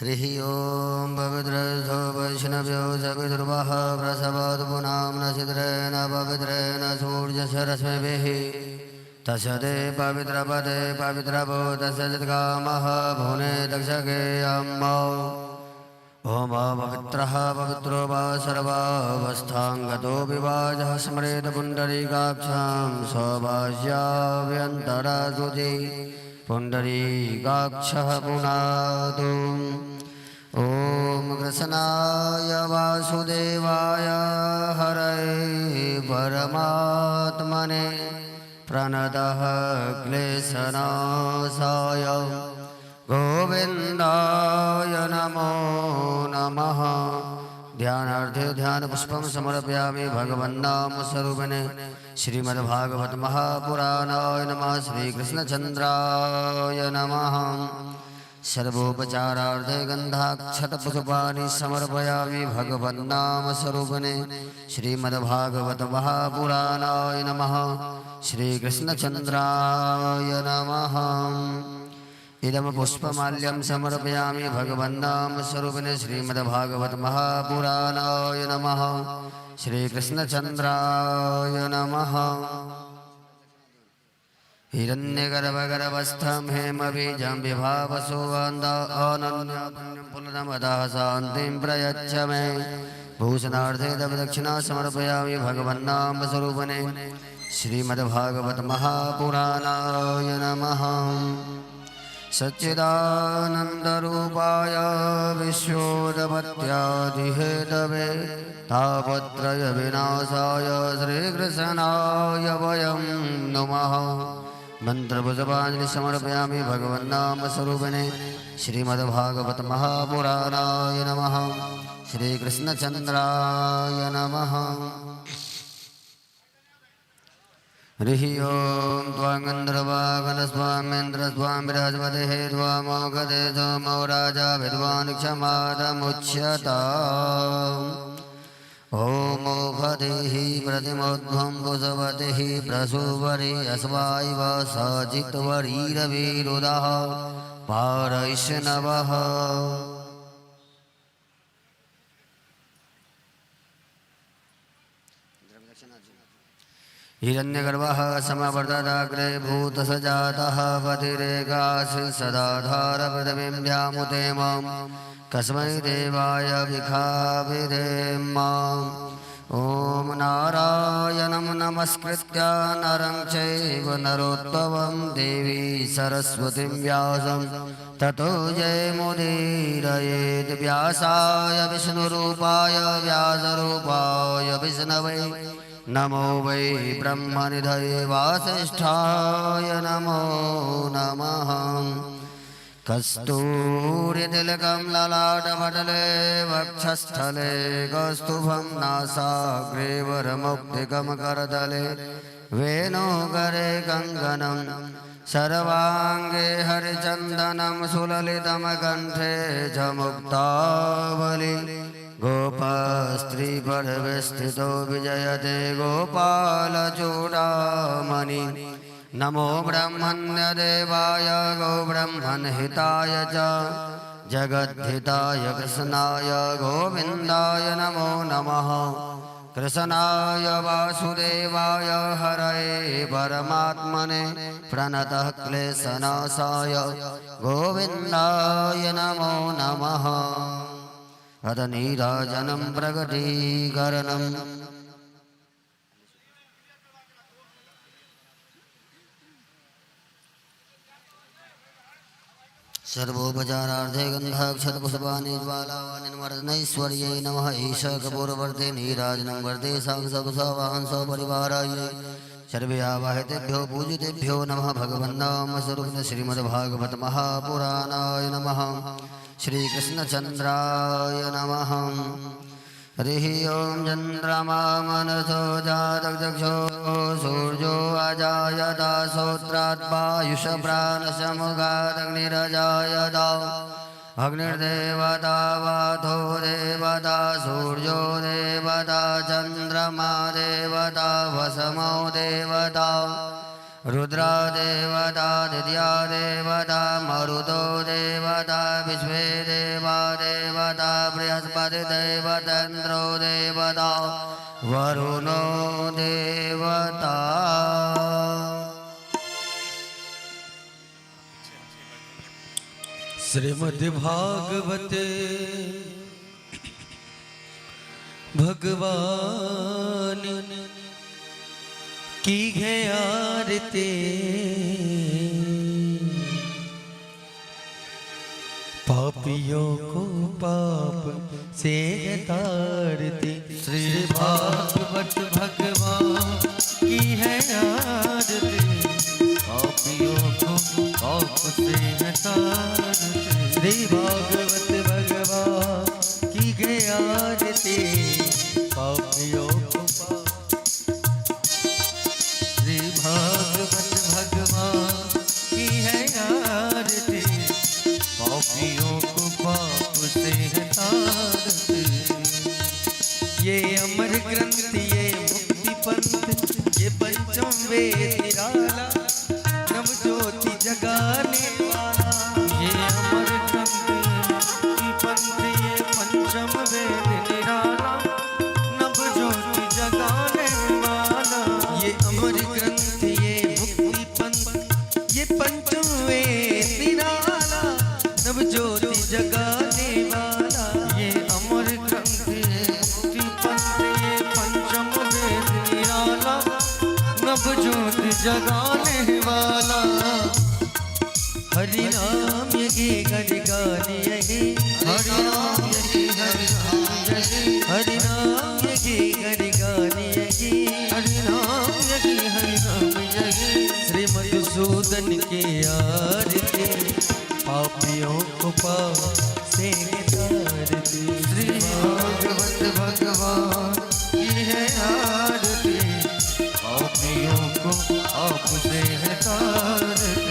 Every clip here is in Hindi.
हरिः ओं पवित्रस्थो वैष्णव्यो सविदुर्वः प्रसवतु पुनाम्न चिद्रेण पवित्रेण सूर्यशरश्मिभिः तस्य ते पवित्रपदे पवित्रभो तस्य चित्कामः भुवने दक्षगे अम्मौ ओम पवित्रः पवित्रो वा सर्वावस्थाङ्गतो विवाजः स्मरेत पुण्डरीकाक्षां स्वभाष्याभ्यन्तरसुचि पुण्डरीकाक्षः पुनातु ॐ कृष्णाय वासुदेवाय हरये परमात्मने प्रणतः क्लेशनाशाय गोविन्दाय नमो नमः। ध्यानार्थे ध्यान पुष्पं समर्पयामि भगवन्नाम स्वरूपिणे श्रीमद्भागवत महापुराणाय नमः। श्रीकृष्णचन्द्राय नमः। सर्वोपचारार्थे गन्धाक्षतपुष्पाणि समर्पयामि भगवन्नाम स्वरूपिणे श्रीमद्भागवत महापुराणाय नमः। श्रीकृष्णचन्द्राय नमः। इदं पुष्पमाल्यं समर्पयामि भगवन्नाम स्वरूपिणे श्रीमद्भागवत महापुराणाय नमः। श्रीकृष्णचन्द्राय नमः। हिरण्यगर्भगर्भस्थं हेमबीजं विभावसो अनन्यं पुनरमदः शान्तिं प्रयच्छ मे। भूषणार्थे तव दक्षिणा समर्पयामि भगवन्नाम स्वरूपिणे श्रीमद्भागवत महापुराणाय नमः। सच्चिदानन्दरूपाय विश्वोत्पत्त्यादिहेतवे तापत्रयविनाशाय श्रीकृष्णाय वयं नमः। मन्त्रपुष्पाञ्जलि समर्पयामि भगवन्नाम स्वरूपिणे श्रीमद्भागवत महापुराणाय नमः। श्रीकृष्णचन्द्राय नमः। हरिः ओं त्वाङ्गन्धर्वागणस्वामेन्द्रस्वां बृहस्पतिः त्वामोघते सोमो राजा विद्वान् क्षमादमुच्यता। ॐ मोघतिः प्रतिमोध्वं पुष्पतिः प्रसूवरी अस्वायव सजित्वरीरविरुदः पारैष्णवः। हिरण्यगर्भः समवर्तदाग्रे भूतसजातः पतिरेकासि सदाधार पृथिवीं व्यामुते मां कस्मै देवाय भिखाभिधेम। ॐ नारायणं नमस्कृत्य नरं चैव नरोत्तमं देवी सरस्वतीं व्यासं ततो जयमुदीरयेत्। व्यासाय विष्णुरूपाय व्यासरूपाय विष्णवे नमो वै ब्रह्मनिधये वासिष्ठाय नमो नमः। कस्तूरितिलकं ललाटपटले वक्षस्थले कौस्तुभं नासाग्रे वरमौक्तिकं करतले वेणुकरे कङ्कणं सर्वाङ्गे हरिचन्दनं सुललितं कण्ठे च मुक्तावली। गोपस्त्रीपरिवेष्टितो विजयते गोपालचूडामणि। नमो ब्रह्मण्यदेवाय गोब्रह्मणहिताय च जगद्धिताय कृष्णाय गोविन्दाय नमो नमः। कृष्णाय वासुदेवाय हरये परमात्मने प्रणतः क्लेशनाशाय गोविन्दाय नमो नमः। अथ नीराजनं प्रकटीकरणम्। सर्वोपचारार्थे गन्धाक्षतपुष्पाणि ज्वालावानिर्मर्दनैश्वर्यै नमः। ईश कपूरवर्ते नीराजनं वर्ते साक्षवाहं सपरिवाराय सर्वे आवाहितेभ्यो पूजितेभ्यो नमः। भगवन्नाम स्वरूपिणे श्रीमद्भागवत महापुराणाय नमः। श्रीकृष्णचन्द्राय नमः। हरिः ओं चन्द्रमा मनसो जातचक्षो सूर्यो अजायत श्रोत्रात् वायुष प्राणसमुखादग्निरजायत। अग्निर्देवता वातो देवता सूर्यो देवता चन्द्रमा देवता वसमो देवता रुद्रा देवता दिद्या देवता मरुतो देवता विश्वे देवा देवता बृहस्पति देवतेन्द्रो देवता वरुणो देवता। श्रीमद्भागवते भगवान की है आरती, पापियों को पाप से तारती। श्री भागवत भगवान की है आरती, पापियों को पाप से तारती। श्री भागवत भगवान की है आरती, पापियों को भागवत भगवान की है आरती, पापियों को पाप से तारती। ये अमर ग्रंथ ये मुक्ति पंथ ये पंचम वेद निराला, नव ज्योति जगाने वाला। ये अमर ग्रंथ मुक्ति पंथ ये पंचम वेद निराला, नव ज्योति जगाने वाला। ये अमर ग्रंथ ये मुक्ति पंथ ये पंचम वेद निराला, नव ज्योति जगाने वाला। ये अमर ग्रंथ ये मुक्ति पंथ ये पंचम वेद निराला, नव ज्योति जगाने वाला। हरि नाम यही हरि गाने यही, हरि नाम यही हरि नाम यही, हरि नाम यही हरि गाने यही, हरि नाम यही हरि नाम यही। श्री मधुसूदन के आरती, पापियों को पाप से तारती। श्री भागवत भगवान की है आरती, पापियों को पाप से तारती।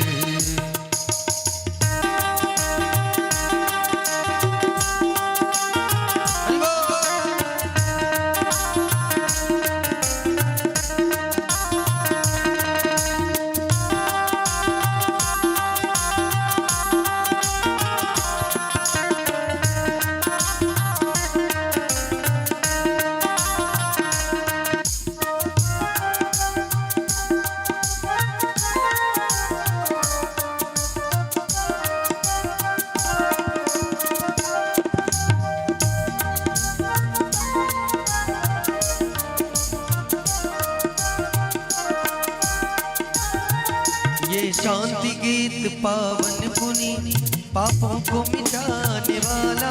शांति गीत पावन पुनि पापों को मिटाने वाला,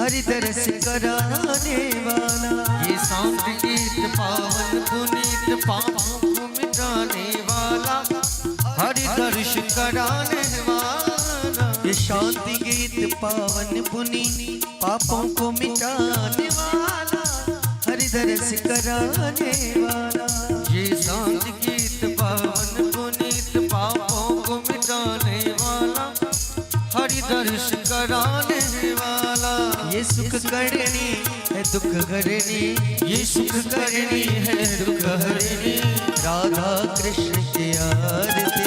हरि दरस कराने वाला। ये शांति गीत पावन पुनीत पापों को मिटाने वाला, हरि दर्श कराने वाला। ये शांति गीत पावन पुनीत पापों को मिटाने वाला, हरि दरस कराने वाला। ये शांति गीत पावन पुनीत पापों को मिटाने वाला, हरि दर्श कराने वाला। ये सुख करनी है दुख हरनी, ये सुख करनी है दुख हरनी। राधा कृष्ण की आरती,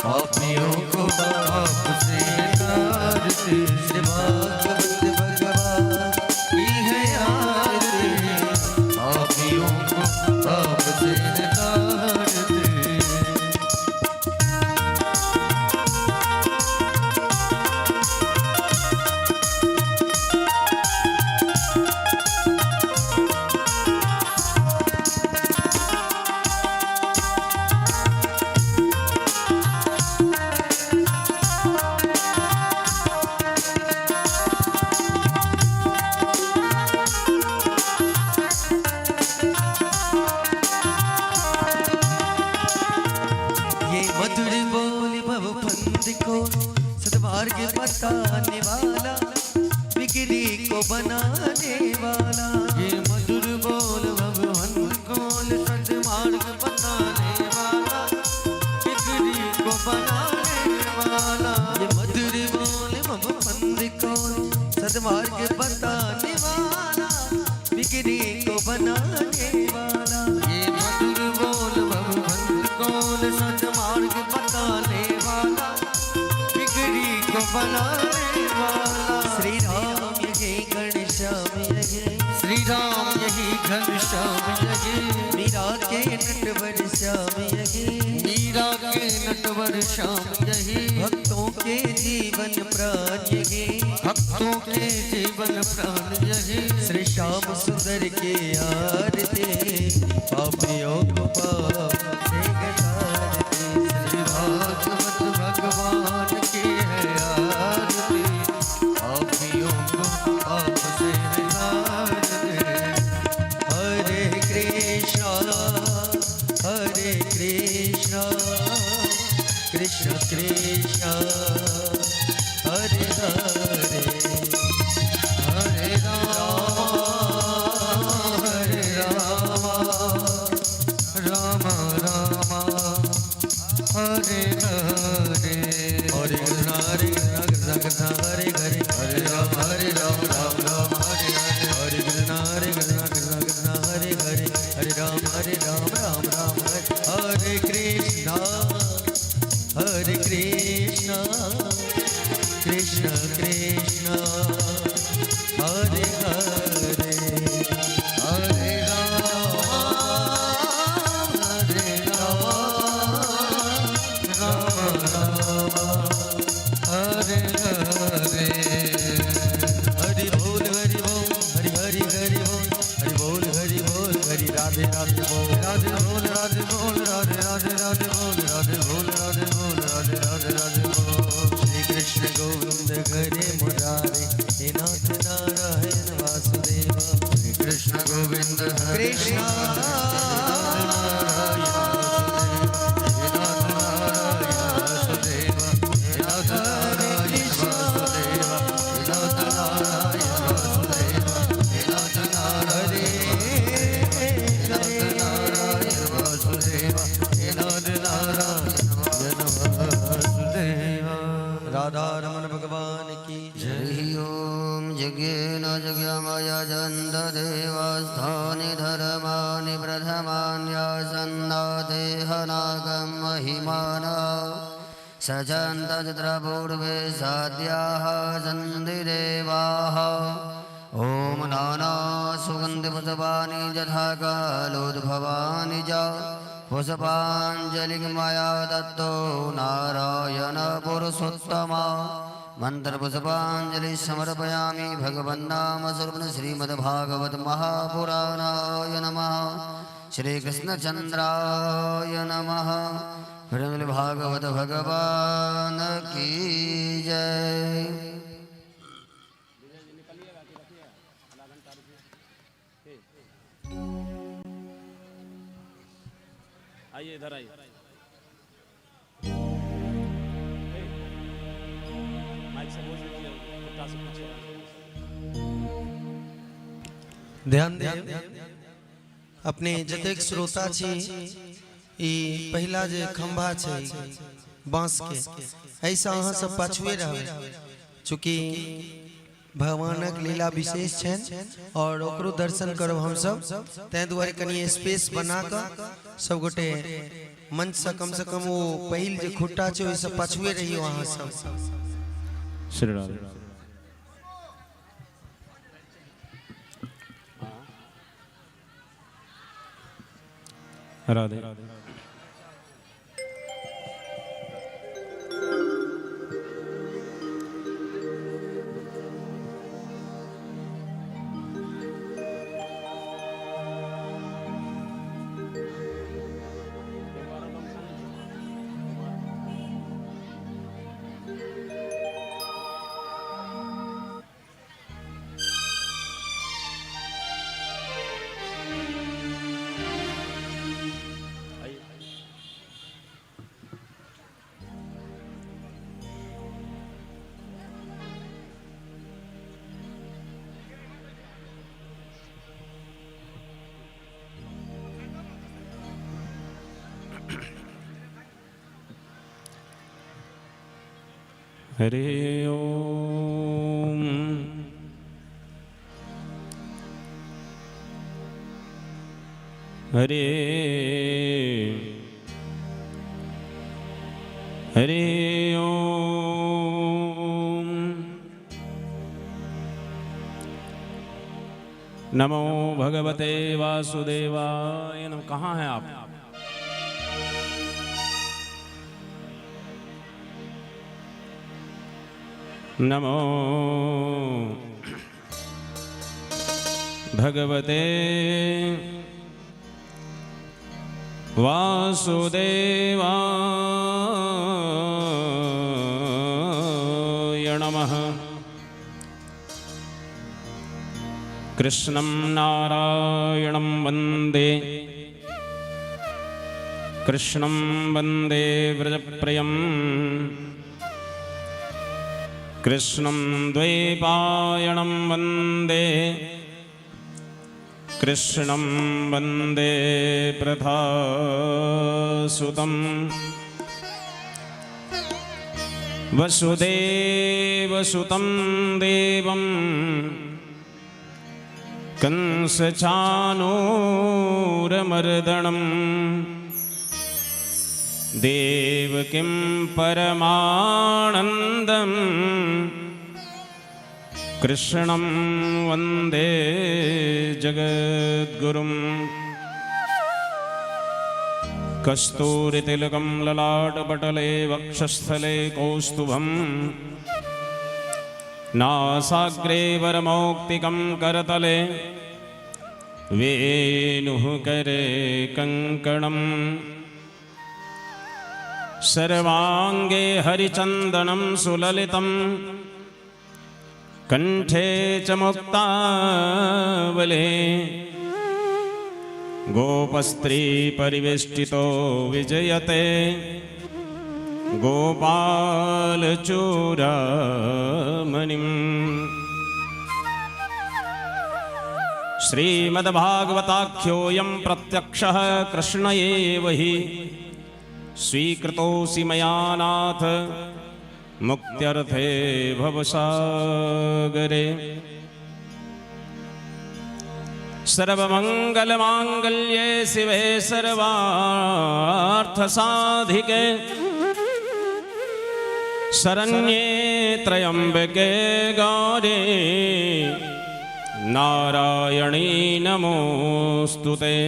पापियों को पाप से तारती। श्री भागवत भगवान की है आरती, पापियों को पाप से तारती। सद्मार्ग बताने वाला, बिगड़ी को बनाने वाला। ये मधुर बोल भगवान कोल, सद्मार्ग बताने वाला, बिगड़ी को बनाने वाला। ये मधुर बोल भगवान कोल, सद्मार्ग बताने वाला, बिगड़ी को बनाने वाला। ये मधुर बोल भगवान कोल, घनश्याम यही, मीरा के नटवर श्याम यही, मीरा के नटवर श्याम यही, भक्तों के जीवन प्राण यही, भक्तों के जीवन प्राण यही, श्री श्याम सुंदर के आरती पापियों को पाप से घटारती, श्री भागवत भगवान की है आरती पापियों को पाप से घटारती। हरे कृष्णा कृष्ण कृष्ण हरे हरे, हरे राम राम राम हरे हरे, हरे कृष्ण कृष्ण कृष्ण हरे हरे, हरे राम राम राम हरे हरे, हरे कृष्ण कृष्ण कृष्ण हरे हरे, हरे राम राम राम हरे कृष्ण कृष्ण कृष्ण हरे हरे, हरे राम राम राम हरे हरे, हरि बोल हरि बोल हरि हरि हरि बोल, हरि बोल हरि बोल हरि राधे राधे बोल, राधे बोल राधे बोल राधे राधे राधे बोल, राधे बोल राधे बोल राधे राधे राधे बोल। श्री कृष्ण गोविंद हरे मुरारे, हे नाथ नारायण वासुदेव, श्री कृष्ण गोविंद कृष्ण राधारमण भगवान की जय। ओम यज्ञेन यज्ञमय जन्त देवस्थानि धर्माणि प्रथमान्यासन्नादेहनागं महिमाना सजन्त तत्र पूर्वे साद्याः सन्ति देवाः। ॐ नाना सुगन्धिपुष्पाणि यथा कालोद्भवानि च पुष्पाञ्जलिं मया दत्तो नारायण पुरुषोत्तमा। मन्त्रपुष्पाञ्जलि समर्पयामि भगवन्नाम सर्वं श्रीमद्भागवत महापुराणाय नमः। श्रीकृष्णचन्द्राय नमः। श्रीमद् भागवत भगवान की जय। आइए इधर आइए। माइक से बोल दीजिए, कुत्ता से पूछिए। ध्यान दे अपने जतेक श्रोता छी, ई पहला जे खंभा छै बांस के, ऐसा अहाँ सब पाछुए रहबै, चूँकि भगवानक लीला विशेष छनि और ओकरो दर्शन करब हम सब, तैं दुआरे कनी स्पेस बना कऽ सब गोटे मंच से कम वो पहिल जे खुट्टा छै ओहि से पाछुए रहियो अहाँ सब। श्री राम। राधे राधे। हरे ओम। हरे हरे ओम। नमो भगवते वासुदेवाय नमः। कहाँ हैं आप? नमो भगवते वासुदेवाय नमः। कृष्णं नारायणं वन्दे, कृष्णं वन्दे व्रजप्रियं, कृष्णं द्वैपायनं वन्दे, कृष्णं वन्दे प्रथासुतं। वसुदेवसुतं देवं कंसचाणूरमर्दनं, देवकीं परमानन्दं, कृष्णं वन्दे जगद्गुरुम्। कस्तूरितिलकं ललाटपटले वक्षस्थले कौस्तुभं, नासाग्रे वरमौक्तिकं करतले, वेणुः करे कङ्कणम्। सर्वाङ्गे हरिचन्दनं सुललितं, कंठे च मुक्तावले, गोपस्त्री परिवेष्टितो विजयते, गोपालचूडामणिम्। श्रीमद्भागवताख्योऽयं प्रत्यक्षः कृष्ण एव हि, स्वीकृतोऽसि मया नाथ मुक्त्यर्थे भवसागरे। सर्वमङ्गलमाङ्गल्ये शिवे सर्वार्थसाधिके, शरण्ये त्र्यम्बके गौरी नारायणी नमोऽस्तुते।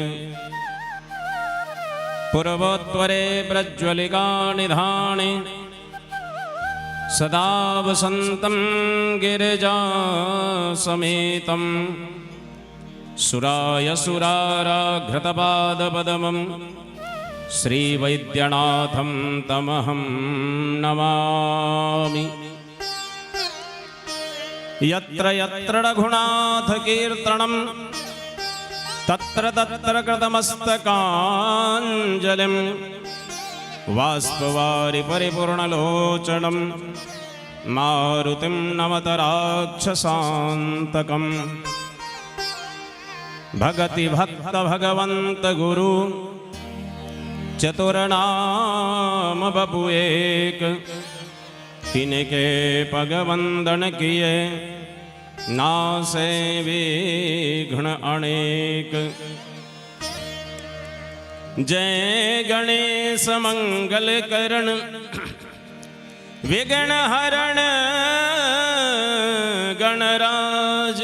पूर्वोत्तरे प्रज्वलिका निधाने, सदा वसन्तं गिरिजासमेतं, सुरायसुराराघ्रतपादपद्मं, श्रीवैद्यनाथं तमहं नमामि। यत्र यत्र रघुनाथकीर्तनं, तत्र तत्र कृतमस्तकाञ्जलिं, वास्तवारि परिपूर्णलोचनं, मारुतिं नमत राक्षसान्तकम्। भगति भक्त भगवंत गुरु, चतुरनाम बपु एक, तिनके पग वंदन किए, नासे विघ्न अनेक। जय गणेश मंगल करण, विघ्न हरण गणराज,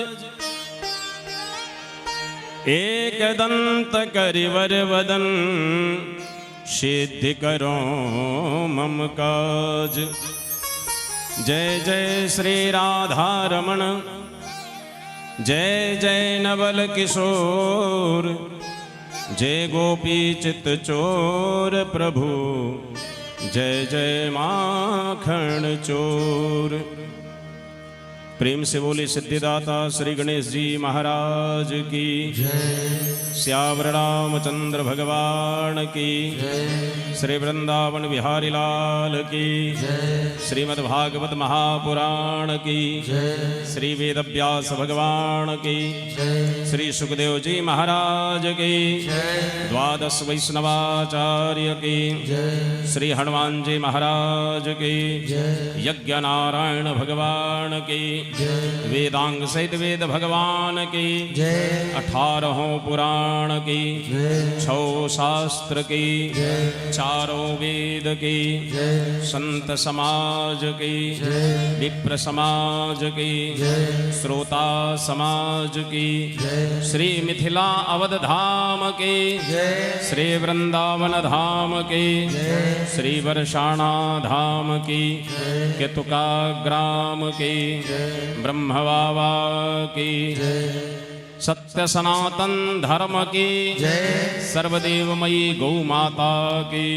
एकदंत करिवर वदन, सिद्धि करो मम काज। जय जय श्री राधा रमण, जय जय नवल किशोर, जय गोपी चित चोर प्रभु, जय जय माखन चोर। प्रेम से बोले सिद्धिदाता श्री गणेश जी महाराज की जय। श्यावर रामचंद्र भगवान की जय। श्री वृंदावन बिहारी लाल की जय। श्रीमद्भागवत महापुराण की जय। श्री वेदव्यास भगवान की जय। श्री सुखदेव जी महाराज की जय। द्वादश वैष्णवाचार्य की जय। श्री हनुमान जी महाराज की जय। यज्ञ नारायण भगवान की वेदांग सहित वेद भगवान की 18 पुराण की 6 शास्त्र की 4 वेद की संत समाज की विप्र समाज की श्रोता समाज की श्री मिथिला अवध धाम की श्री वृंदावन धाम की श्री वर्षाणा धाम की केतुका ग्राम की ब्रह्म बाबा की सत्य सनातन धर्म की सर्वदेवमयी गौ माता की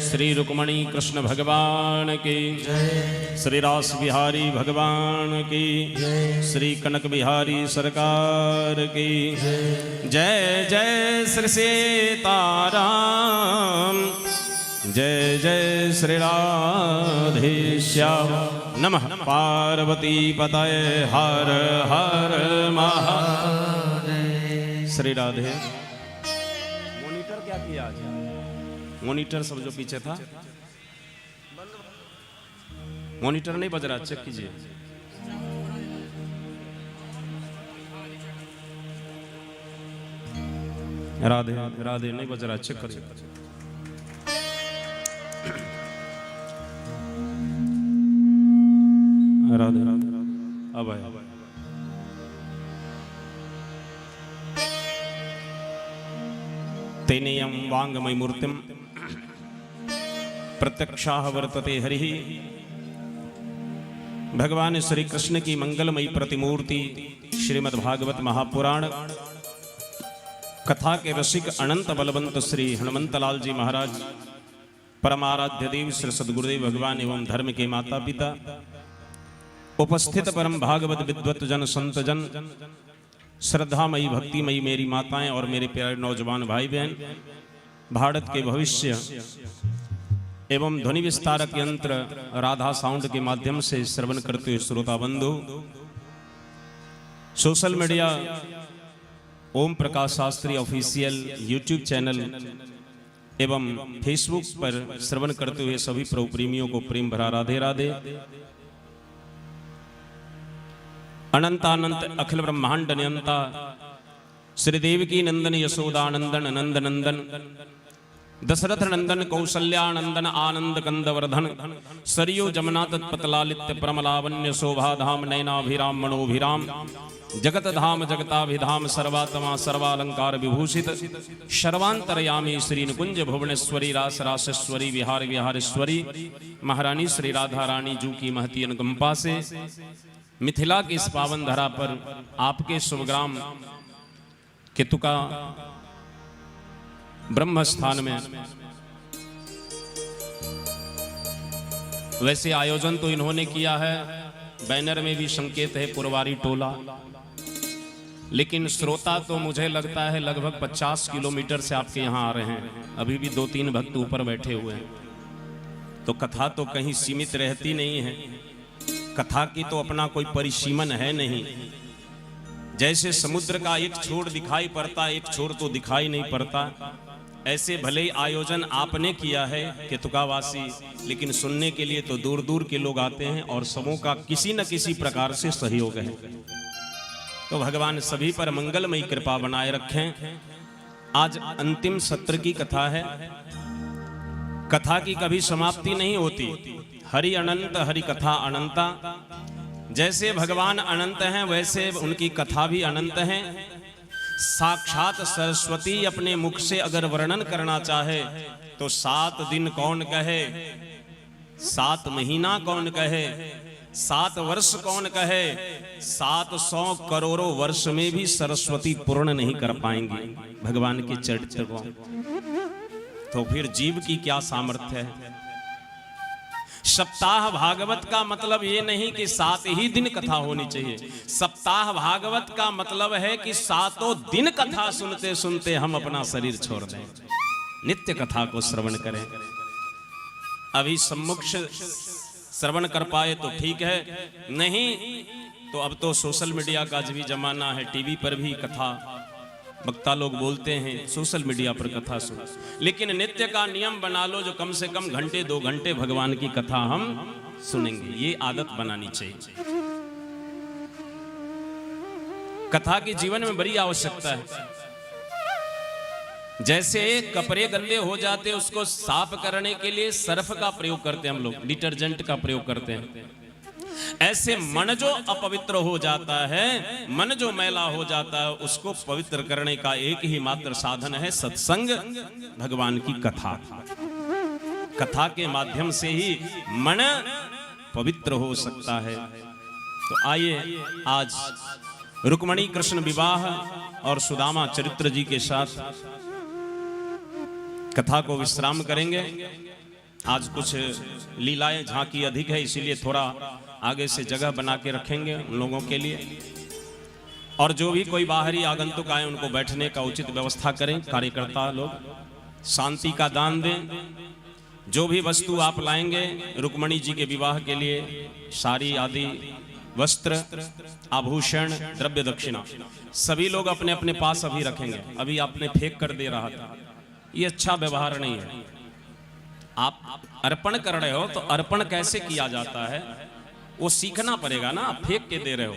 श्री रुक्मणी कृष्ण भगवान की श्री रास बिहारी भगवान की श्री कनक बिहारी सरकार की जय जय श्री सीताराम जय जय श्री राधेश्याम नमः पार्वती पतये हर हर महादेव। श्री राधे। मॉनिटर क्या किया आज? मॉनिटर सब जो पीछे था मॉनिटर नहीं बज रहा, चेक कीजिए। राधे राधे नहीं बज रहा, चेक करिए। राधे राधे अब आया। तेनेयं वांगमय मूर्तिम प्रत्यक्षाः वर्तते हरिः। भगवान श्री कृष्ण की मंगलमयी प्रतिमूर्ति श्रीमद् भागवत महापुराण कथा के रसिक अनंत बलवंत श्री हनुमंतलाल जी महाराज परमाराध्य देव श्री सद्गुरुदेव भगवान एवं धर्म के माता पिता उपस्थित परम भागवत विद्वत जन संत जन श्रद्धामयी भक्तिमयी मेरी माताएं और मेरे प्यारे नौजवान भाई बहन, भारत के भविष्य एवं ध्वनि विस्तारक यंत्र राधा साउंड के माध्यम से श्रवण करते हुए श्रोता बंधु, social media Om Prakash Shastri official YouTube channel एवं फेसबुक पर श्रवण करते हुए सभी प्रभु प्रेमियों को प्रेम भरा राधे राधे। अनंतानंत अखिल ब्रह्मांड नियंता श्री देवकी नंदन यशोदानंदन नंद नंदन दशरथ नंदन कौशल्यानंदन आनंद कंदवर्धन सरयू जमुना तत्पतलालित्य परमलावण्य शोभा धाम नयनाभिराम मनोभिराम जगत धाम जगताभिधाम सर्वात्मा सर्वालंकार विभूषित सर्वांतरयामी श्री निकुंज भुवनेश्वरी रास रासेश्वरी विहार विहारेश्वरी महारानी श्री राधा रानी जू की महती अनुकंपा से मिथिला की इस पावन धरा पर आपके शुभग्राम केतुका ब्रह्म स्थान में वैसे आयोजन तो इन्होंने किया है, बैनर में भी संकेत है पुरवारी टोला, लेकिन श्रोता तो मुझे लगता है लगभग 50 किलोमीटर से आपके यहाँ आ रहे हैं। अभी भी 2-3 भक्त ऊपर बैठे हुए हैं, तो कथा तो कहीं सीमित रहती नहीं है। कथा की तो अपना कोई परिसीमन है नहीं। जैसे समुद्र का एक छोर दिखाई पड़ता, एक छोर तो दिखाई नहीं पड़ता, ऐसे भले ही आयोजन आपने किया है केतुकावासी, लेकिन सुनने के लिए तो दूर दूर के लोग आते हैं और सबों का किसी न किसी प्रकार से सहयोग है। तो भगवान सभी पर मंगलमयी कृपा बनाए रखें। आज अंतिम सत्र की कथा है। कथा की कभी समाप्ति नहीं होती। हरि अनंत हरि कथा अनंता। जैसे भगवान अनंत हैं वैसे उनकी कथा भी अनंत है। साक्षात सरस्वती अपने मुख से अगर वर्णन करना चाहे तो 7 दिन कौन कहे, 7 महीना कौन कहे, 7 वर्ष कौन कहे, 700 करोड़ों वर्ष में भी सरस्वती पूर्ण नहीं कर पाएंगी भगवान के चरित्र को। तो फिर जीव की क्या सामर्थ्य है। सप्ताह भागवत का मतलब ये नहीं कि 7 ही दिन कथा होनी चाहिए। सप्ताह भागवत का मतलब है कि 7 दिन कथा सुनते सुनते हम अपना शरीर छोड़ दें, नित्य कथा को श्रवण करें। अभी सम्मुख श्रवण कर पाए तो ठीक है, नहीं तो अब तो सोशल मीडिया का भी जमाना है। टीवी पर भी कथा वक्ता लोग बोलते हैं, सोशल मीडिया पर कथा सुनो, लेकिन नित्य का नियम बना लो जो कम से कम घंटे 2 घंटे भगवान की कथा हम सुनेंगे। ये आदत बनानी चाहिए। कथा की जीवन में बड़ी आवश्यकता है। जैसे कपड़े गंदे हो जाते हैं, उसको साफ करने के लिए सर्फ का प्रयोग करते हैं हम लोग, डिटर्जेंट का प्रयोग करते हैं। ऐसे मन जो अपवित्र हो जाता है, मन जो मैला हो जाता है, उसको पवित्र करने का एक ही मात्र साधन है सत्संग, भगवान की कथा। कथा के माध्यम से ही मन पवित्र हो सकता है। तो आइए आज रुक्मणी कृष्ण विवाह और सुदामा चरित्र जी के साथ कथा को विश्राम करेंगे। आज कुछ लीलाएं झांकी अधिक है, इसीलिए थोड़ा आगे से जगह बना के रखेंगे उन लोगों के लिए। और जो भी कोई बाहरी आगंतुक आए उनको बैठने का उचित व्यवस्था करें। कार्यकर्ता लोग शांति का दान दें। जो भी वस्तु आप लाएंगे रुक्मणी जी के विवाह के लिए, साड़ी आदि वस्त्र, आभूषण, द्रव्य दक्षिणा, सभी लोग अपने अपने पास अभी रखेंगे। अभी आपने फेंक कर दे रहा था, ये अच्छा व्यवहार नहीं है। आप अर्पण कर रहे हो तो अर्पण कैसे किया जाता है वो सीखना पड़ेगा ना। आप फेंक के दे रहे हो,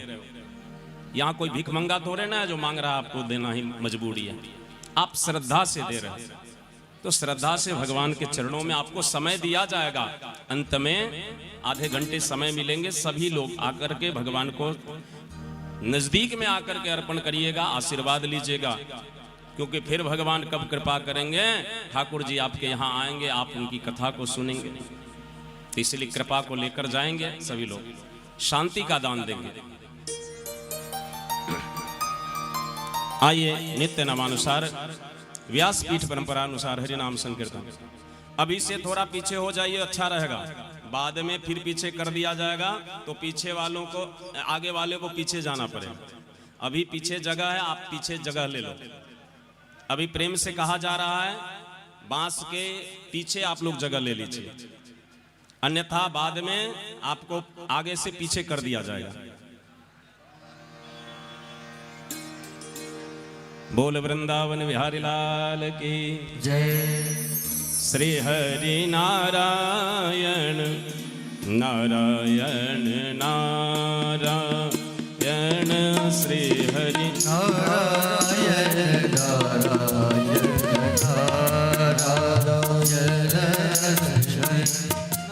यहाँ कोई भिखमंगा थोड़े ना है जो मांग रहा है, आपको देना ही मजबूरी है। आप श्रद्धा से दे रहे हो, तो श्रद्धा से भगवान के चरणों में आपको समय दिया जाएगा। अंत में आधे घंटे समय मिलेंगे, सभी लोग आकर के भगवान को नजदीक में आकर के अर्पण करिएगा, आशीर्वाद लीजिएगा। क्योंकि फिर भगवान कब कृपा करेंगे, ठाकुर जी आपके यहाँ आएंगे, आप उनकी कथा को सुनेंगे। तो इसलिए कृपा को लेकर जाएंगे, सभी लोग शांति का दान देंगे। आइए नित्य नामानुसार व्यासपीठ परंपरा अनुसार हरि नाम संकीर्तन। अभी से थोड़ा पीछे हो जाइए, अच्छा रहेगा। बाद में फिर पीछे कर दिया जाएगा तो पीछे वालों को, आगे वाले को पीछे जाना पड़ेगा। अभी पीछे जगह है, आप पीछे जगह ले लो। अभी प्रेम से कहा जा रहा है बांस के पीछे आप लोग जगह ले लीजिए, अन्यथा बाद में आपको आगे से पीछे कर दिया जाएगा। बोल वृंदावन बिहारी लाल की जय। श्री हरि नारायण नारायण नारायण श्री हरि नारायण नारायण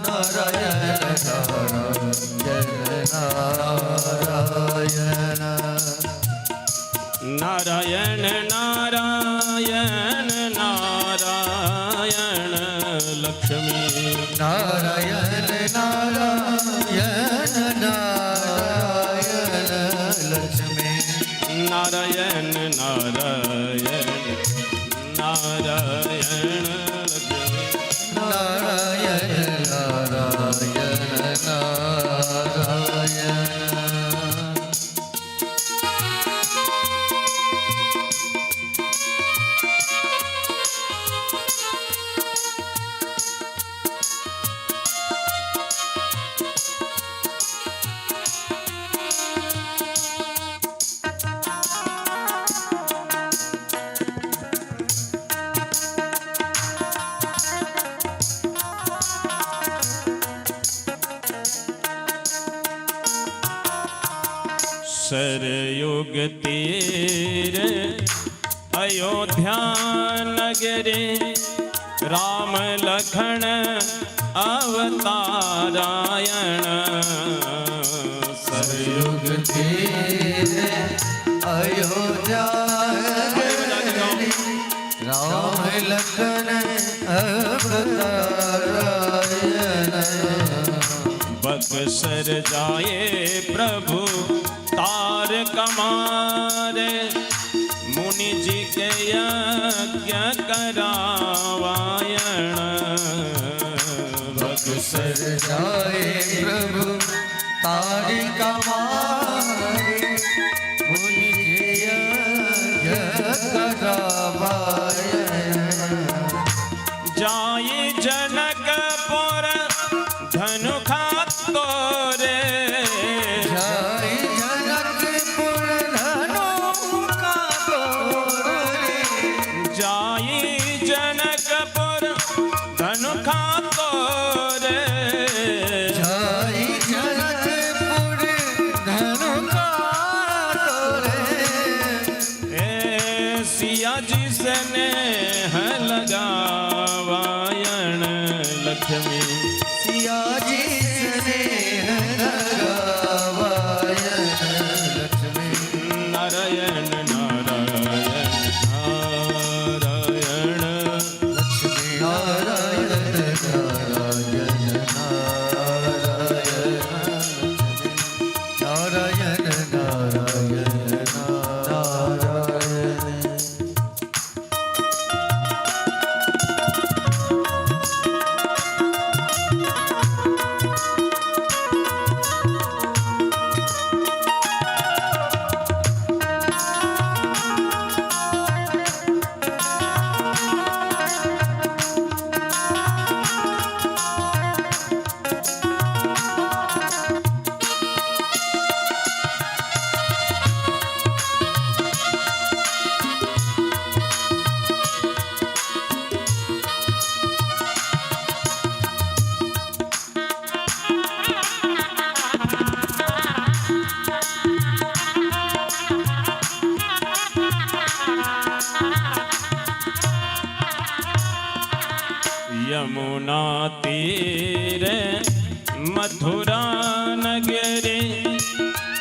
नारायण नारायण नारायण नारायण नारायण लक्ष्मी नारायण नारायण नारायण लक्ष्मी नारायण नारायण नारायण लक्ष्मी नारायण नारायण नारायण सरयुग तीर अयोध्या नगरे राम लखन अवतारायण सरयुग तीरे अयोध्या राम लखन अवतारायण बक्सर जाए प्रभु तार कमारे मुनि जी के यज्ञ करावायण बक्सर जाए प्रभु तारी कमारे मुनि जी यज्ञ करावायण जाए जनकपुर धनु खातोरे जाए जनकपुर धनु खातोरे जाए जनकपुर धनु खातोरे जाए जनकपुर धनु खातोरे यमुना तीरे मथुरा नगरे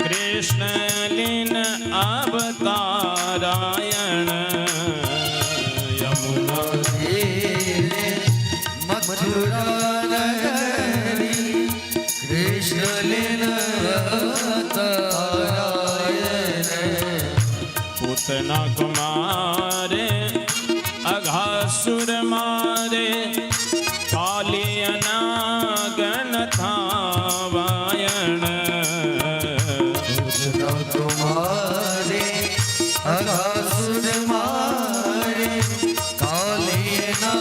कृष्ण लीन अवतारायण यमुना तीरे मथुरा नगरी कृष्ण लीन अवतारायण पूतना कुमारे अघासुर मारे कालियना गणथावायण तुम्हारे अघासुर मारे कालियना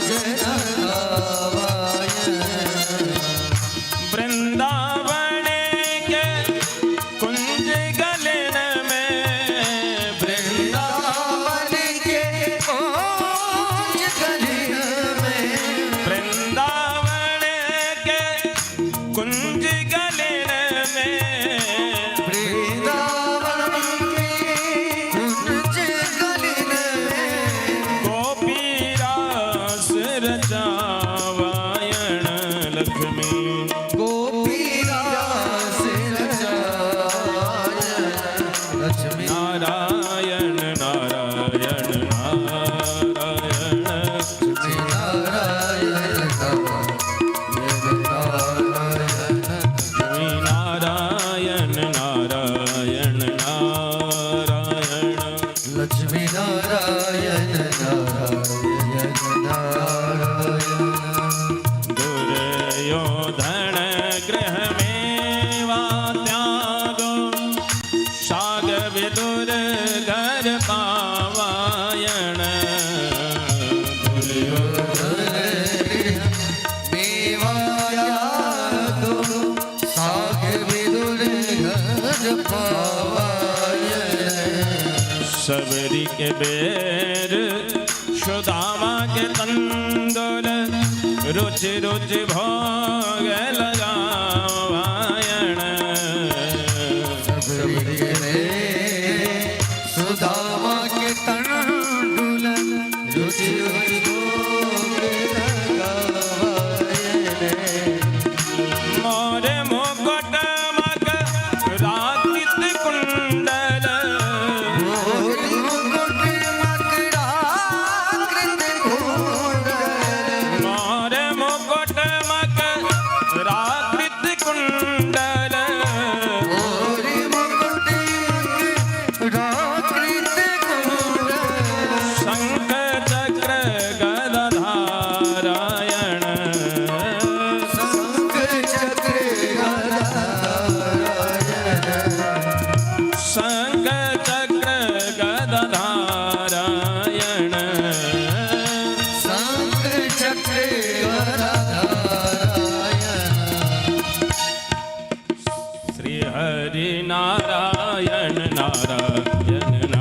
गणथावायण वृंदावन के कुंज गलन में वृंदावन के कुंज गलन में वृंदावन के कुंज गलन में वृंदावन के कुंज गलन में गोपी रास रचावायण लक्ष्मी गोपी रास रचायन लक्ष्मी नारायण नारायण नारायण लक्ष्मी नारायण लक्ष्मी नारायण नारायण नारायण लक्ष्मी नारायण दुर्योधन गृह में वा त्यागो शाग विदुर घर पावायण दुर्योधन मेवाया दो साग विदुर घर पावायन सबरी के बेर सुदामा के तंदुर रुच रुच भोग लगावायण सुदामा के तंडुल रुचि रुचि भोग लगावायन मोरे मुकुट मक रातित कुंडल मोरी मुकुट मकराकृत कुंडल मोरे मुकुट मक रातित कुंडल मोरी मुकुट मकराकृत कुंडल शंख चक्र गदाधारायण शंख चक्र गदाधारायण शंख चक्र गदाधारायण शंख चक्र गदाधारायण श्री हरि नारायण नारायण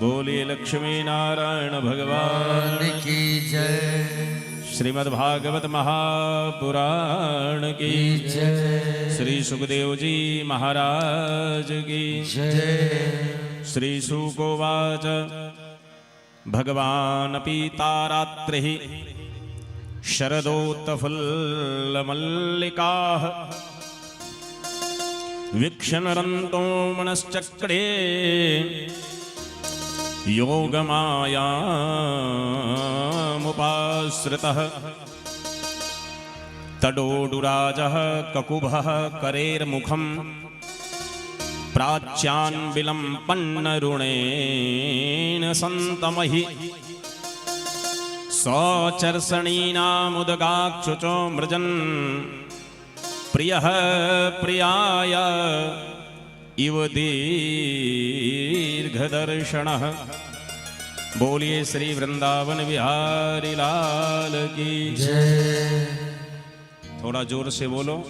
बोलिए लक्ष्मी नारायण भगवान की जय श्रीमद्भागवत महापुराण की जय श्री सुखदेव जी महाराज की जय श्री शुकोवाच भगवान् पीतारात्रिः शरदोत्फुल्लमल्लिकाः वीक्षणरन्तो मनश्चक्रे योगमायामुपाश्रितः तडोडुराजः ककुभः करेर्मुखम् प्राच्यान विलंपन्न ऋणेन संतमहि सौचर्षणीनामुदगाक्षुचो मृजन् प्रियः प्रियाय इव दीर्घदर्शनः। बोलिए श्री वृंदावन बिहारी लाल की जय। थोड़ा जोर से बोलो,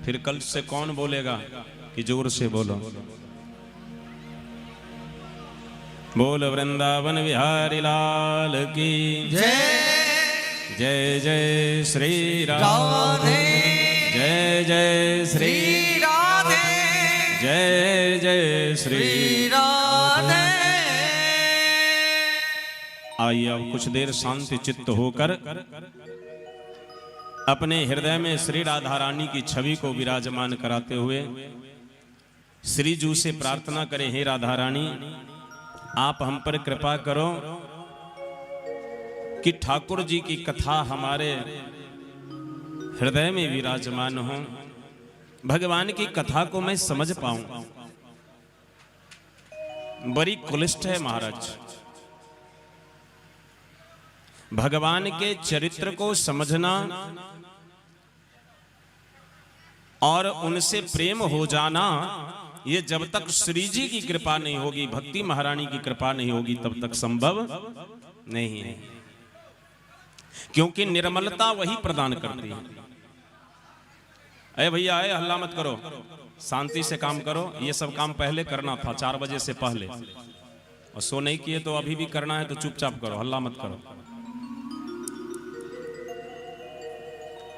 फिर कल से कौन बोलेगा कि जोर से बोलो। बोल वृंदावन बिहारी लाल की जय जय जय श्री राम, राधे जय जय श्री, राधे जय जय श्री। राधे। आइए अब कुछ देर शांति चित्त होकर अपने हृदय में श्री राधा रानी की छवि को विराजमान कराते हुए श्री जू से प्रार्थना करें, हे राधा रानी आप हम पर कृपा करो कि ठाकुर जी की कथा हमारे हृदय में विराजमान हो, भगवान की कथा को मैं समझ पाऊं। बड़ी क्लिष्ट है महाराज, भगवान के चरित्र को समझना और उनसे प्रेम हो जाना, ये जब तक श्री जी की कृपा नहीं होगी, भक्ति महारानी की कृपा नहीं होगी, तब तक संभव नहीं है। क्योंकि निर्मलता वही प्रदान करती है। अरे भैया आए, हल्ला मत करो, शांति से काम करो। ये सब काम पहले करना था 4 बजे से पहले, और सो नहीं किए तो अभी भी करना है, तो चुपचाप करो, हल्ला मत करो।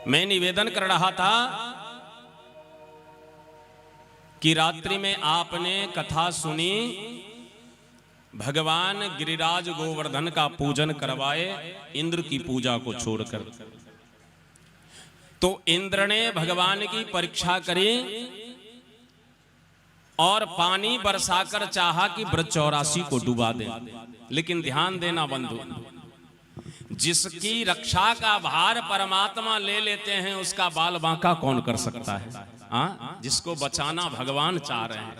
मैं निवेदन कर रहा था कि रात्रि में आपने कथा सुनी, भगवान गिरिराज गोवर्धन का पूजन करवाए इंद्र की पूजा को छोड़कर। तो इंद्र ने भगवान की परीक्षा करी और पानी बरसाकर चाहा कि ब्रजचौरासी को डुबा दे। लेकिन ध्यान देना बंधु, जिसकी रक्षा का भार परमात्मा ले लेते हैं उसका बाल बांका कौन कर सकता है? जिसको बचाना भगवान चाह रहे हैं।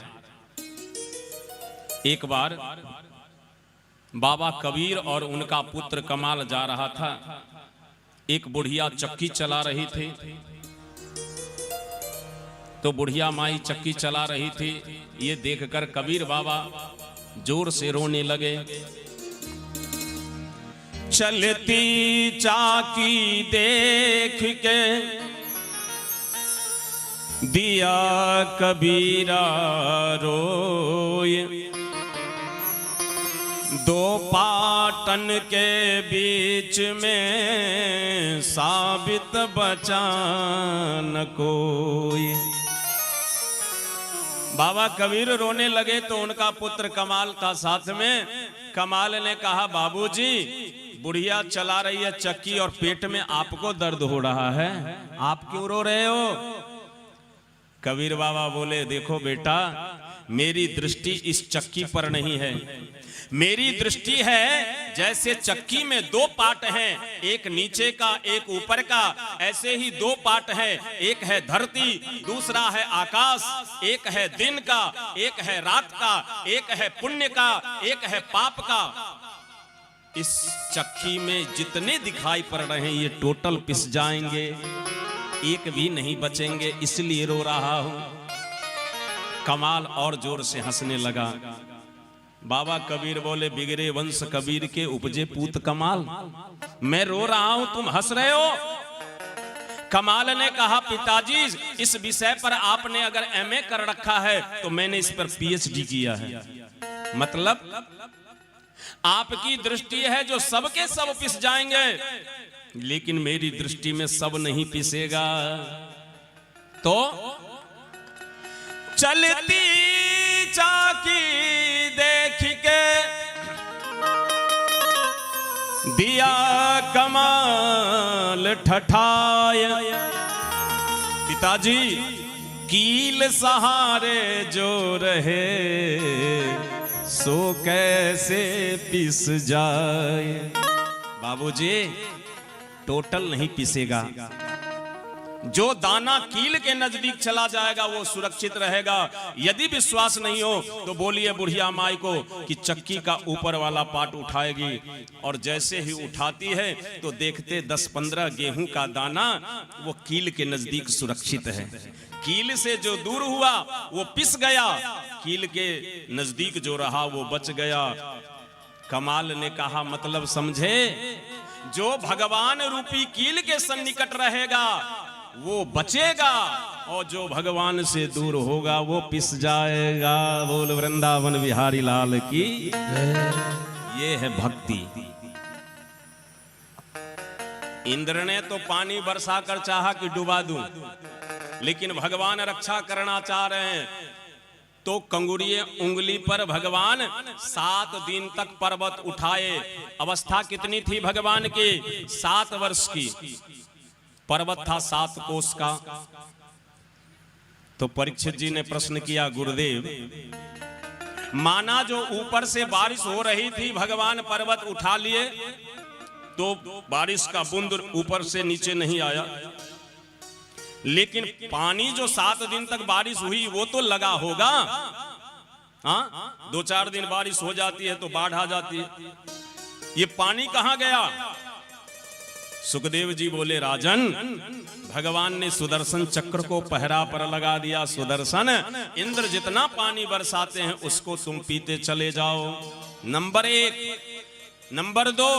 एक बार बाबा कबीर और उनका पुत्र कमाल जा रहा था, एक बुढ़िया चक्की चला रही थी। तो बुढ़िया माई चक्की चला रही थी, ये देखकर कबीर बाबा जोर से रोने लगे। चलती चाकी देख के दिया कबीरा रोए, 2 पाटन के बीच में साबित बचा न कोई। बाबा कबीर रोने लगे तो उनका पुत्र कमाल था साथ में। कमाल ने कहा, बाबूजी बुढ़िया चला रही है चक्की और पेट में आपको दर्द हो रहा है, आप क्यों रो रहे हो? कबीर बाबा बोले, देखो बेटा, मेरी दृष्टि इस चक्की पर नहीं है, मेरी दृष्टि है जैसे चक्की में 2 पार्ट हैं, एक नीचे का एक ऊपर का, ऐसे ही 2 पार्ट हैं, एक है धरती दूसरा है आकाश, एक है दिन का एक है रात का, एक है पुण्य का एक है पाप का। इस चक्की में जितने दिखाई पड़ रहे हैं ये टोटल पिस जाएंगे, एक भी नहीं बचेंगे, इसलिए रो रहा हूं। कमाल और जोर से हंसने लगा। बाबा कबीर बोले, बिगड़े वंश कबीर के उपजे पूत कमाल, मैं रो रहा हूं तुम हंस रहे हो। कमाल ने कहा, पिताजी इस विषय पर आपने अगर MA कर रखा है तो मैंने इस पर PhD किया है। मतलब आपकी दृष्टि है जो सबके सब पिस जाएंगे, लेकिन मेरी दृष्टि में सब नहीं पिसेगा। तो चलती चाकी देख के दिया कमाल ठठाय, पिताजी कील सहारे जो रहे सो कैसे पिस जाए। बाबूजी टोटल नहीं पिसेगा, जो दाना कील के नजदीक चला जाएगा वो सुरक्षित रहेगा। यदि विश्वास नहीं हो तो बोलिए बुढ़िया माई को कि चक्की का ऊपर वाला पार्ट उठाएगी, और जैसे ही उठाती है तो देखते 10-15 गेहूं का दाना वो कील के नजदीक सुरक्षित है। कील से जो दूर हुआ वो पिस गया, कील के नजदीक जो रहा वो बच गया। कमाल ने कहा मतलब समझे, जो भगवान रूपी कील के सन्निकट रहेगा वो बचेगा, और जो भगवान से दूर होगा वो पिस जाएगा। बोल वृंदावन बिहारी लाल की। ये है भक्ति। इंद्र ने तो पानी बरसा कर चाहा कि डुबा दूं, लेकिन भगवान रक्षा करना चाह रहे हैं तो कंगुरिये उंगली पर भगवान 7 दिन तक पर्वत उठाए। अवस्था कितनी थी भगवान की? 7 वर्ष की। पर्वत था 7 कोस का। तो परीक्षित जी ने प्रश्न किया, गुरुदेव माना जो ऊपर से बारिश हो रही थी, भगवान पर्वत उठा लिए तो बारिश का बूंद ऊपर से नीचे नहीं आया, लेकिन पानी जो 7 दिन तक बारिश हुई वो तो लगा होगा। हाँ, 2-4 दिन बारिश हो जाती है तो बाढ़ आ जाती है, ये पानी कहां गया? सुखदेव जी बोले, राजन भगवान ने सुदर्शन चक्र को पहरा पर लगा दिया। सुदर्शन, इंद्र जितना पानी बरसाते हैं उसको तुम पीते चले जाओ। नंबर 1। नंबर 2,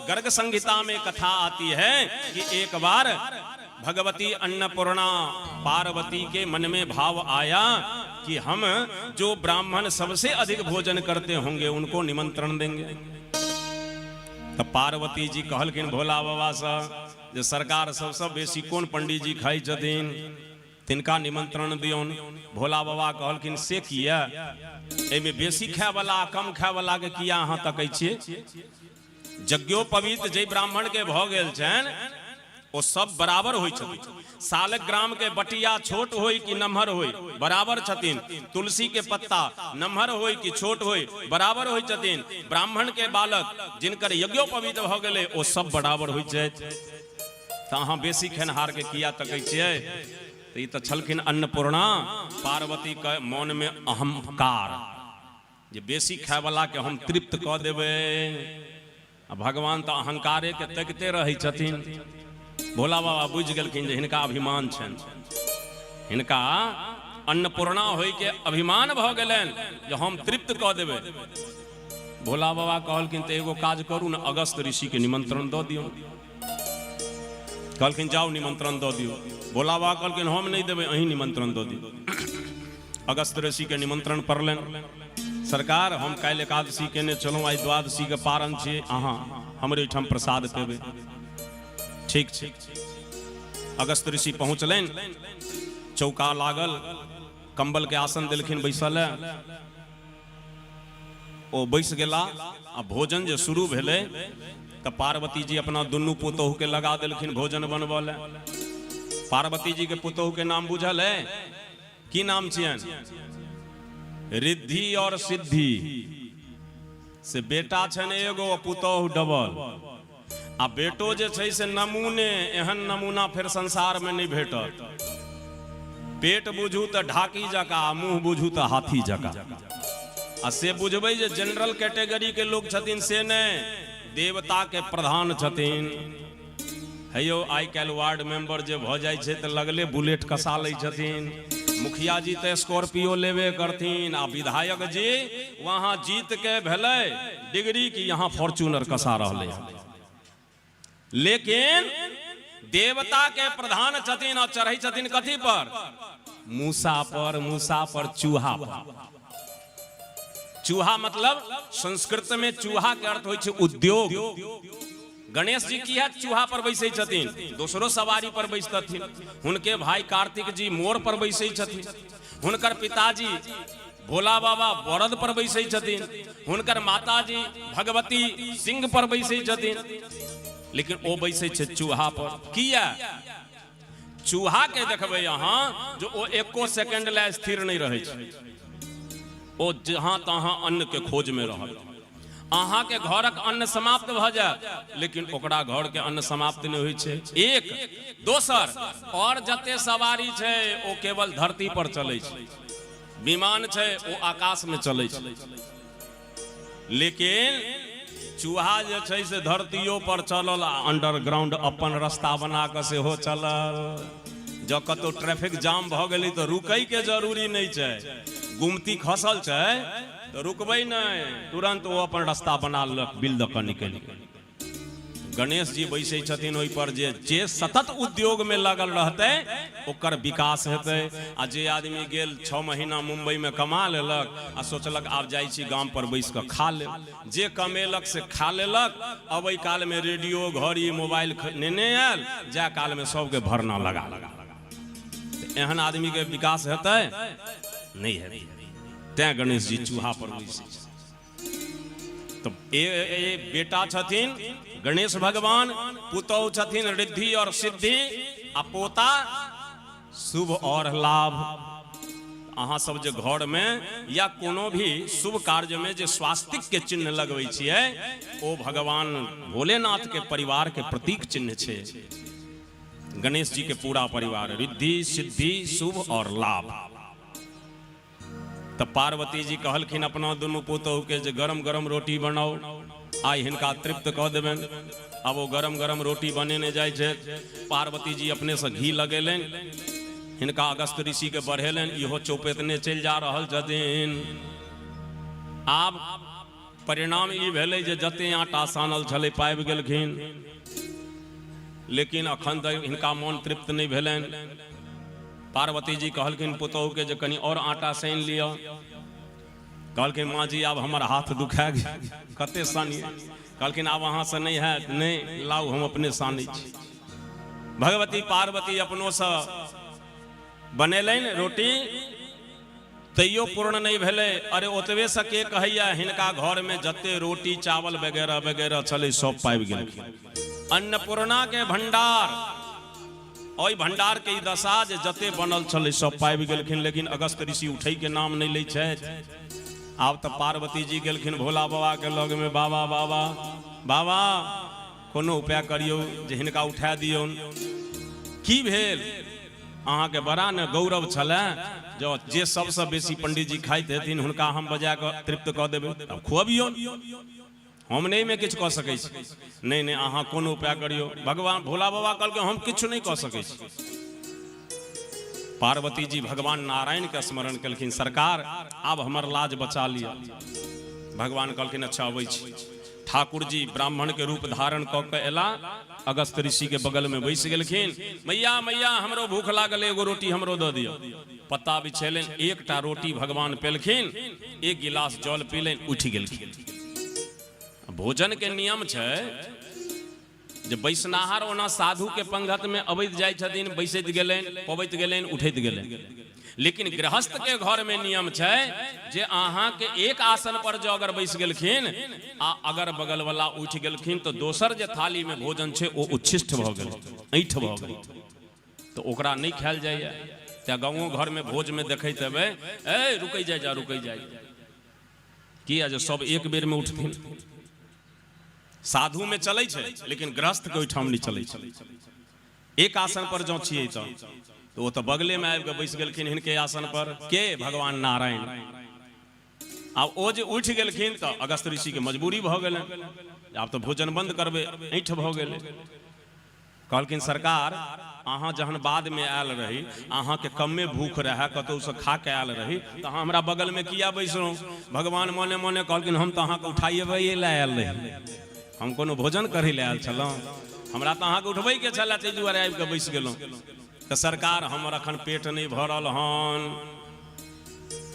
गर्ग संहिता में कथा आती है कि एक बार भगवती अन्नपूर्णा पार्वती के मन में भाव आया कि हम जो ब्राह्मण सबसे अधिक भोजन करते होंगे उनको निमंत्रण देंगे। तब पार्वती जी कहलखिन भोला बाबा से, जो सरकार सबसे बेसी कौन पंडित जी खाई छथिन तिनका निमंत्रण दियौन। भोला बाबा कहलखिन से किया, एमे बेसी खाय वाला कम खाय वाला के किया अहाँ तकै छियै? यज्ञोपवीत जे ब्राह्मण के भ गेल छनि वो सब बराबर होइ छथिन। सालग्राम के बटिया छोट होई कि नम्हर होई बराबर छथिन। तुलसी के पत्ता नम्हर होई कि छोट होई बराबर होइ छथिन। ब्राह्मण के बालक जिनकर यज्ञोपवीत भ गेलै ओ सब बराबर होइ छथि। त अहाँ बेसी खेनहार के किया तकै छियै? त ई त छलखिन अन्नपूर्णा पार्वती के मन में अहंकार, जे बेसी खाय वाला के हम तृप्त क देबै। आ भगवान त अहंकारे के तकते रहै छथिन। भोला बाबा बुझ गेलखिन जे हिनका अभिमान छनि, हिनका अन्नपूर्णा होय के अभिमान भ गेलनि जे हम तृप्त क देबै। भोला बाबा कहलखिन त एगो काज करू न, अगस्त ऋषि के निमंत्रण दऽ दियौ। कहलखिन जाओ निमंत्रण दऽ दियौ। भोला बाबा कहलखिन हम नहीं देबै, अहीं निमंत्रण दऽ दियौ। अगस्त ऋषि के निमंत्रण पड़लनि। सरकार हम काल्हि एकादशी केने चलूँ, आइ द्वादशी के पारण छियै, अहाँ हमरे ओहिठाम प्रसाद पेबै। ठीक छै। अगस्त ऋषि पहुँचलनि, चौका लागल, कंबल के आसन देलखिन बैसल। ओ बैस गेला। आ भोजन जे शुरू भेलै तऽ पार्वती जी अपना दुनू पुतोहू के लगा देलखिन भोजन बनबऽ ले। पार्वती जी के पुतोहू के नाम बुझल है? की नाम छियनि? रिद्धि और सिद्धि। से बेटा छनि एगो, पुतोहू डबल। आ बेटो जे छै से नमूने, एहन नमूना फिर संसार में नहीं भेटत। पेट बुझू तो ढाकी जका, मुंह बुझू तो हाथी जका। आ से बुझबै जे जनरल कैटेगरी के लोग छथिन से नहीं, देवता के प्रधान छथिन। हेयो आइ काल्हि वार्ड मेंबर जे भ जाइ छै तऽ लगले बुलेट कसा लै छथिन। मुखिया जी तो स्कॉर्पियो लेवे करथिन, आ विधायक जी वहां जीत के भेलै डिग्री की यहाँ फॉर्च्यूनर कसा रहले। लेकिन देवता के प्रधान छथिन और चढ़ै छथिन कथी पर? मूसा पर। मूसा पर चूहा पर। चूहा मतलब संस्कृत में चूहा के अर्थ होइ छै उद्योग। गणेश जी की है चूहा पर बैसे छथिन, दोसरो सवारी पर बैसतथिन। हुनके भाई कार्तिक जी मोर पर बैसे छथिन। हुनकर पिताजी भोला बाबा बरद पर बैसे छथिन। हुनकर माताजी भगवती सिंह पर बैसे छथिन। लेकिन ओ बैसे छै चूहा पर। किया? चूहा के देखबै अहाँ जो ओ एको सेकंड ला स्थिर नहीं रहे छै। ओ जहां तहां अन्न के खोज में रहल। अहाँ के घरक अन्न समाप्त भ जाए, लेकिन ओकरा घर के अन्न समाप्त नहीं होइ छै। एक दोसर और जते सवारी छै ओ केवल धरती पर चलै छै, विमान छै ओ आकाश में चलै छै, लेकिन चूहा जे छै से धरतियों पर चलल आ अंडरग्राउंड अपन रास्ता बना के सेहो चलल। जब कतौ ट्रैफिक जाम भ गेलै तो रुकै के जरूरी नहीं छै, गुमती खसल छै तो रुकबै नहीं, तुरंत वो अपन रास्ता बना लेलक, बिल द के निकलि गेल। गणेश जी बैसे छथिन ओहि पर जे सतत उद्योग में लगल रहते ओकर विकास हेतै। आ जे आदमी गेल 6 महीना मुंबई में कमा लेलक आ सोचलक आब जाइ छी गाम पर बैस के खा ले, जे कमेलक से खा लेलक, अबै काल में रेडियो घड़ी मोबाइल नेने आयल, जाय काल में सबके भरना लगा एहन आदमी के विकास हेतै नहीं हेतै। तैं गणेश जी चूहा पर बैसे। तो ए बेटा छथिन गणेश भगवान, पुतौह छथिन रिद्धि और सिद्धि, आ पोता शुभ और लाभ। अहाँ सब जे घर में या कोनो भी शुभ कार्य में जे स्वास्तिक के चिन्ह लगबै छियै ओ भगवान भोलेनाथ के परिवार के प्रतीक चिन्ह छै। गणेश जी के पूरा परिवार रिद्धि सिद्धि शुभ और लाभ। तब पार्वती जी कहलखिन अपना दुनू पुतौह के जे गरम गरम रोटी बनाओ, आई हिनका तृप्त कऽ देबनि। अब वो गरम गरम रोटी बनेने जाइ छै। पार्वती जी अपने से घी लगेलनि, हिनका अगस्त ऋषि के बढ़ेलनि, इहो चौपेतने चलि जा रहल छथिन। आब परिणाम ई भेलै जे जते आटा सानल छलै पाबि गेलखिन, लेकिन अखन तक हिनका मोन तृप्त नहीं भेलनि। पार्वती जी कहलखिन पुतौह के जे कनी और आटा सान लिया। कहलखिन माँ जी आब हमर हाथ दुखा गेल, कते सानिए। कहलखिन आब अहाँ से नहीं है, नहीं लाउ हम अपने सानै छी। भगवती पार्वती अपनों से बनेलनि रोटी, तैयो पूर्ण नहीं भेलै। अरे ओतबे से के कहैया हिनका घर में जते रोटी चावल वगैरह वगैरह चले सब पाबि गेलखिन। अन्नपूर्णा के भंडार, ओहि भंडार के दशा जे जते बनल छलै सब पाबि गेलखिन, लेकिन अगस्त ऋषि उठै के नाम नहीं लै छथि। आब तो पार्वती जी गेलखिन भोला बाबा के लग में, बाबा बाबा बाबा कोनो उपाय करियो जे हिनका उठा दियौ। की भेल? अहाँ के बड़ा न गौरव छलै जो जे सबसे बेसी पंडित जी खाइत हेथिन हुनका हम बजा के तृप्त कऽ देबै, अब खुअबियौ। हम नहीं में किछु कऽ सकै छी। नहीं नहीं अहाँ कोनो उपाय करियो। भगवान भोला बाबा कहलकै हम किछु नहीं कऽ सकै छी। पार्वती जी भगवान नारायण के स्मरण केलखिन, सरकार आब हमर लाज बचा लिया। भगवान कहलखिन अच्छा अबै छी। ठाकुर जी ब्राह्मण के रूप धारण कऽ के एला, अगस्त ऋषि के बगल में बैस गेलखिन। मैया मैया हमरो भूख लागल, एगो रोटी हमरो दऽ दियौ। पत्ता बिछेलनि, एकटा रोटी भगवान पेलखिन, एक गिलास जल पीलनि, उठि गेलखिन। भोजन के नियम छै जे बैसनाहार ओना साधु के पंगत में अबैत जाइ छथिन, बैसैत गेलनि, पबैत गेलनि, उठैत गेलनि। लेकिन गृहस्थ के घर में नियम छै जे अहाँ के एक आसन पर जो अगर बैस गेलखिन आ अगर बगल वाला उठि गेलखिन तो दोसर जे थाली में भोजन छै ओ उच्छिष्ट भऽ गेल, ऐठ भऽ गेल, तो ओकरा नहीं खायल जाइए। त्या गाँवों घर में भोज में देखैत हेबै, ए रुकै जाय जा रुकै जाय, किया जे सब एक बेर में उठथिन। साधु में चलै छै लेकिन गृहस्थ के ओहिठाम नहीं चलै छै। एक आसन पर जो छियै तो वो तो बगले में आबि के बैस गेलखिन हिनके आसन पर, के भगवान नारायण। आब ओ जे उठि गेलखिन तो अगस्त ऋषि के मजबूरी भऽ गेलै, आब तो भोजन बंद करबै, ऐठ भऽ गेलै। कहलखिन सरकार अहाँ जहन बाद में आयल रही, अहाँ के कमे भूख रहे, कतौ से खा के आयल रही, तो अहाँ हमरा बगल में किया बैसलहुँ? भगवान मने मने कहलखिन हम तो अहाँ के उठाइबै लए आयल रही, हम कोनो भोजन करे ले आयल छलहुँ, हमरा तो अहाँ के उठबै के छलै, ताहि दुआरे आबि के बैस गेलहुँ। तो सरकार हमर अखन पेट नहीं भरल हन।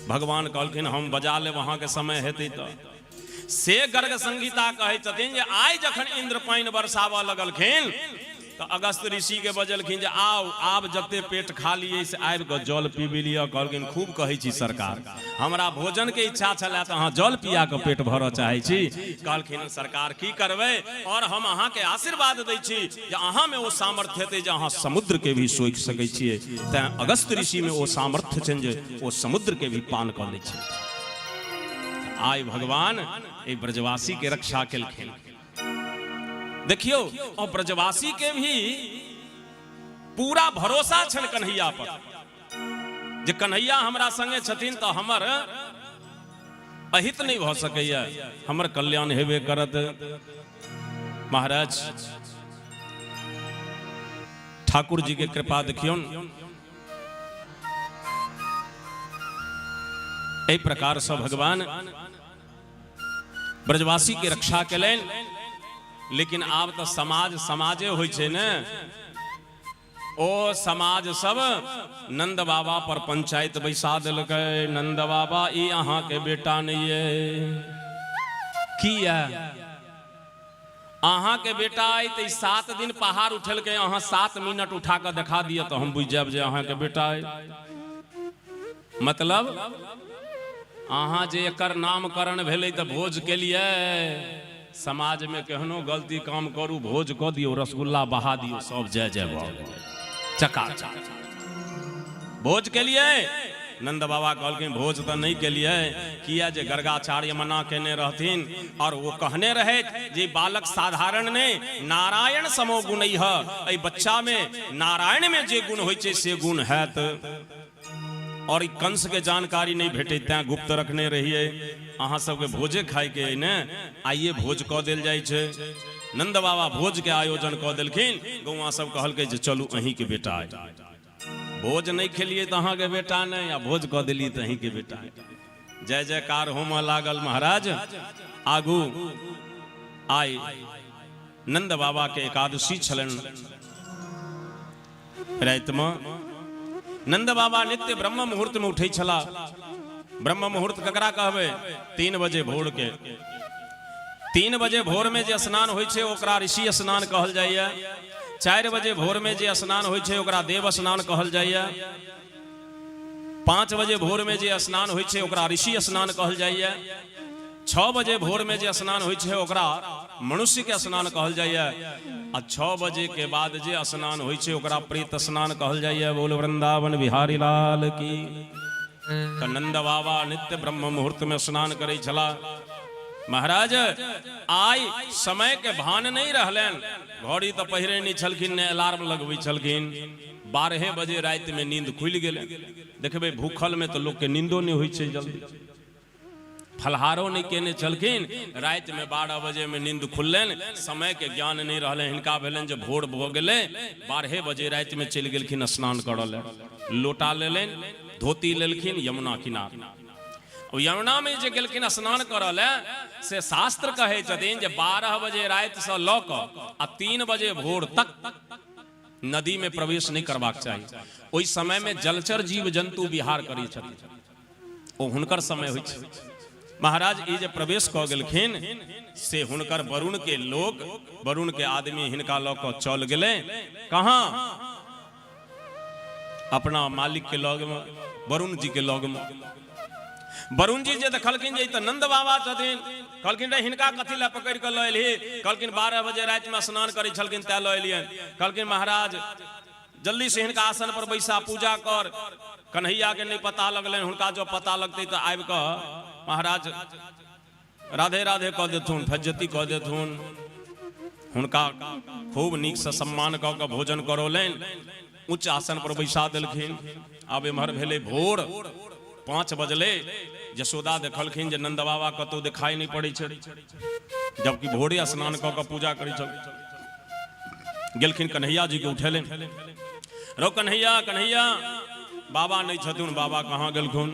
भगवान कहलखिन हम बजा लेब अहाँ के समय हेतै तो। से गर्ग संहिता कहै छथिन जे आइ जखन इंद्र पानि बरसाबऽ लगलखिन तो अगस्त ऋषि के बजलखिन जे आओ आब जते पेट खाली से आबि कऽ जल पीबी लिअ। कहलखिन खूब कहै छी सरकार, हमरा भोजन के इच्छा छलै तऽ अहाँ जल पिया के पेट भरऽ चाहै छी। कहलखिन सरकार की करबै, और हम अहाँ के आशीर्वाद दै छी जे अहाँ में ओ सामर्थ्य हेतै जे अहाँ समुद्र के भी सोखि सकै छियै। तैं अगस्त ऋषि में ओ सामर्थ्य छनि जे ओ समुद्र के भी पान कऽ लै छै। आइ भगवान ये ब्रजवासी के रक्षा केलखिन। देखियो और ब्रजवासी के भी पूरा भरोसा छन कन्हैया पर, जे कन्हैया हमरा संगे छथिन तो हमर अहित नहीं भ सकैया, हमर कल्याण हेबे करत। महाराज ठाकुर जी के कृपा देखियोन, एहि प्रकार से भगवान ब्रजवासी के रक्षा केलैन। लेकिन आब तो समाज समाजे होइ छै ने, ओ समाज सब नंद बाबा पर पंचायत बैसा देलकै। नंद बाबा ई अहाँ के बेटा नहीं है, किया अहाँ के बेटा आई तो 7 दिन पहाड़ उठल के, अहाँ 7 मिनट उठा कर दिखा दिया तो हम बुझ जाब जे अहाँ के बेटा आई। मतलब अहाँ जे एकर नामकरण भेलै तो भोज के लिए समाज में केहनो गलती काम करू, भोज कऽ दियो, रसगुल्ला बहा दियो, सब जय जय भऽ गेलै चकाचक। भोज के लिए नंद बाबा कहलखिन भोज तो नहीं के लिए, किया जे गर्गाचार्य मना केने रहथिन और वो कहने रहे जे बालक साधारण ने नारायण समो गुण है, बच्चा में नारायण में जे गुण होइ छै से गुण हैत। और कंस के जानकारी नहीं भेटे तैं गुप्त रखने रहिए। अहाँ सबके भोजे खाए के ने, आइए भोज कऽ देल जाइ छै। नंद बाबा भोज के आयोजन कऽ देलखिन। गौआ सब कहलकै जे चलू अहीं के बेटा आइ। भोज नहीं खेलिए तो अहाँ के बेटा नहीं, आ भोज कऽ देलिए तो अहीं के बेटा। जय जयकार होमऽ लागल। महाराज आगू आइ नंद बाबा के एकादशी छलन। राति में नंद बाबा नित्य ब्रह्म मुहूर्त में उठै छला। ब्रह्म मुहूर्त ककरा कहबै? 3 बजे भोर के। 3 बजे भोर में जे स्नान होइ छै ओकरा ऋषि स्नान कहल जाइए। 4 बजे भोर में जे स्नान होइ छै ओकरा देव स्नान कहल जाइए। 5 बजे भोर में जे स्नान होइ छै ओकरा ऋषि स्नान कहल जाइए। 6 बजे भोर में जे स्नान होइ छै ओकरा मनुष्य के स्नान कहल जाइए। आ 6 बजे के बाद जे स्नान होइ छै ओकरा प्रेत स्नान कहल जाइए। बोल वृंदावन बिहारी लाल की। तो नंद बाबा नित्य ब्रह्म मुहूर्त में स्नान करे छला। महाराज आइ समय के भान नहीं रहलन। घड़ी तो पहिरे नहीं छलखिन, ने अलार्म लगबै छलखिन। 12 बजे रात में नींद खुल गेलै। देखबै भूखल में तो लोग के नींदो नहीं होइ छै जल्दी। फलहारो नहीं केने छलखिन। रात में 12 बजे में नींद खुललन। समय के ज्ञान नहीं रहले। हिनका भेलन जे भोर भ गेलै। 12 बजे रात में चल गेलखिन स्नान करल। लोटा लेलन, धोती लेलखिन, यमुना किनार। और यमुना में जे गेलखिन स्नान करल से शास्त्र कहे छथिन जे 12 बजे रात से लऽ कऽ आ 3 बजे भोर तक नदी में प्रवेश नहीं करबाक चाहिए। ओहि समय में जलचर जीव जंतु विहार करै छथिन, ओ हुनकर समय होइ छै। महाराज ई जे प्रवेश कऽ गेलखिन से हुनकर वरुण के लोग, वरुण के आदमी हिनका लऽ कऽ चल गेलै। कहाँ? अपना मालिक के लग में, वरुण जी के लग में। वरुण जी जे देखलखिन जे तऽ नंद बाबा छथिन, कहलखिन रे हिनका कथी लए पकड़ कऽ लऽ एलही? कहलखिन 12 बजे रात में स्नान करै छलखिन तैं लऽ एलियन। कहलखिन महाराज जल्दी से हिनका आसन पर बैसा, पूजा कर। कन्हैया के नहीं पता लगलन। हुनका जो पता लगते तो आबि कऽ महाराज राधे राधे कह देथुन, फज्जती कह देथुन। हुनका खूब नीक से सम्मान कऽ के भोजन करौलन। उच्च आसन पर बैसा देलखिन। आब एम्हर भेलै भोर, 5 बजले। यशोदा देखलखिन जे नंद बाबा कतौ दिखाई नहीं पड़ै छै, जबकि भोरे स्नान कऽ के पूजा करै छल। गेलखिन कन्हैया जी के उठेलन। रो कन्हैया, कन्हैया बाबा नहीं छथुन। बाबा कहाँ गेलखुन?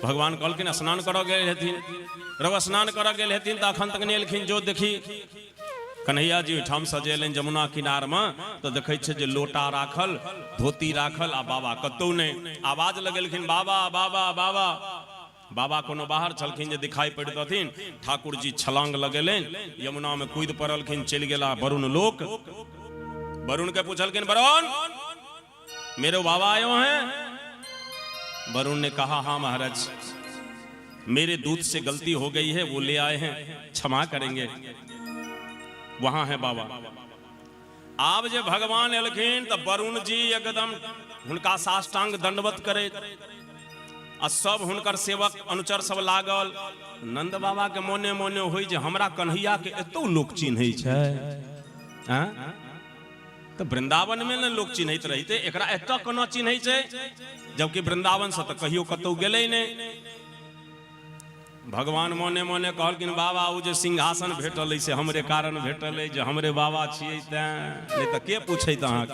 भगवान कहलखिन स्नान करऽ गेल हेथिन। रव स्नान करऽ गेल हेथिन तऽ अखन तक नहीं एलखिन, जो देखी। कन्हैया जी ओहिठाम से जे एलनि जमुना किनार में तो देखै छै जे लोटा राखल, धोती राखल, आ बाबा कतौ नहीं। आवाज लगेलखिन बाबा बाबा बाबा। बाबा कोनो बाहर छलखिन जे दिखाई पड़तथिन। ठाकुर जी छलांग लगेलनि, यमुना में कूद पड़लखिन, चलि गेला वरुण लोक। वरुण के पूछलखिन वरुण मेरे बाबा आयो हैं? वरुण ने कहा हाँ महाराज, मेरे दूत से गलती हो गई है, वो ले आए हैं, क्षमा करेंगे। वहां है बाबा। आब जे भगवान एलखिन तो वरुण जी एकदम हुनका साष्टांग दंडवत करे आ सब हुनकर सेवक अनुचर सब लागल। नंद बाबा के मोने मोने होई जे हमरा कन्हैया के एतो लोक चिन्है छै। तो वृंदावन में न लोग चिन्हैत रहिते, एकरा एतऽ कोना चिन्है छै, जबकि वृंदावन से तो कहियो कतौ गेलै नहीं। भगवान मोने मोने कहलखिन बाबा ओ जे सिंहासन भेटल से हमरे कारण भेटल है, जे हमरे बाबा छियै तैं, नहीं तो के पूछे अहाँ।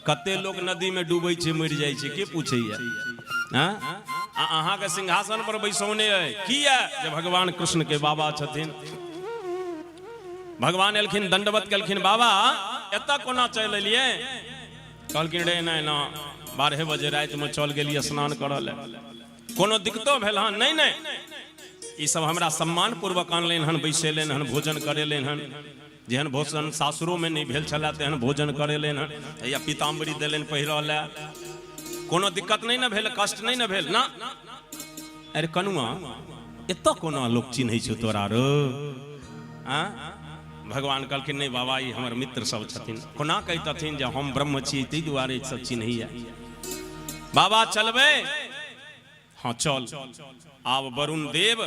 कते लोग नदी में डूबै छै मरि जाइ छै, के पूछैया। अहाँ के सिंहासन पर बैसौने है की है, जे भगवान कृष्ण के बाबा छथिन। भगवान एलखिन दंडवत केलखिन, बाबा एतऽ कोना चल एलियै। कहलखिन रे नहीं ना 12 बजे रात में चल गेलियै स्नान करऽ ले, कोनो दिक्कतो भेल हन? नहीं नहीं, ई सब हमरा सम्मान पूर्वक आनलेन हन, बैसेलेन हन, भोजन करेलेन हन। जेहन भोजन सासुरो में नहीं भेल छला तेहन भोजन करेलेन हन, या पीताम्बरी देलेन पहिरऽ ले, कोनो दिक्कत नहीं न भेल, कष्ट नहीं न भेल ना। अरे कनुआ एतऽ कोना लोक चिन्है छौ तोरा रो। भगवान कहलखिन नहीं बाबा ई हमर मित्र सब छथिन, कोना कहतथिन जे हम ब्रह्म छी ताहि दुआरे सब चिन्हैया। बाबा चलबे? हाँ चल। आब वरुण देव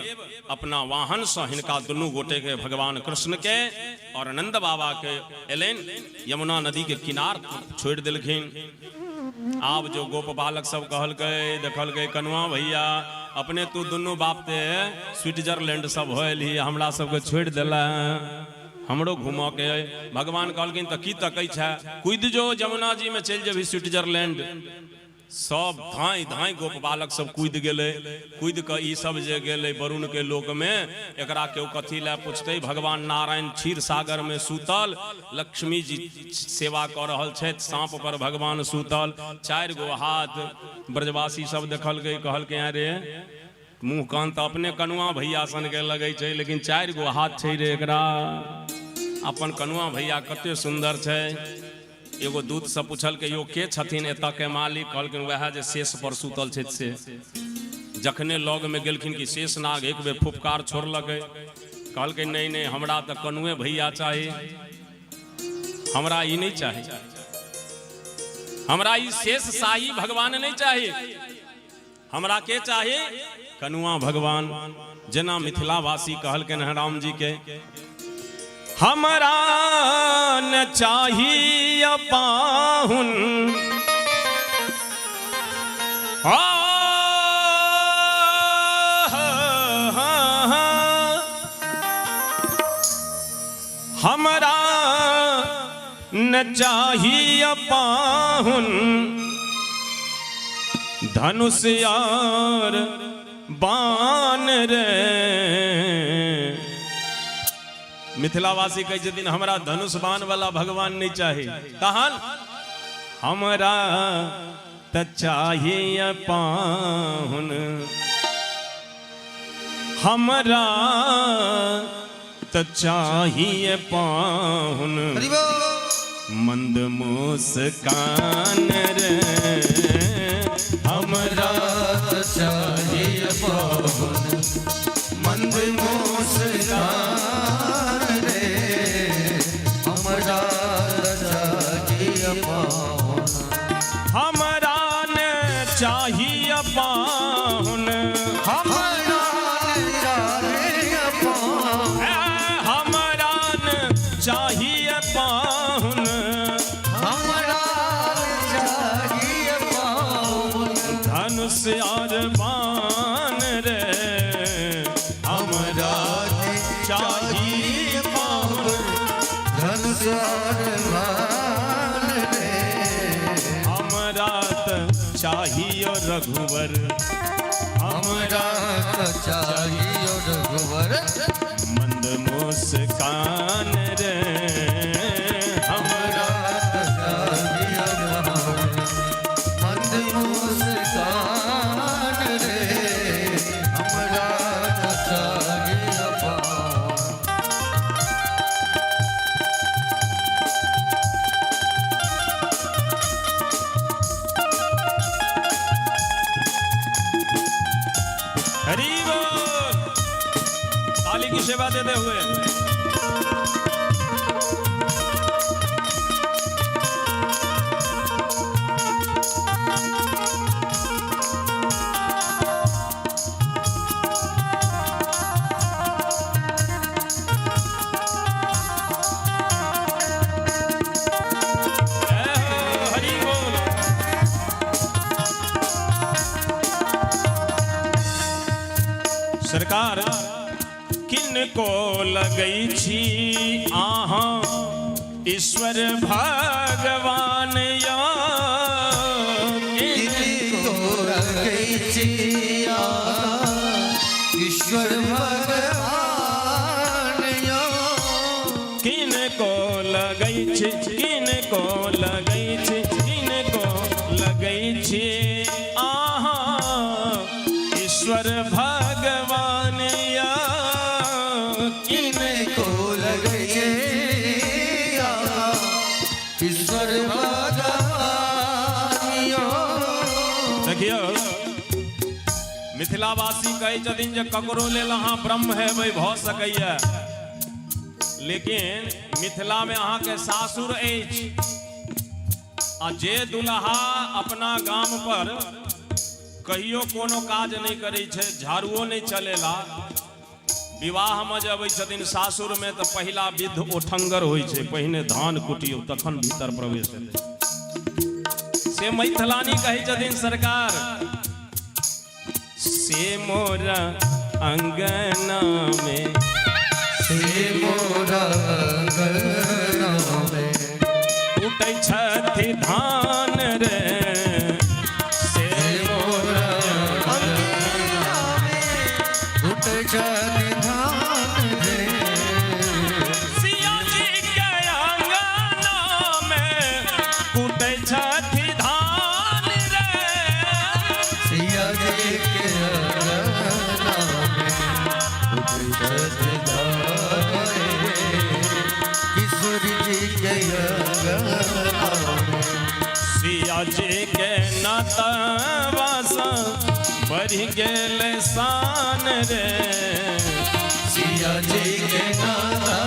अपना वाहन से हिनका दुनू गोटे के भगवान कृष्ण के और नंद बाबा के एलेन, यमुना नदी के किनार छोड़ दिलखिन। आब जो गोप बालक सब कहल गए देखल गए, कनुआ भैया अपने तू दुनू बाप ते स्विट्जरलैंड सब होली, हमरा सबके छोड़ दिला, हमरो घूमो के। भगवान कहलखिन तो की तकै छै, कूद जो जमुना जी में चल जेबी स्विट्जरलैंड। सब धाई धाई गोप बालक सब कूद गेले, कूद के ई सब जे गेले वरुण के लोक में, एकरा केओ कथी ला पूछते। भगवान नारायण क्षीर सागर में सूतल, लक्ष्मी जी सेवा कर रहल छथि, सांप पर भगवान सूतल, 4 गो हाथ। ब्रजवासी सब देखल गए, कहल के अरे मुंह कान तो अपने कनुआ भैया सन के लगे छै, लेकिन 4 गो हाथ छै रे एकरा। अपन कनुआ भैया कते सुंदर छै। एगो दूत से पूछल के यो के छथिन एतऽ के मालिक? कहलखिन वह जे शेष पर सुतल छै से। जखने लग में गेलखिन कि शेष नाग एक बेर फुफकार छोड़लकै, कहलकै नहीं नहीं हमरा तो कनुए भैया चाही, हमरा ई नहीं चाही, हमरा ई शेष शाही भगवान नहीं चाही, हमरा के चाही? कनुआ भगवान। जेना मिथिलावासी कहलकै राम जी के, हमरा न चाहिए पाहुन, हमरा न चाहिए पाहुन, धनुष यार बान रे। मिथिलावासी कहे छथिन हमरा धनुष बाण वाला भगवान नहीं चाहे, कहन हमरा त चाहिए पाहुन, हमरा त चाहिए पाहुन, मंद मुस्कान रे, हमरा त चाहिए पाहुन, मंद मुस्कान रे, हमरा चाहिए पाहुन, हमरा न चाहिए पाहुन, हमरा चाहिए पाहुन, हमरा न चाहिए पाहुन, हमरा चाहिए पाहुन, धनुष और बाण रे, हमरा चाहिए पाहुन, धनुष और बाण रे, हमरा त चाहिए रघुवर, हमरा त चाहिए रघुवर, मंद मुस्कान रे, हमरा त चाहिए रघुवर, मंद मुस्कान रे, हमरा त चाहिए पाहुन। हरि बोल, ताली की सेवा देते हुए। किनको लगई छी आहा ईश्वर भगवान या ईश्वर भगवान यो किनको लगई छी किनको लगई छी किनको लगई छी आहा ईश्वर भगवान या किनको लगई ईश्वर भगवान यो। देखियो मिथिलावासी कहे छथिन जे ककरो लेल अहाँ ब्रह्म है वही भ सकैया, लेकिन मिथिला में अहाँ के सासुर अछि आ जे दुल्हा अपना गाम पर कहियो कोनो काज नहीं करे छे, झाड़ुओ नहीं चलेला, विवाह में जब अबै छथिन सासुर में तो पहला विध ओठंगर होइ छे, पहिने धान कुटियो तखन भीतर प्रवेश हेतै। से मैथिलानी कहे छथिन सरकार से मोरा अंगना में से मोरा अंगना में उठै छथि धान रे से मोरा अंगना में उठै छथि धान रे सिया जी के अंगना में उठै छथि धान रे सिया जी के अंगना में उठै छथि धान रे किशोर जी के अंगना में सिया जी के नतवासा बढ़ गेल शान रे सिया जी के नाता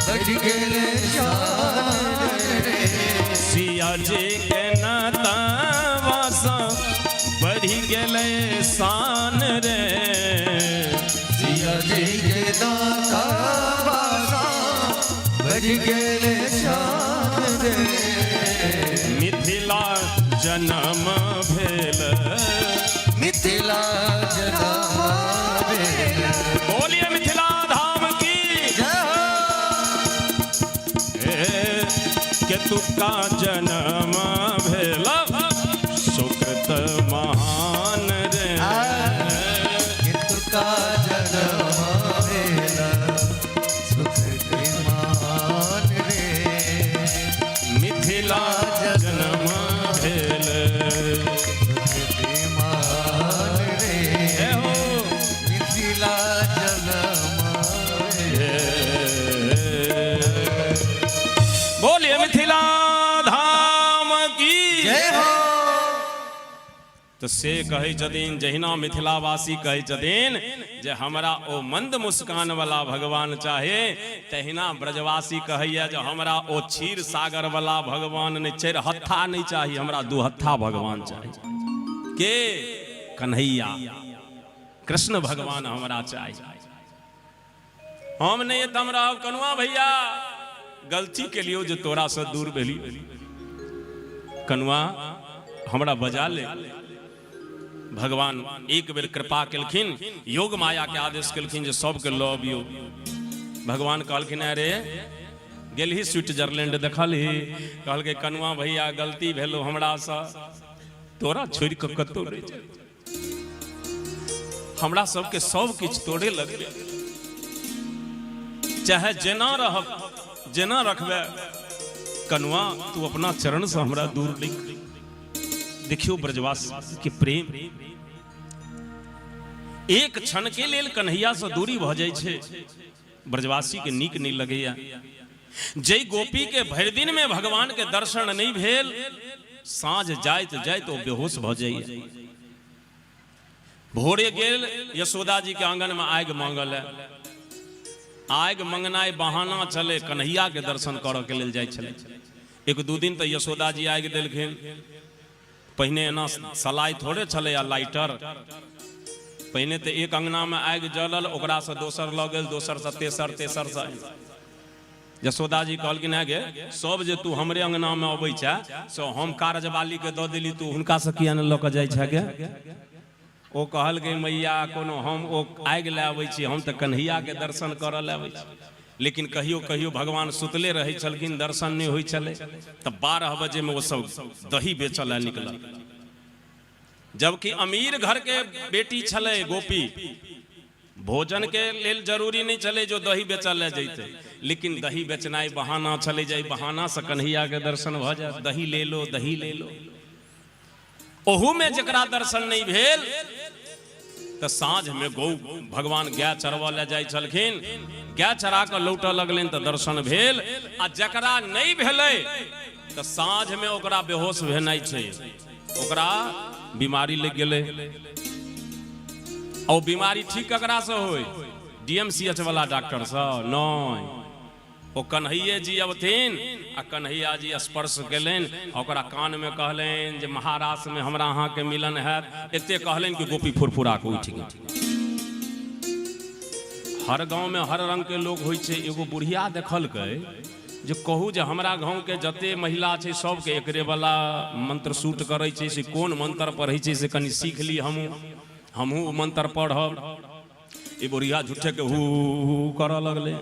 बढ़ गेले शान रे सिया जी के नतवासा बढ़ गेल शान रे सिया जी के नाता बढ़ गेले शान रे मिथिला जन्म भेल मिथिला जन्म भेल बोलिए मिथिला धाम की के तुका जन्म भेल सुकृत महान रे तुका जन्म भेल सुकृत महान रे मिथिला जन्म भेल महान रे हे हो मिथिला जन्म बोलिए मिथिला धाम की जय हो। तो से कहे छथिन जहिना मिथिलावासी कहे छथिन जे हमरा ओ मंद मुस्कान वाला भगवान चाहे, तहिना ब्रजवासी कहैया जो हमरा ओ क्षीर सागर वाला भगवान नहीं, चार हत्था नहीं चाहिए, हमरा दू हत्था भगवान चाहिए। के कन्हैया कृष्ण भगवान हमरा चाहिए। हम नहीं तम रह कनुआ भैया गलती के लिए जो तोरा से दूर भेली कनुआ हमरा बजा ले। भगवान एक बेर कृपा केलखिन, योग माया के आदेश केलखिन जे सबके लबियो। भगवान कहलखिन अरे गेलही स्विट्जरलैंड देखलही, कहलकै कनुआ भैया गलती भेलो हमरा से, तोरा छोड़ के कतौ नहीं जाए, हमरा सबके सब किछ तोड़े लगबे, चाहे जेना रहब जेना रखबे, कनुआ तू अपना चरण से हमरा दूर नहीं। देखियो ब्रजवासी के प्रेम एक क्षण के लेल कन्हैया से दूरी भ जाय छे, ब्रजवासी के नीक नहीं लगैया। जय गोपी के भरि दिन में भगवान के दर्शन नहीं भेल, साँझ जाइत जाइत ओ बेहोश भ जाइए। भोरे गेल यशोदा जी के आंगन में आग मांगल है, आग मंगनाय बहाना चले कन्हैया के दर्शन करऽ के लेल जाय छले। एक दू दिन तो यशोदा जी आग देलखिन, पहिने एना सलाई थोड़े चले या लाइटर, पहिने तो एक अंगना में आग जलल, ओकरा से दोसर लऽ गेल, दोसर से तेसर, तेसर से। यशोदा जी कहलखिन है गे सब जे तू हमरे अंगना में अबै छै, सो हम कारजवाली के दऽ देली, तू हुनका से किया न लऽ के जाय छै गे। ओ कहल के मैया कोनो हम ओ आगि ले आबै छी, हम तऽ कन्हैया के दर्शन करऽ ले आबै छी। लेकिन कहियो कहियो भगवान सुतले रहै छलखिन, दर्शन नहीं होइ छलै, तब 12 बजे में वो सब दही बेचऽ ले निकलल। जबकि अमीर घर के बेटी छलै गोपी, भोजन के लेल जरूरी नहीं चले जो दही बेचऽ ले जैते, लेकिन दही बेचनाई बहाना चले जाए, बहाना से कन्हैया के दर्शन भ जाए, दही ले लो दही ले लो। ओहू में जकरा दर्शन नहीं भेल तो साँझ में गौ भगवान गाय चरवा ले जाय छलखिन, गाय चरा के लौटऽ लगलनि तो दर्शन भेल। आ जकरा नहीं भेलै तो साँझ में ओकरा बेहोश भेनाइ छै, ओकरा बीमारी लग गेलै। और बीमारी ठीक ककरा से होय? DMCH वाला डॉक्टर से नहीं, ओ कन्हैये जी अबथिन आ कन्हैया जी स्पर्श केलनि, ओकरा कान में कहलनि जे महाराज में हमरा अहाँ के मिलन हैत। एते कहलनि कि गोपी फुरफुरा के उठि गेल। हर गांव में हर रंग के लोग होइ छै। एगो बुढ़िया देखलकै जे कहू जे हमरा गांव के जते महिला छै सबके एकरे वाला मंत्र सूट करै छै, से कोन मंत्र पढ़ै छै से कनि सीख ली, हमहूँ मंत्र पढ़ब। ई बुढ़िया झूठे के हु करऽ लगले।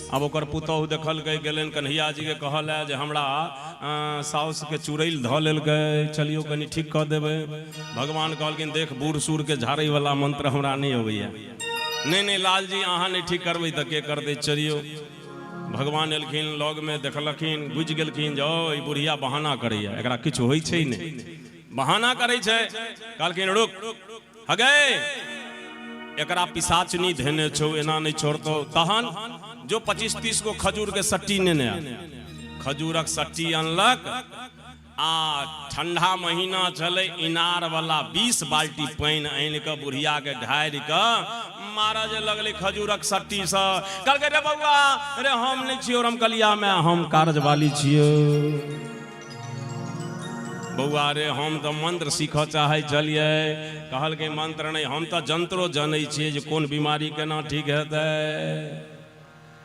अब ओकर पुतहु देखल गेलन कन्हैया जी के कहल है जे हमरा साउस के चुड़ैल धऽ लेलकै, चलियो कनि ठीक कऽ देबै। भगवान कहलखिन देख बूढ़ सूढ़ के झाड़ै वाला मंत्र हमरा नहीं अबैया। नहीं लाल जी अहाँ नहीं ठीक करबै तऽ के करतै, चलियो। भगवान एलखिन लग में देखलखिन, बुझि गेलखिन जे ओ ई बुढ़िया बहाना करैया, एकरा किछु होइ छै नहीं, बहाना करै छै। कहलखिन रुक हगे, एकरा पिशाचनी धेने छौ, एना नहीं छोड़तो। तहन जो 25-30 को खजूर के सट्टी ने खजूरक सट्टी अनलक। आ ठंडा महीना चले, इनार वाला 20 बाल्टी पानी आनि के बुढ़िया के ढारि के मारा जे लगले खजूरक सट्टी से। कहलकै रे बउआ, अरे हम नहीं छियो रमकलिया में, हम कारज वाली छियो। बउआ रे हम तो मंत्र सीखऽ चाहे चलिए। कहल के मंत्र नहीं, हम तो जंत्रो जानै छियै जे कोन बीमारी केना ठीक हेतै।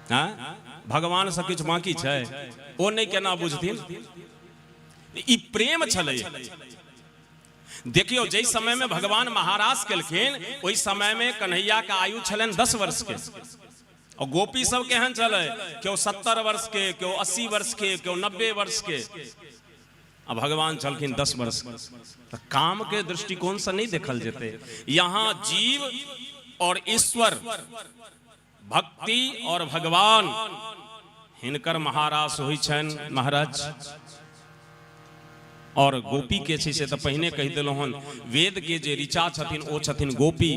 हाँ? भगवान से किछु बाकी छै, ओ नहीं केना बुझथिन। ई प्रेम छलै। देखियो जै समय में भगवान महाराज केलखिन, ओहि समय में कन्हैया का आयु छलनि 10 वर्ष के, और गोपी सब केहन चले, क्यों 70 वर्ष के, क्यों 80 वर्ष के, क्यों 90 वर्ष के। अब भगवान चलखिन 10 वर्ष। तो काम के दृष्टिकोण से नहीं देखल जेते। यहाँ जीव और ईश्वर, भक्ति और भगवान, हिनकर महारास होइ छन महाराज। और गोपी के छै से तो पहिने कहि देलहुँ हन, वेद के जे ऋचा छथिन ओ छथिन गोपी,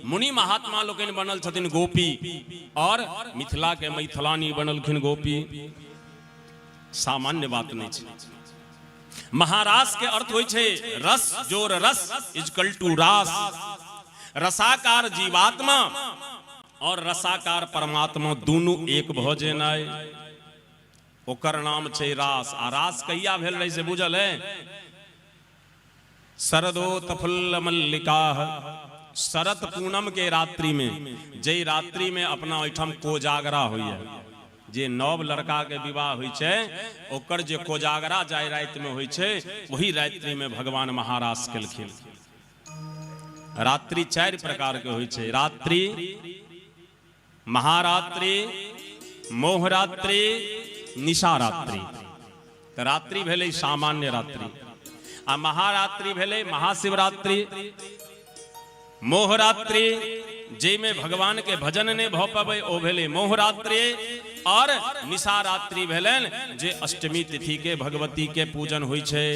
मुनि महात्मा लोकनि बनल छथिन गोपी, और मिथिला के मैथिलानी बनलखिन गोपी। सामान्य बात नहीं छै। महारास के अर्थ होइ छै रस, जोर रस इजकल टू रास। रसाकार जीवात्मा और रसाकार परमात्मा दोनों एक भ जेनाइ, ओकर नाम छै रास। आ रास कहिया भेल रहे से बुझल है? शरदो तफुल्ल मल्लिका, शरद पूनम के रात्रि में, जय रात्रि में अपना ओहिठाम कोजागरा होइया। जे नव लड़का के विवाह होइ छै ओकर जे कोजागरा जाय राति में होइ छै, वही रात्रि में भगवान महारास केलखिन। रात्रि 4 प्रकार के होइ छै, रात्रि, महारात्रि, मोहरात्रि, निशारात्रि। तो रात्रि भेलै सामान्य रात्रि, आ महारात्रि भेलै महाशिवरात्रि, मोहरात्रि जैमे भगवान के भजन नहीं भ पाबै ओ भेलै मोहरात्रि, और निशारात्रि भेलन जे अष्टमी तिथि के भगवती के पूजन होइ छै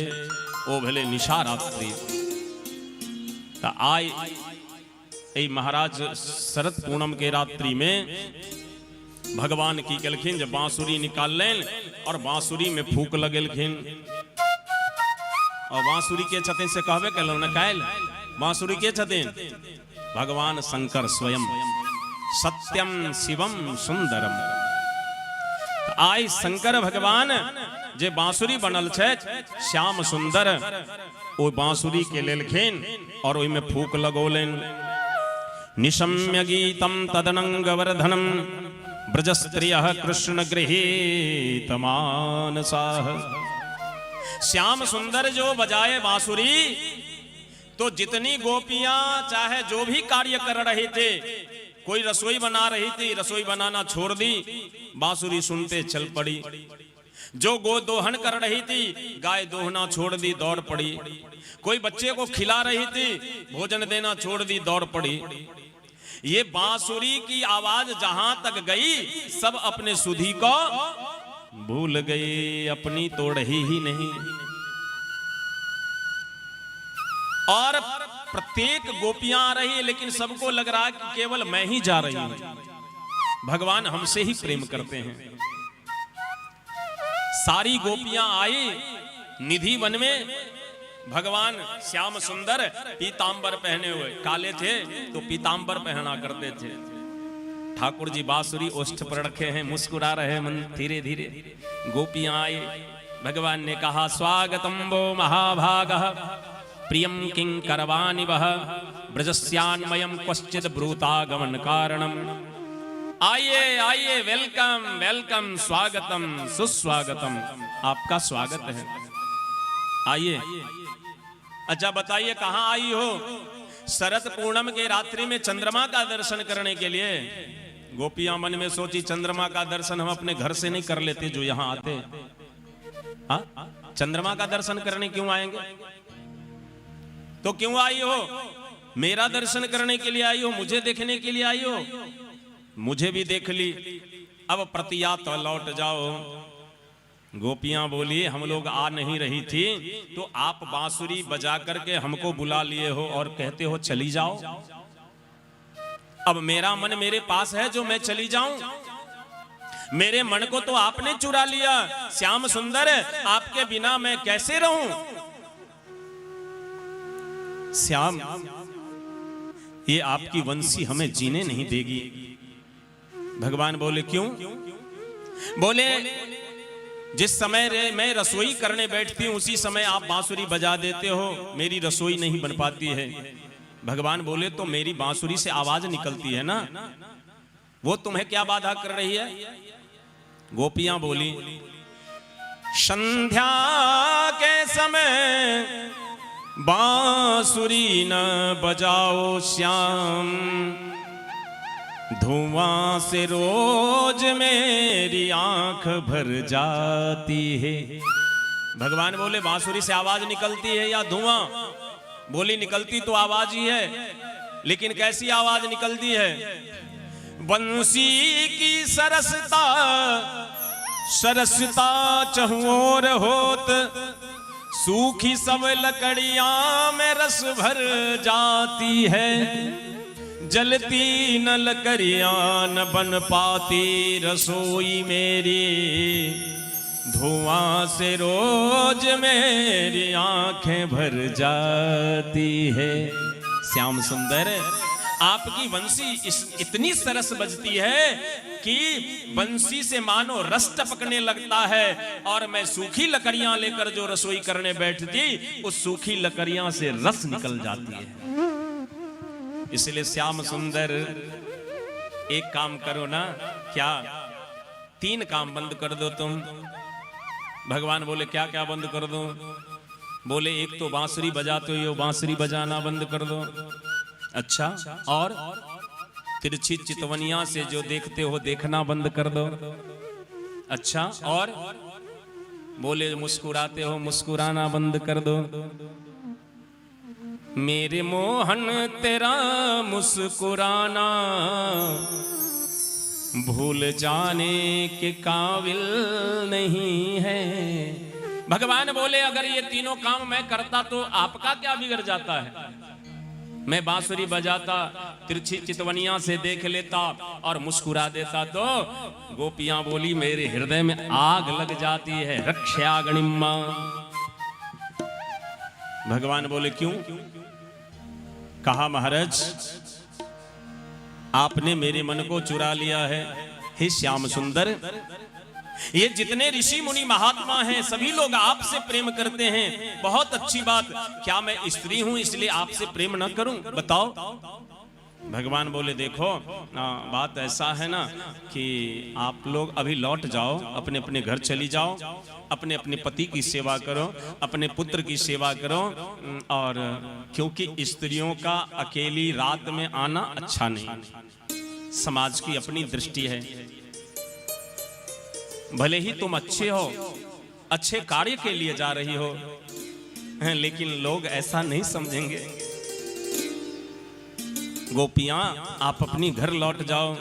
ओ भेलै निशारात्रि। तो आइ ए महाराज शरद पूनम के रात्रि में भगवान की केलखिन जे बांसुरी निकाललनि और बांसुरी में फूक लगेलखिन। और बांसुरी के छथिन से कहबे केलहुँ न काल्हि, बांसुरी के छथिन? भगवान शंकर स्वयं, सत्यम शिवम सुंदरम। आइ शंकर भगवान जे बांसुरी बनल छै श्याम सुंदर, ओ बांसुरी के लेलखिन और ओहि में फूक लगौलनि। निशम्य गीतम तदनंग वर्धनम, ब्रजस्त्रियः कृष्ण गृहीत मानसाः। श्याम सुंदर जो बजाए बांसुरी, तो जितनी गोपियां चाहे जो भी कार्य कर रहे थे, कोई रसोई बना रही थी, रसोई बनाना छोड़ दी, बांसुरी सुनते चल पड़ी। जो गो दोहन कर रही थी, गाय दोहना छोड़ दी, दौड़ पड़ी। कोई बच्चे को खिला रही थी, भोजन देना छोड़ दी, दौड़ पड़ी। ये बांसुरी की आवाज जहां तक गई, सब अपने सुधी को भूल गए, अपनी तो रही ही नहीं। और प्रत्येक गोपियां आ रही है, लेकिन सबको लग रहा है कि केवल मैं ही जा रही हूं। भगवान हमसे ही प्रेम करते हैं। सारी गोपियां आई निधि वन में। भगवान श्याम सुंदर पीतांबर पहने हुए, काले थे तो पीतांबर पहना करते थे। ठाकुर जी बांसुरी ओष्ठ पर रखे हैं, मुस्कुरा रहे हैं मन धीरे धीरे। गोपियां आई, भगवान ने कहा स्वागतम वो महाभागः प्रियम किं करवाणि वह ब्रजस्यान्मयम क्वचित ब्रूतागमन कारणम। आइए आइए, वेलकम वेलकम, स्वागतम सुस्वागतम, आपका स्वागत है, आइए। अच्छा बताइए कहाँ आई हो? शरद पूर्णिमा के रात्रि में चंद्रमा का दर्शन करने के लिए। गोपियां मन में सोची चंद्रमा का दर्शन हम अपने घर से नहीं कर लेते जो यहाँ आते। हाँ, चंद्रमा का दर्शन करने क्यों आएंगे? तो क्यों आई हो? मेरा दर्शन करने के लिए आई हो, मुझे देखने के लिए आई हो? मुझे भी देख ली, अब प्रतिया तो लौट जाओ। गोपियां बोली हम लोग आ नहीं रही थी तो आप बांसुरी बजा करके हमको बुला लिए हो और कहते हो चली जाओ। अब मेरा मन मेरे पास है जो मैं चली जाऊं? मेरे मन को तो आपने चुरा लिया। श्याम सुंदर, आपके बिना मैं कैसे रहूं? श्याम, ये आपकी वंशी हमें जीने नहीं देगी। भगवान बोले क्यों? बोले जिस समय मैं रसोई करने बैठती हूं उसी समय आप बांसुरी बजा देते हो, मेरी रसोई नहीं बन पाती है। भगवान बोले तो मेरी बांसुरी से आवाज निकलती है ना, वो तुम्हें क्या बाधा कर रही है? गोपियां बोली संध्या के समय बांसुरी न बजाओ श्याम, धुआं से रोज मेरी आंख भर जाती है। भगवान बोले बांसुरी से आवाज निकलती है या धुआं? बोली निकलती तो आवाज ही है, लेकिन कैसी आवाज निकलती है? बंसी की सरसता सरसता चहुओर होत, सूखी सब लकड़ियां में रस भर जाती है। जलती न लकड़ियां न बन पाती रसोई मेरी, धुआं से रोज मेरी आंखें भर जाती है। श्याम सुंदर, आपकी बंसी इतनी सरस बजती है कि बंसी से मानो रस टपकने लगता है, और मैं सूखी लकड़ियां लेकर जो रसोई करने बैठती उस सूखी लकड़ियां से रस निकल जाती है। इसलिए श्याम सुंदर एक काम करो ना, क्या 3 काम बंद कर दो तुम। भगवान बोले क्या क्या बंद कर दो? बोले एक तो बांसुरी बजाते हो, बांसुरी बजाना बंद कर दो। अच्छा, और तिरछी चितवनिया से जो देखते हो देखना बंद कर दो। अच्छा, और बोले मुस्कुराते हो मुस्कुराना बंद कर दो। मेरे मोहन तेरा मुस्कुराना भूल जाने के काबिल नहीं है। भगवान बोले अगर ये तीनों काम मैं करता तो आपका क्या बिगड़ जाता है? मैं बांसुरी बजाता, तिरछी चितवनिया से देख लेता और मुस्कुरा देता तो गोपियां बोली मेरे हृदय में आग लग जाती है। रक्षागणिम्मा। भगवान बोले क्यों? कहा महाराज आपने मेरे मन को चुरा लिया है। हे श्याम सुंदर, ये जितने ऋषि मुनि महात्मा हैं सभी लोग आपसे प्रेम करते हैं, बहुत अच्छी बात। क्या मैं स्त्री हूं इसलिए आपसे प्रेम न करूं? बताओ। भगवान बोले देखो बात ऐसा है ना कि आप लोग अभी लौट जाओ, अपने अपने घर चली जाओ, अपने अपने पति की सेवा करो, अपने पुत्र की सेवा करो। और क्योंकि स्त्रियों का अकेली रात में आना अच्छा नहीं, समाज की अपनी दृष्टि है। भले ही तुम अच्छे हो, अच्छे कार्य के लिए जा रही हो, लेकिन लोग ऐसा नहीं समझेंगे। गोपियां आप अपनी घर लौट जाओ।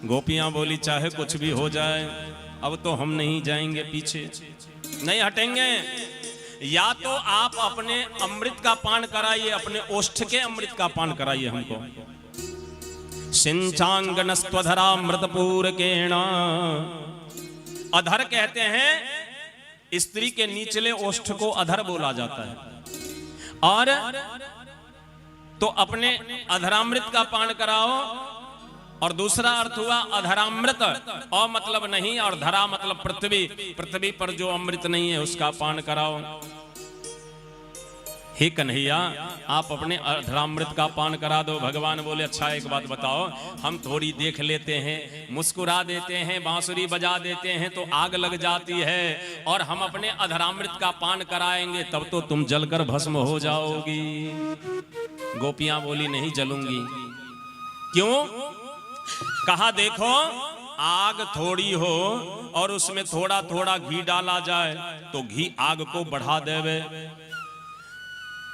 गोपियां बोली चाहे कुछ भी हो जाए, अब तो हम नहीं जाएंगे, पीछे नहीं हटेंगे। या तो आप अपने अमृत का पान कराइए, अपने ओष्ठ के अमृत का पान कराइए हमको। सिंचांगन स्वधरा मृतपूरकेण, अधर कहते हैं स्त्री के निचले ओष्ठ को अधर बोला जाता है। और तो अपने अधरामृत का पान कराओ। और दूसरा अर्थ हुआ अधरामृत, अ मतलब नहीं और धरा मतलब पृथ्वी, पृथ्वी पर जो अमृत नहीं है उसका पान कराओ। हे कन्हैया आप अपने अधरामृत का पान करा दो। भगवान बोले अच्छा एक बात बताओ, हम थोड़ी देख लेते हैं, मुस्कुरा देते हैं, बांसुरी बजा देते हैं तो आग लग जाती है, और हम अपने अधरामृत का पान कराएंगे तब तो तुम जलकर भस्म हो जाओगी। गोपियां बोली नहीं जलूंगी। क्यों? कहा देखो आग थोड़ी हो और उसमें थोड़ा थोड़ा घी डाला जाए तो घी आग को बढ़ा देवे,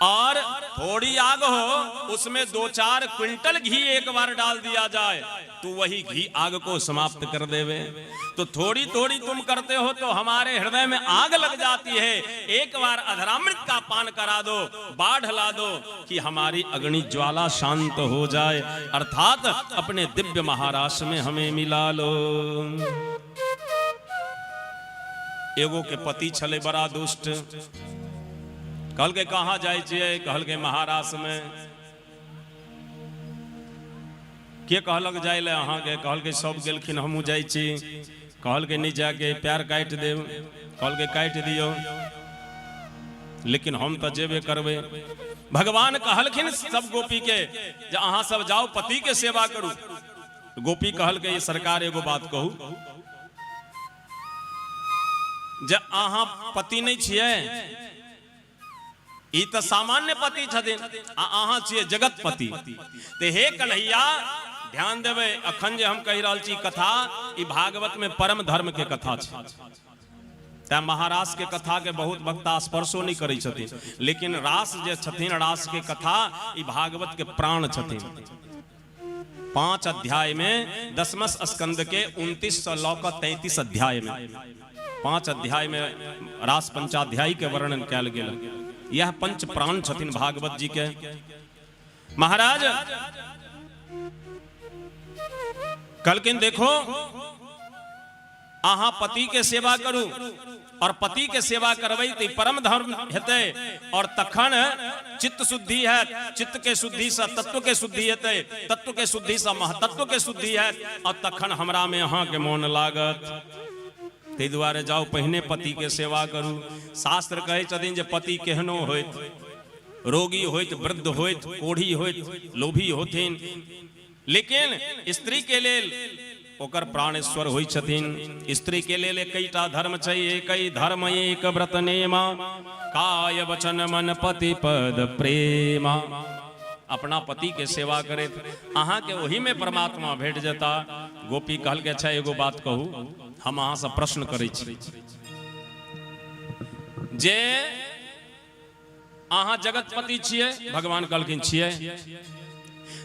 और थोड़ी आग हो उसमें 2-4 क्विंटल घी एक बार डाल दिया जाए तो वही घी आग को समाप्त कर देवे। तो थोड़ी थोड़ी तुम करते हो तो हमारे हृदय में आग लग जाती है। एक बार अधरामृत का पान करा दो, बाढ़ ला दो कि हमारी अग्नि ज्वाला शांत हो जाए, अर्थात अपने दिव्य महाराष्ट्र में हमें मिला लो। एगो के पति छले बड़ा दुष्ट, कहल के कहाँ जाए छिए, कहल के महाराष्ट्र में। के कहलक जाए ले अहाँ के, कहल के सब गेलखिन हमहूँ जाइ छी, कहल के नहीं जाके प्यार काट देव, कहल के काट दियो, लेकिन हम तो जेबे करबे। भगवान कहलखिन सब गोपी के जे अहाँ सब जाओ पति के सेवा करू। गोपी कहल के सरकार एगो बात कहू, जे अहाँ पति नहीं छिए, ई तो सामान्य पति छथिन, अहाँ छिए जगत पति। ते हे कन्हैया ध्यान देवे, अखन जे हम कहि रहल छी कथा, ई भागवत में परम धर्म के कथा छै। तै महारास के कथा के बहुत वक्ता स्पर्शो नहीं करै छथिन, लेकिन रास जे छथिन, रास के कथा ई भागवत के प्राण छथिन। 5 अध्याय में 10वें स्कंद के 29 से लौक 33 अध्याय में 5 अध्याय में रास पंचाध्यायी के वर्णन कयल गेल। यह पंच प्राण छथिन भागवत जी के। महाराज कलकिन देखो अहाँ पति के सेवा करू, और पति के सेवा करबै तो परम धर्म हेतै, और तखन चित्त शुद्धि है, चित्त के शुद्धि से तत्व के शुद्धि हेतै, तत्व के शुद्धि से महतत्व के शुद्धि है, और तखन हमरा में अहाँ के मोन लागत। ते दुआरे जाओ पहिने पति के सेवा करू। शास्त्र कहे छथिन जे पति केहनो होइत, रोगी होइत, वृद्ध होइत, कोढ़ी होइत, लोभी होथिन, लेकिन स्त्री के लेल ओकर प्राणेश्वर होइ छथिन। स्त्री के लेल एकैटा धर्म छै, एकई धर्म एक व्रत नेमा, काय वचन मन पति पद प्रेमा। अपना पति के सेवा करे, अहाँ के वही में परमात्मा भेट जेता। गोपी कहल के अच्छा एगो बात कहू, हम अहाँ से प्रश्न करै छी, जे अहाँ जगतपति छिए, भगवान कहलखिन छिए,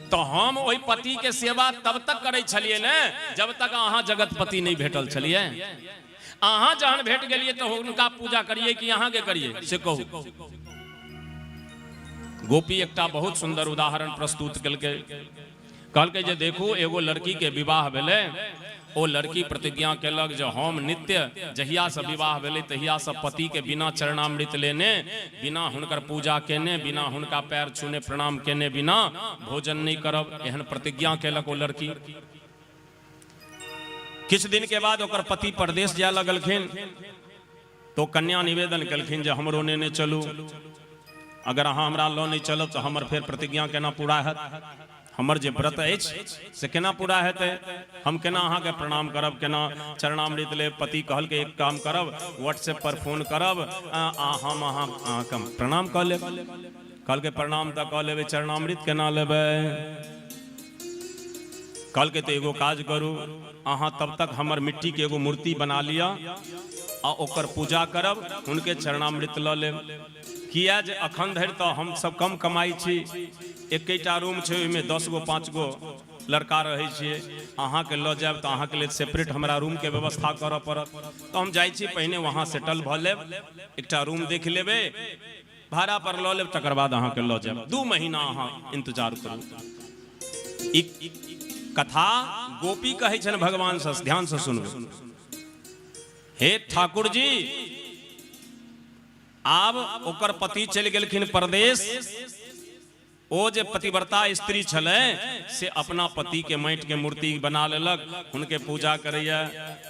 तो हम वही पति के सेवा तब तक करे छलिए ने जब तक अहाँ जगतपति नहीं भेटल छलिए। अहाँ जहन भेट गेलिए तो उनका पूजा करिए कि अहाँ के करिए से कहू। गोपी एकटा बहुत सुंदर उदाहरण प्रस्तुत केलकै, कहलकै जे देखू एगो लड़की के विवाह भेलै, ओ लड़की प्रतिज्ञा केलक जे हम नित्य जहिया से विवाह भेलै तहिया से पति के बिना चरणामृत लेने, बिना हुनकर पूजा केने, बिना हुनका पैर छूने प्रणाम केने बिना भोजन नहीं करब। एहन प्रतिज्ञा केलक ओ लड़की। किछ दिन के बाद ओकर पति परदेश जाय लगलखिन, तो कन्या निवेदन केलखिन जे हमरो नेने चलू, अगर अहाँ हमरा लऽ नहीं चलब तो हमर फेर प्रतिज्ञा केना पूरा हैत। हमर जे व्रत अछि से केना पूरा हेतै, हम केना अहाँके प्रणाम करब, केना चरणामृत लेब। पति कहल के एक काम करब, व्हाट्सएप पर फोन करब हम अहाँके प्रणाम कऽ लेब। कहल के प्रणाम तऽ कऽ लेबै, चरणामृत केना लेबै। कहल के तऽ एगो काज करू, अहाँ तब तक हमर मिट्टी के एगो मूर्ति बना लिअ आ ओकर पूजा करब, हुनके चरणामृत लऽ लेब। किया जे अखन धरि तऽ हम सब कम कमाई छी, एकेटा रूम छै, ओहिमे 10 गो 5 गो लड़का रहै छियै। अहाँके लऽ जायब तऽ अहाँके लेल सेपरेट हमरा रूम के व्यवस्था करऽ पड़त। तऽ हम जाइ छी, पहिने वहाँ सेटल भऽ लेब, एकटा रूम देख लेबै, भाड़ा पर लऽ लेब, तकर बाद अहाँके लऽ जायब। 2 महीना अहाँ इंतजार करू। ई कथा गोपी कहै छनि भगवान से, ध्यान से सुनबै। हे ठाकुर जी, आब ओकर पति चलि गेलखिन परदेश। ओ जे पतिव्रता स्त्री छलै से अपना पति के माटि के मूर्ति बना लेलक, हुनके पूजा करैया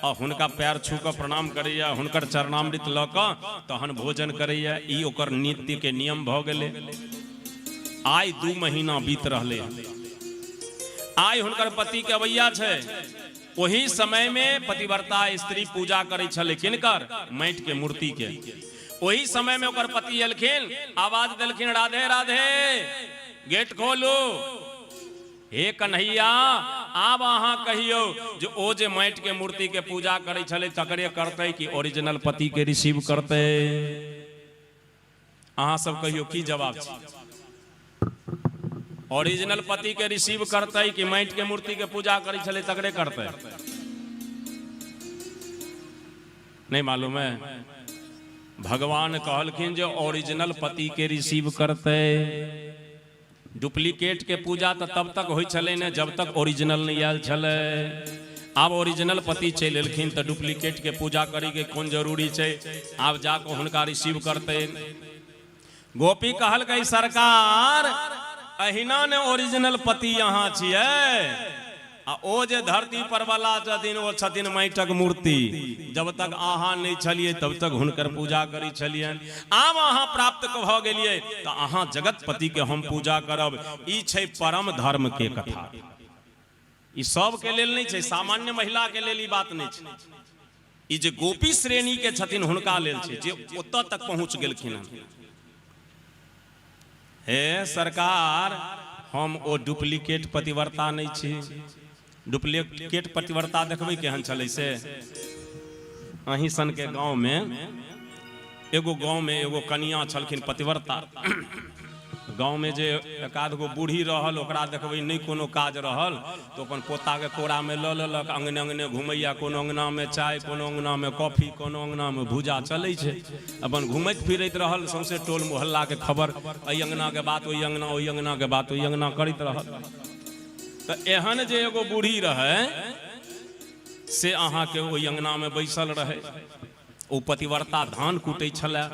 आ हुनका पैर छू कऽ प्रणाम करैया, हुनकर चरणामृत लऽ कऽ तहन भोजन करैया। ई ओकर नित्य के नियम भऽ गेलै। आइ 2 महीना बीत रहलै। आइ हुनकर पति के अवैया छै। ओही समय में पतिव्रता स्त्री पूजा करै छलै, किनकर? माटि के मूर्ति के। ओही समय में ओकर पति एलखिन, आवाज देलखिन, राधे राधे, गेट खोलू। हे कन्हैया, आब अहाँ कहियो जे ओ जे माटि के मूर्ति के पूजा करै छलै तकरे करतै कि ओरिजिनल पति के रिसीव करतै? अहाँ सब कहियो की जवाब छै? ओरिजिनल पति के रिसीव करतै कि माटि के मूर्ति के पूजा करै छलै तकरे करतै? नहीं मालूम है। भगवान कहलखिन जे ओरिजिनल पति के रिसीव करते। डुप्लीकेट के पूजा तो तब तक होई छले ने जब तक ओरिजिनल नहीं आयल छले। आब ओरिजिनल पति चलि एलखिन तो डुप्लीकेट के पूजा करे के कोन जरूरी छै? आब जाके हुनका रिसीव करते। गोपी कहल गई, सरकार अहिना ने ओरिजिनल पति यहाँ छियै, आ ओ जे धरती पर वाला छथिन ओ छथिन माटिक मूर्ति। जब तक अहाँ नहीं छलिए तब तक हुनकर पूजा करी छलियनि। आब अहाँ प्राप्त भऽ गेलिए तऽ अहाँ जगतपति के हम पूजा करब। ई छै परम धर्म के कथा। ई सब के लेल नहीं छै, सामान्य महिला के लेल ई बात नहीं छै। ई जे गोपी श्रेणी के छथिन हुनका लेल छै, जे ओतऽ तक पहुँच गेलखिन। हे सरकार, हम ओ डुप्लीकेट पतिव्रता नहीं छी। डुप्लीकेट पतिव्रता देखबै केहन छलै से? अहीं सन के गांव में एगो कनिया छलखिन पतिव्रता। गांव में जे एकाध गो बूढ़ी रहल, ओकरा देखबै नहीं कोनो काज रहल तो अपन पोता के कोरा में लऽ लेलक, अंगने अंगने घुमैया। कोनो अंगना में चाय, कोनो अंगना में कॉफी, कोनो अंगना में भूजा चलै छै। अपन घूमैत फिरैत रहल, सौंसे टोल मोहल्ला के खबर, एहि अंगना के बात ओहि अंगना, ओहि अंगना के बात ओहि अंगना करैत रहल। तो एहन जे एगो बूढ़ी रहे से अहाँ के ओहि अंगना में बैसल रहे। ओ पतिव्रता धान कूटै छलै।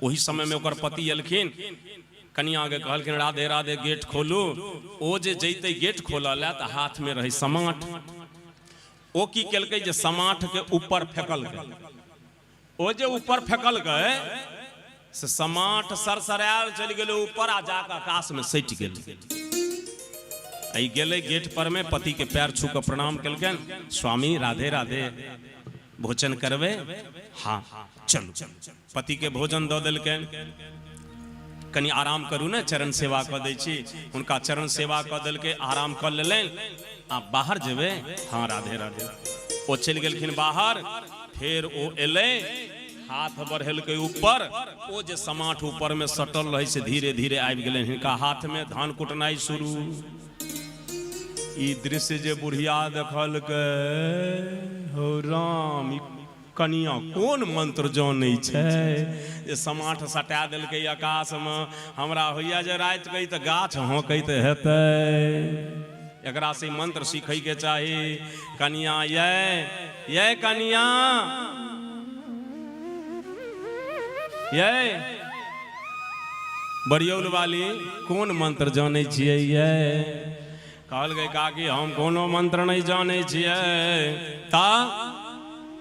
ओही समय में ओकर पति एलखिन, कनिया के कहलखिन, राधे राधे, गेट खोलू। ओ जे जैते गेट खोलल तऽ हाथ में रहे समाट। ओ की केलकै जे समाट के ऊपर फेकल गए। ओ जे ऊपर फेकल गए से समाट सरसरायल चलि गेलै ऊपर, आ जाके आकाश में सटि गेलै। आई गेले गेट पर में पति के पैर छू के प्रणाम केलकन, स्वामी राधे राधे, भोजन करबे? हाँ चलू। पति के भोजन दऽ देलकन। कनी आराम करू ने, चरण सेवा कऽ दै छी। हुनका चरण सेवा कऽ देलकै, आराम कऽ लेलनि। आ बाहर जेबै? हाँ राधे राधे। ओ चलि गेलखिन बाहर। फिर ओ एलै, हाथ बढ़ेलकै ऊपर। ओ जे समाट ऊपर में सटल रहे से धीरे धीरे आबि गेलै हिनका हाथ में। धान कुटनाई शुरू। ई दृश्य जे बुढ़िया देखलकै, हो राम, कनिया कोन मंत्र जानै छै जे समाठ सटा देलकै आकाश में? हमरा होइया जे रात कही तऽ गाछ हौंकैत हेतै। एकरा से मंत्र सीखै के चाही। कनिया ये कनिया ये बरियौल वाली, कोन मंत्र जानै छियै ये? कहल गई काकी, हम कोनो मंत्र नहीं जाने छियै। ता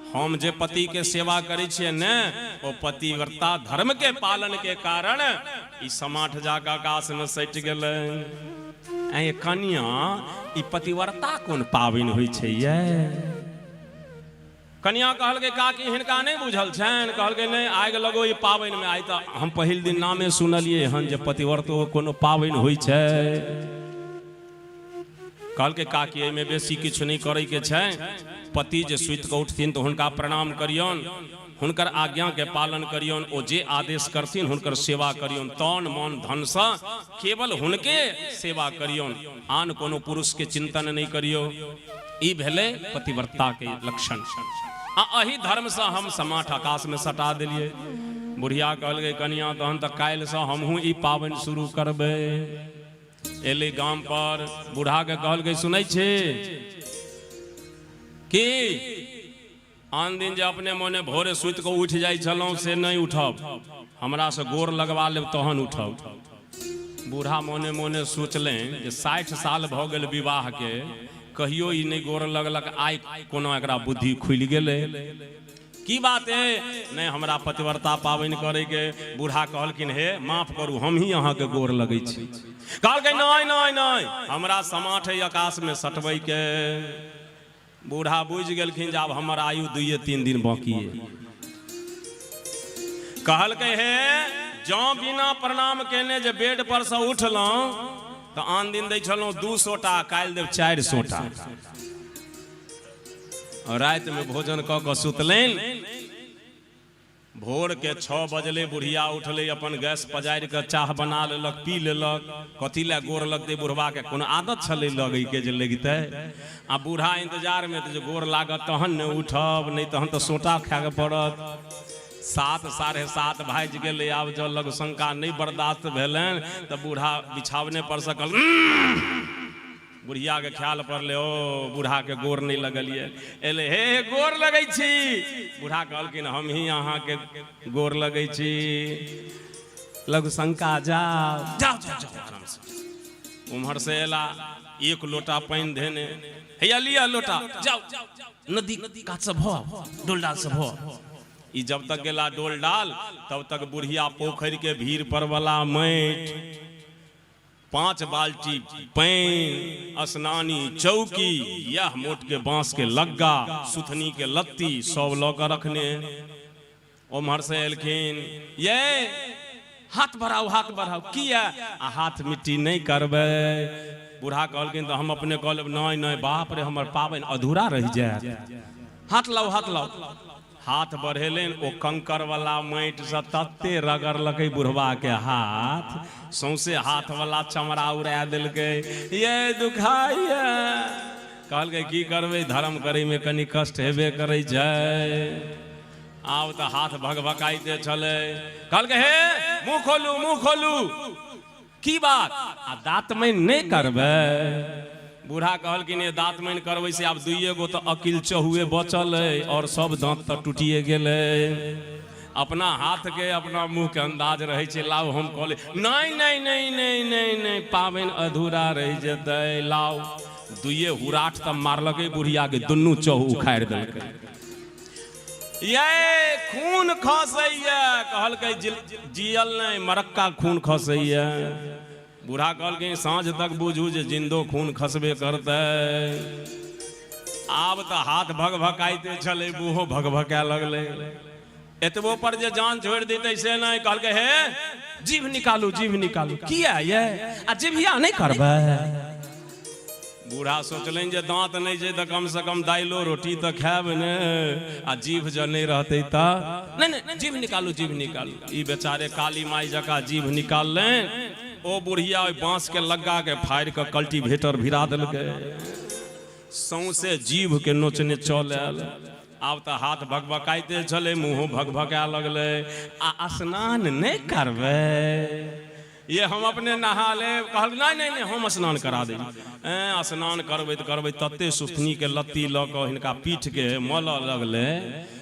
हम जे पति के सेवा करे छियै ने, ओ पतिव्रता धर्म के पालन के कारण ई समाठ जाके आकाश में सटि गेलै। ऐ कनिया ई पतिव्रता कोन पाबनि होइ छै ये? कनिया कहलकै काकी हिनका नहीं बुझल छनि। कहलकै नहीं आगि लगो ई पाबनि में। आइ तऽ हम पहिल दिन नामे सुनलियै हन जे पतिव्रतो कोनो पाबनि होइ छै। कहलकै काकी एहिमे बेसी किछु नहीं करय के छै। पति जे सुति कऽ उठथिन तऽ हुनका प्रणाम करियौन, हुनकर आज्ञा के पालन करियौन। ओ जे आदेश करथिन हुनकर सेवा करियौन। तन मन धन से केवल हुनके सेवा करियौन, आन कोनो पुरुष के चिंतन नहीं करियो। ई भेलै पतिव्रता के लक्षण। अही धर्म से हम समाठ आकाश में सटा दिलिए। बुढ़िया कहलकै कनिया तहन तऽ काल्हि से हमहूँ ई पाबनि शुरू करबै। एलै गाम पर, बूढ़ा के कहलकै सुनै छी कि आन दिन जे अपने मोने भोरे सुति कऽ उठि जाइ छलहुँ से नहीं उठब, हमरा से गोर लगवा लेब तहन उठब। बूढ़ा मोने मोने सोचलें जे 60 साल भऽ गेल विवाह के, कहियो ई नहीं गोर लगलक, आइ कोनो एकरा बुद्धि खुलि गेलै। की बात है? नहीं हमरा पतिव्रता पाबनि करे के। बूढ़ा कहलखिन हे माफ करू हम ही अहाँ के गोर लगै छी। कहलकै नहीं नहीं नहीं हमरा समाठ है आकाश में सटबै के। बूढ़ा बुझि गेलखिन जे आब हमर आयु 2-3 दिन बाकी है। कहलकै हे जँ बिना प्रणाम केने जे बेड पर से उठलहुँ तो आन दिन दै छलहुँ 200 टा, काल्हि देव 400 टा। राति में भोजन कऽ कऽ सुतलनि। भोर के 6 बजले बुढ़िया उठले, अपन गैस पजारि कऽ चाह बना लेलक, पी लेलक। कथी लए गोर लगतै? बुढ़वा के कोनो आदत छलै लगै के जे लगितै? आ बूढ़ा इंतजार में तऽ जे गोर लागत तहन ने उठब, नहीं तहन तऽ सोटा खाए के पड़त। 7 साढ़े 7 बाजि गेलै। आब जब लग शंका नहीं बर्दाश्त भेलनि तऽ बूढ़ा बिछावने पर से कहल बुढ़िया के ख्याल पड़ले, ओ बूढ़ा के गोर नहीं लगलिए। एले हे गोर लगै छी। बूढ़ा कहलखिन हम ही अहाँ के गोर लगै छी। लघु शंका जाओ जाओ जाओ जाओ आराम से। उम्हर से एला, 1 लोटा पानी देने, हैया लिया लोटा, जाओ नदी कात से भो, डोल डाल से भो। ई जब तक गेला डोल डाल तब तक बुढ़िया पोखर के भीड़ पर वाला माटि, 5 बाल्टी पानी, स्नानी चौकी, यह मोट के बांस के लग्गा, सुथनी के लत्ती सब लऽ कऽ रखने। उम्हर से एलखिन, ये हाथ बढ़ाओ हाथ बढ़ाओ। किया? आ हाथ मिट्टी नहीं करबै। बूढ़ा कहलखिन तो हम अपने कहब नहीं नहीं बाप रे हमर पाबनि अधूरा रह जायत। हाथ लाओ हाथ लाओ। हाथ बढ़ेलेन, ओ कंकर वाला माटि से तत्ते रगड़लकै बुढ़वा के हाथ, सौंसे हाथ वाला चमड़ा उड़ा देलकै। ये दुखाइया। कहलकै की करबै, धर्म करे में कनी कष्ट हेबे करै छै। आब तऽ हाथ भगभकाइते छलै। कहलकै हे मुँह खोलू मुँह खोलू। की बात? आ दाँत मैन नहीं करबै? बूढ़ा कहलखिन ये दाँत मैन करबै से आब 2 गो तो अकिल चहुए बचल है, और सब दाँत तो टूटिए गेलै। अपना हाथ के अपना मुँह के अंदाज रहे छै। लाओ हम कहले नहीं नहीं नहीं नहीं नहीं नहीं पाबनि अधूरा रह जेतै। लाओ 2 हुराट तब मारलकै बुढ़िया के, दुनू चहु उखाड़ि देलकै। ये खून खसैया। कहलकै जियल नहीं मरक्का खून खसैया। बूढ़ा कहलखिन साँझ तक बुझू जे जिंदो खून खसबे करते। आब तऽ हाथ भगभकाइते छलै, बूहो भगभकाए लगलै। एतबो पर जे जान छोड़ि देतै से नहीं। कहलकै हे जीभ निकालू जीभ निकालू। किया ये? आ जिभिया नहीं करबै? बूढ़ा सोचलनि जे दाँत नहीं छै तऽ कम से कम दाइलो रोटी तऽ खायब ने। आ जीभ जब नहीं रहतै तऽ नहीं नहीं जीभ निकालू जीभ निकालू। ई बेचारे काली माई जकाँ जीभ निकाललनि। ओ बुढ़िया बांस के लग्गा के फाड़ि के कल्टीवेटर भिरा देलकै। सौंसे जीभ के नोचने चलल। आब तऽ हाथ भगभकाइते छलै, मुँहो भगभकाए लगलै। आ स्नान नहीं करबै? ये हम अपने नहा लेब। कहल नहीं नहीं नहीं हम स्नान करा देब। स्नान करबै तऽ करबै तत्ते सुथनी के लत्ती लऽ कऽ हिनका पीठ के मलऽ लगलै।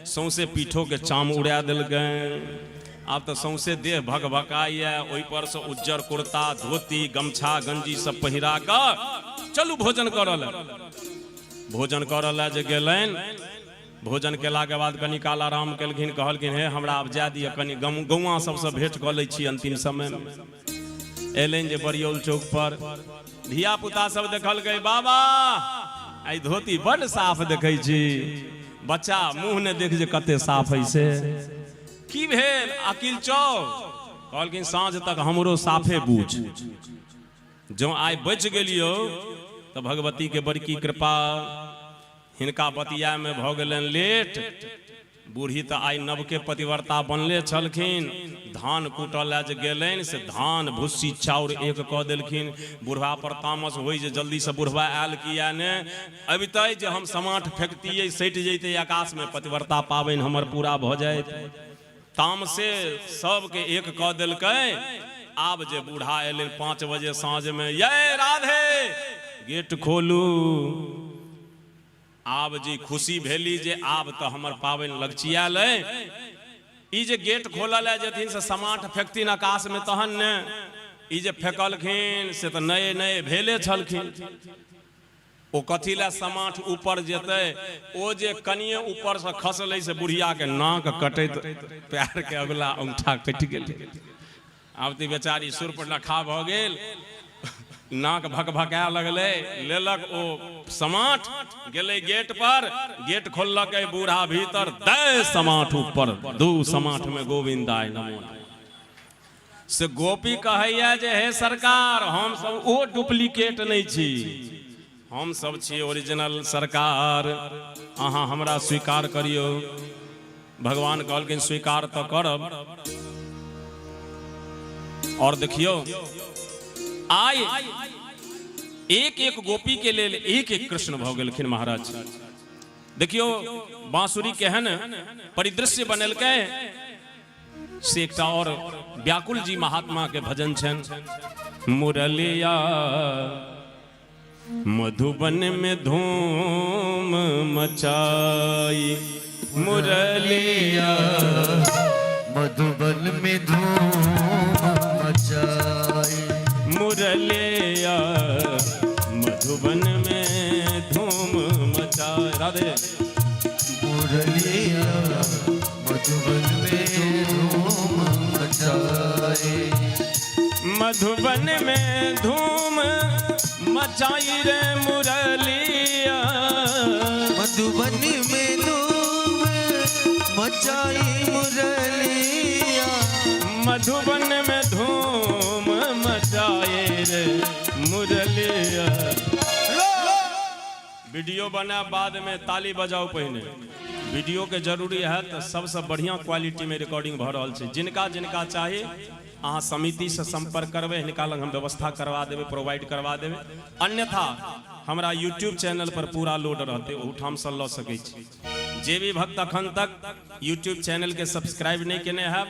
सौंसे पीठो के चाम उड़ा देलकै। आब तऽ सौंसे देह भगभकाइया। ओहि पर से उज्जर कुर्ता धोती गमछा गंजी सब पहिरा कऽ चलू भोजन करऽ लए। भोजन करऽ लए जे गेलनि, भोजन केला के बाद कनी काल आराम केलखिन। कहलखिन हे हमरा आब जाय दिअ, कनी गौवा सबसँ भेंट कऽ लै छी अंतिम समय में। एलन जे बरियोल चौक पर धिया पुता सब देखल गए बाबा आई धोती बड़ साफ देखै छी बच्चा मुंह ने देख जे कते साफ है से की भेल अकिल चौक कहलखिन साँझ तक हमरो साफे बूझ जो आइ बच गेलियो तो भगवती के बड़की कृपा हिनका बतिया में भ गेलन लेट बूढ़ी तो आई नवके पतिव्रता बनले छलखिन धान कूटल जे गेलन से धान भुस्सी चाउर एक कह देलखिन बुढ़वा पर तामस होई जे जल्दी से बुढ़वा आयल किया ने अबितै जे हम समाट फेंकतियै सटि जैते आकाश में पतिव्रता पाबनि हमर पूरा भ जाए तामसे सबके एक कह देलकै आब जे बूढ़ा एलै 5 बजे साँझ में ये राधे गेट खोलू आब जी खुशी भेली जे आब तो हमर पाबनि लगचियाल ई जे गेट खोलल जेथिन से समाट फेंकथिन आकाश में तहन ने ई जे फेंकलखिन से तो नए नए भेले छलखिन ओ कथी ला समाट ऊपर जेतै ओ जे कनिए ऊपर से खसलै से बुढ़िया के नाक कटैत पैर के अगला अंगूठा कटि गेल आब ती बेचारी सुर पर लखा भ गेल नाक भकभका लगले लेलक ओ समाट गेले गेट पर गेट खोललक बूढ़ा भीतर दे समाट ऊपर दू समाट में गोविंदाय नमो से गोपी कहैया जे हे सरकार हम सब ओ डुप्लीकेट नहीं छी हम सब छी ओरिजिनल सरकार अहाँ हमरा स्वीकार करियो भगवान कहलखिन स्वीकार तो करब और देखियो आय एक एक गोपी के लेल एक एक कृष्ण भ गेलखिन महाराज देखियो बांसुरी केहन परिदृश्य बनेलकै से एकटा और व्याकुल जी महात्मा के भजन छन मुरलिया मधुबन में धूम मचाई मुरलिया मधुबन में धूम मचाई मुरलिया मधुबन में धूम मचाए राधे मुरलिया मधुबन में धूम मचाए मधुबन में धूम मचाई रे मुरलिया मधुबन में धूम मचाई मुरलिया मधुबन में धूम मचाए रे मुरलिया वीडियो बना बाद में ताली बजाओ पहले वीडियो के जरूरी है तो सबसे बढ़िया क्वालिटी में रिकॉर्डिंग भ रहल छै जिनका जिनका चाही अहाँ समिति से संपर्क करबे हिनका लग हम व्यवस्था करवा देवे प्रोवाइड करवा देवे अन्यथा हमरा यूट्यूब चैनल पर पूरा लोड रहते ओठाम से ल सकै छी जे भी भक्त अखन तक यूट्यूब चैनल के सब्सक्राइब नहीं केने है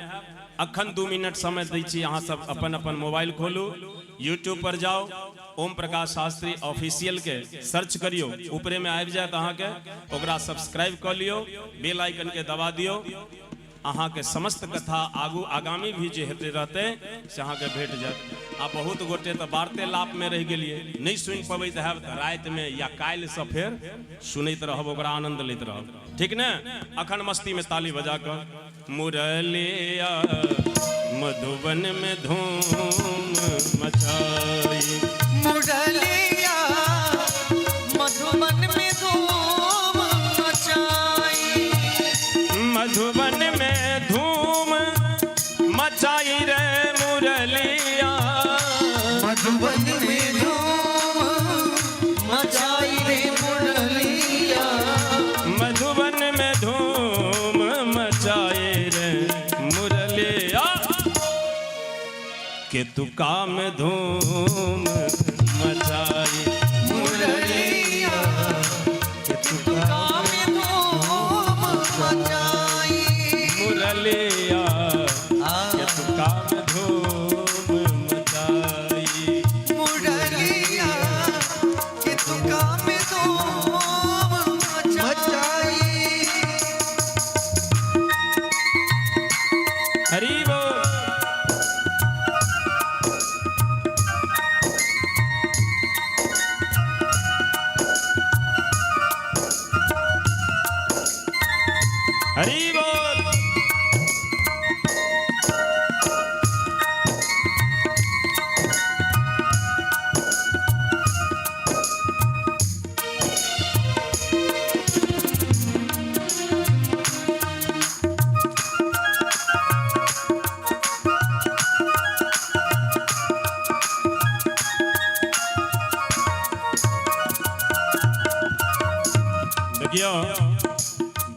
अखन 2 मिनट समय दै छी अहाँ सब अपन अपन मोबाइल खोलू यूट्यूब पर जाओ ओम प्रकाश शास्त्री ऑफिशियल के सर्च करियो ऊपरे में आबि जात अहाँ के ओकरा सब्सक्राइब कर लियो बेल आइकन के दबा दियो अहाँ के समस्त कथा आगू आगामी भी जे हेते रहते से अहाँ के भेट जात आ बहुत गोटे तो वार्तालाप में रह गेलिए नहीं सुन पबैत हैब रात में या काल्हि से फेर सुनैत रहब ओकरा आनंद लैत रहब ठीक ने अखन मस्ती में ताली बजा कर मुरलिया मधुबन में धूम मचाई मुरलिया मधुबन में धूम मचाई मधुबन में धूम मचाई रे मुरलिया मधुबन में धूम मचाई रे मुरलिया मधुबन में धूम मचाए रे मुरलिया के तुका में धूम मचाई मुरलिया के तुका में धूम मचाई मुरलिया के तुका में धूम मचाई मुरलिया के तुका में धूम मचाई हरि बोल हरि बोल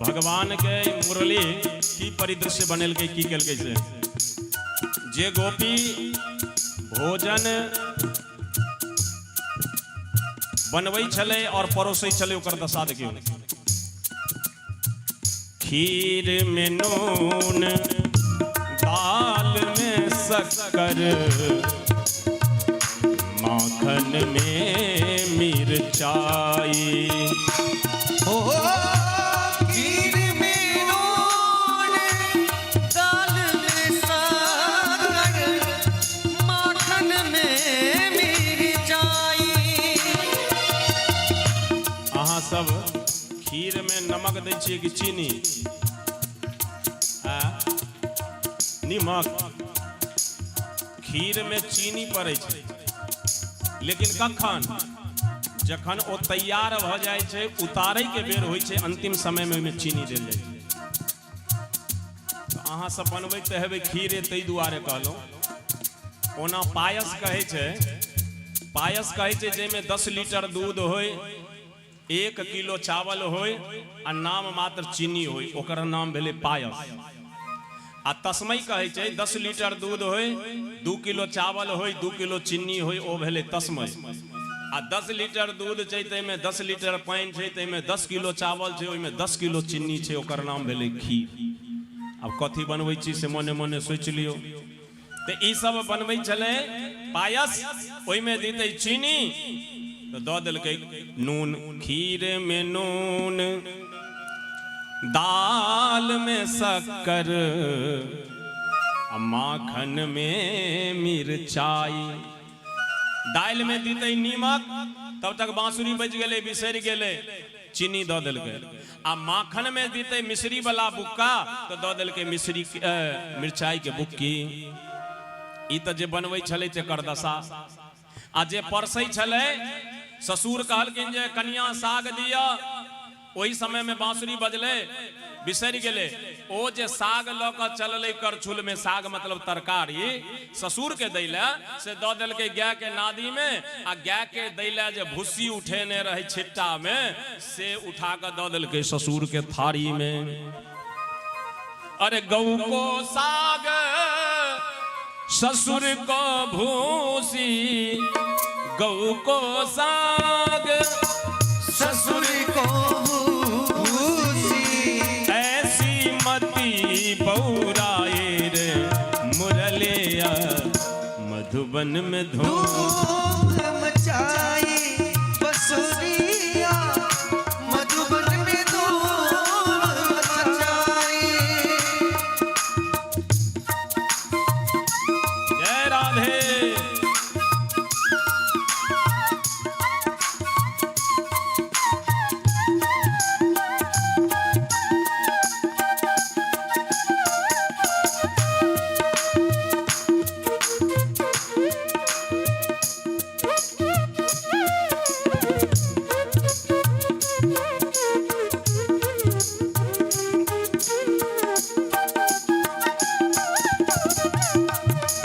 भगवान के मुरली की परिदृश्य बनल के की कल से जे गोपी भोजन बनवै छले और परोसै छले ओकर दशा देखियो। खीर में नून, दाल में शक्कर, माखन में मिर्चाई। खीर में नून, दाल में शक्कर, माखन में मिर्चाई। अहाँ सब खीर में नमक दै छियै कि चीनी? निमक। खीर में चीनी पड़ै छै, लेकिन कखन जखन ओ तैयार भ जाइ छै, उतारै के बेर होइ छै, अंतिम समय में ओहिमे चीनी देल जाइ छै। तो अहाँ सब बनबैत तऽ हेबै खीरे, ताहि दुआरे कहलहुँ। ओना पायस कहै छै, पायस कहै छै जाहिमे 10 लीटर दूध होय, 1 किलो चावल होय आ नाम मात्र चीनी होय, ओकर नाम भेलै पायस। आ तस्मै कहै छै 10 लीटर दूध होय, 2 किलो चावल होय, 2 किलो चीनी होय, ओ भेलै तस्मै। आ 10 लीटर दूध छै ताहिमे 10 लीटर पानि छै, ताहिमे 10 किलो चावल छै, ओहिमे 10 किलो चीनी छै, ओकर नाम भेलै खीर। अब कथी बनबै छी से मने मने सोचि लियौ। तऽ ई सब बनबै छलै पायस, ओहिमे देतै चीनी तो दऽ देलकै नून। खीर में नून, दाल में शक्कर, माखन में मिर्चाई। दाल में देतै नीमक, तब तक बांसुरी बज गेलै, बिसरि गेलै, चीनी दऽ देलकै। आ माखन में देतै मिश्री वाला बुक्का, तो दऽ देलकै मिश्री मिर्चाई के बुक्की। ई तऽ जे बनबै छलै तेकर दशा। आ जे परसै छलै, ससुर कहलखिन जे कनिया साग दिया, ओहि समय में बांसुरी बजले, बिसरि गेले। ओ जे साग लऽ कऽ चललै करछुल में, साग मतलब तरकारी, ससुर के दैले से दऽ देलकै गाय के नादी में। आ गाय के दैले जे भुस्सी उठेने रहे छिट्टा में, से उठा कऽ दऽ देलकै ससुर के थारी में। अरे गौ को साग, ससुर को भूसी, गौ को साग, ससुर को भूसी। ऐसी मती पौराए रे मुरलिया, मधुबन में धूम मचाई। बसुरिया मधुबन में धूम मचाई। जय राधे।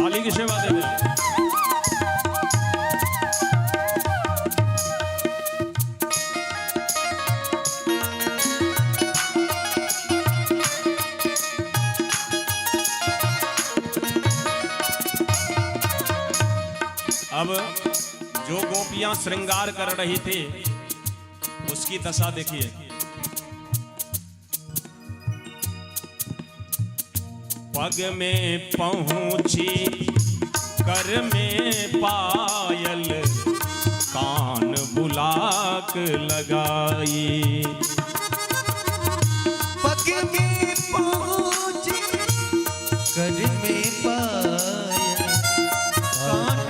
थाली की सेवा दे दे। अब जो गोपियां श्रृंगार कर रही थी, उसकी दशा देखिए। पग में पहुंची, कर में पायल, कान बुलाक लगाई। पग में पहुंची, कर में पायल, कान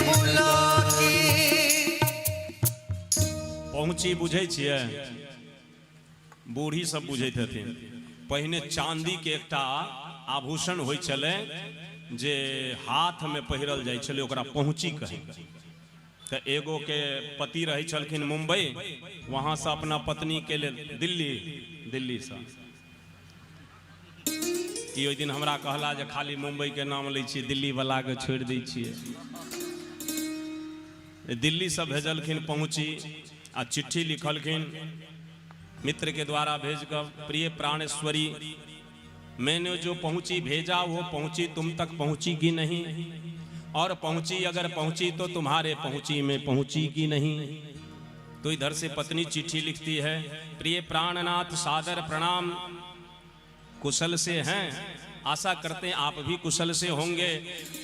बुलाकी। पहुंची बुझे छिए, बूढ़ी सब बुझे हथिन। पहिने चांदी के एकटा आभूषण होइ छलै, जे हाथ में पहिरल जाइ छलै, ओकरा पहुंची कहे। तो एगो के पति रही छलखिन मुंबई, वहां से अपना पत्नी के लिए दिल्ली से। कि ओहि दिन हमरा कहला जे खाली मुंबई के नाम लै छियै, दिल्ली वाला के छोड़ दै छियै। दिल्ली से भेजलखिन पहुंची, आ चिट्ठी लिखलखिन मित्र के द्वारा भेजकर, प्रिय प्राणेश्वरी मैंने जो पहुंची भेजा वो पहुंची तुम तक पहुंची कि नहीं, और पहुंची अगर पहुंची तो तुम्हारे पहुंची में पहुंची कि नहीं। तो इधर से पत्नी चिट्ठी लिखती है, प्रिय प्राणनाथ सादर प्रणाम, कुशल से हैं, आशा करते हैं आप भी कुशल से होंगे।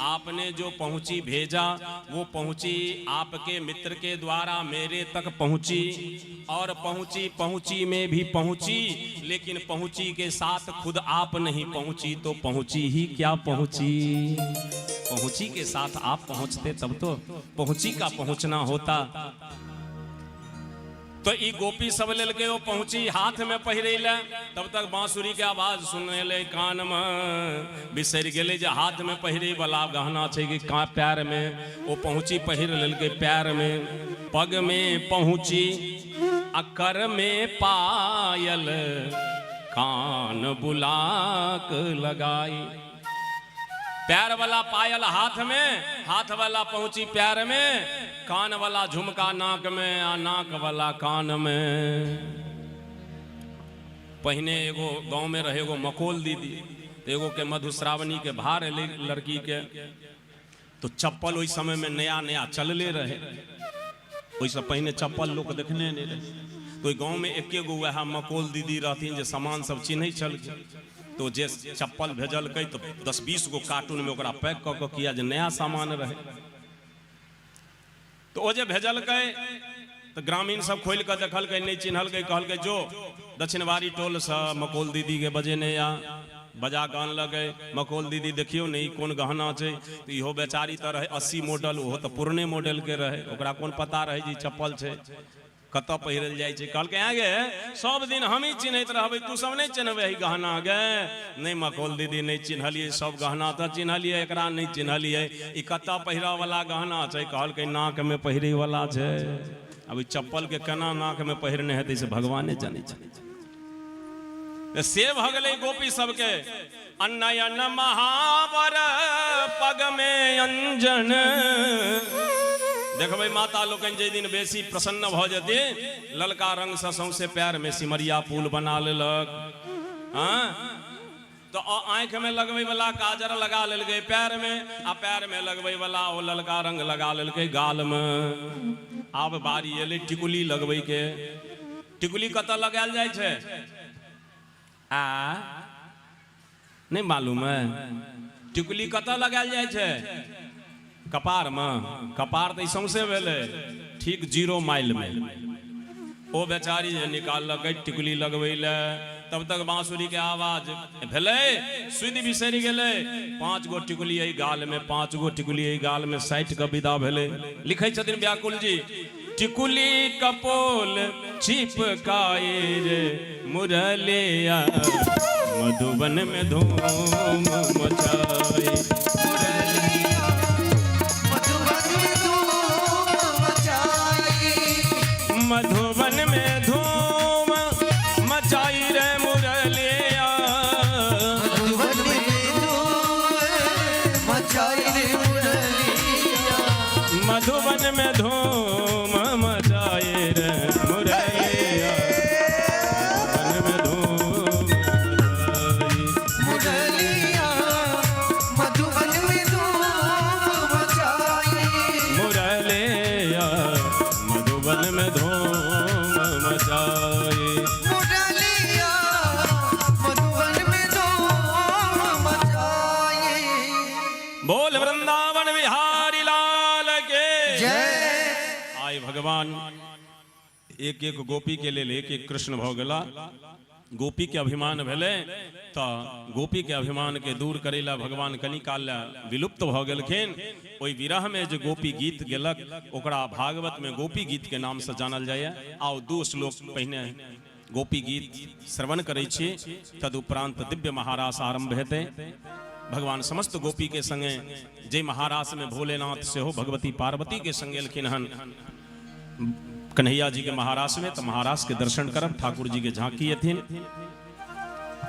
आपने जो पहुंची भेजा वो पहुंची आपके मित्र के द्वारा मेरे तक पहुंची, और पहुंची में भी पहुंची, लेकिन पहुंची के साथ खुद आप नहीं पहुंची तो पहुंची ही क्या पहुंची। पहुंची के साथ आप पहुंचते तब तो पहुंची का पहुंचना होता। तो ई गोपी सब लेल के वो पहुंची, हाथ में पहिरे ले, तब तक बांसुरी के आवाज सुनने ले कान में, बिसर गेले जे हाथ में पहिरे वाला गहना छै कि का पैर में। वो पहुंची पहिर लेल के पैर में, पग में पहुंची अकर में पायल, कान बुलाक लगाई। पैर वाला पायल हाथ में, हाथ वाला पहुंची पैर में, कान वाला झुमका नाक में, आ नाक वाला कान में। पहिने एगो गांव में रहे एगो मकोल दीदी, एगो के मधुश्रावणी के भार लड़की के, तो चप्पल ओई समय में नया नया चलले रहे, ओइसे पहिने चप्पल लोग देखने नहीं रहे। तो गांव में एके गो वह मकोल दीदी रहती जे सामान सब चिन्ह चल, तो जे चप्पल भेजल कई तो 10-20 गो कार्टून में ओकरा पैक क के किया जे नया सामान रहे। तो ओ जे भेजल कई तो ग्रामीण सब खोल के देखल कई, नहीं चिन्हल कई, कहल कई जो दक्षिणवारी टोल से मकोल दीदी के बजेने या बजा गान लगे, मकोल दीदी देखियो नहीं कौन गहना छै। तो इहो बेचारी तो रहे 80 मॉडल, वो तो पुरने मॉडल के रहे, ओकरा कौन पता रहे जी चप्पल छै कत पहिरल जाय छै। कहल के आगे सब दिन हम ही चिन्हत रहबै, तू सब नहीं चिन्हबे गहना गे। नहीं मकोल दीदी नहीं चिन्हलिए, सब गहना तो चिन्हलिए, एकरा नहीं चिन्हलिए, ई कत पहिरा वाला गहना छै। कहल के नाक में पहिरे वाला छै। अब चप्पल के केना नाक में पहिरने हेतै से भगवाने जाने छै। से भ गेलै गोपी सबके अन्नयन महावर, पग में अंजन। देखबै माता लोकन जे दिन बेसी प्रसन्न भ जेते, ललका रंग से सौंसे पैर में सिमरिया फूल बना लेलक, हाँ तो आंख में लगबै वाला काजर लगा लेलकै पैर में, आ पैर में लगबै वाला ओ ललका रंग लगा लेलकै गाल में। आब बारी एलै टिकुली लगबै के। टिकुली कत लगायल जाइ छै आ नहीं मालूम है? टिकुली कत लगायल जाइ छै? कपार में। कपार तो सौंसे भेले ठीक 0 माइल में। ओ बेचारी जे निकालक टिकुली लगबै ले, तब तक बांसुरी के आवाज भेले, सुध बिसरि गेले। 5 गो टिकुली एहि गाल में, 5 गो टिकुली एहि गाल में, 60 के विदा भेले। लिखै छथिन व्याकुल जी, टिकुली कपोल छिपकाए रे मुरलिया, मधुबन में धूम मचाए। मधुबन में धूम मचाई रे मुरलिया, मधुबन में धूम मचाई रे मुरलिया, मधुबन में धूम मचाई रे मुरलिया, मधुबन में धूम मुरलिया, मधुबन में धूम मचाई मुरलिया, मधुबन में धूम मचाए। मुरलिया, मधुबन में धूम मचाई। बोल वृंदावन बिहारी लाल के जय। आय भगवान एक एक गोपी के लेल एक एक कृष्ण भ गेला। गोपी के अभिमान भेले तो गोपी के अभिमान के दूर करेला भगवान कनी काल विलुप्त भ गेलखिन। ओई विरह में जो गोपी गीत गेलक ओकरा भागवत में गोपी गीत के नाम से जानल जाय। आओ 2 श्लोक पहिने गोपी गीत श्रवण करै छी, तदुपरांत दिव्य महारास आरंभ हेतै। भगवान समस्त गोपी के संगे जे महारास में भोलेनाथ से हो भगवती पार्वती के संगे एलखिन हन कन्हैया जी के महारास में, तो महारास के दर्शन करब, ठाकुर जी के झांकी एथिन।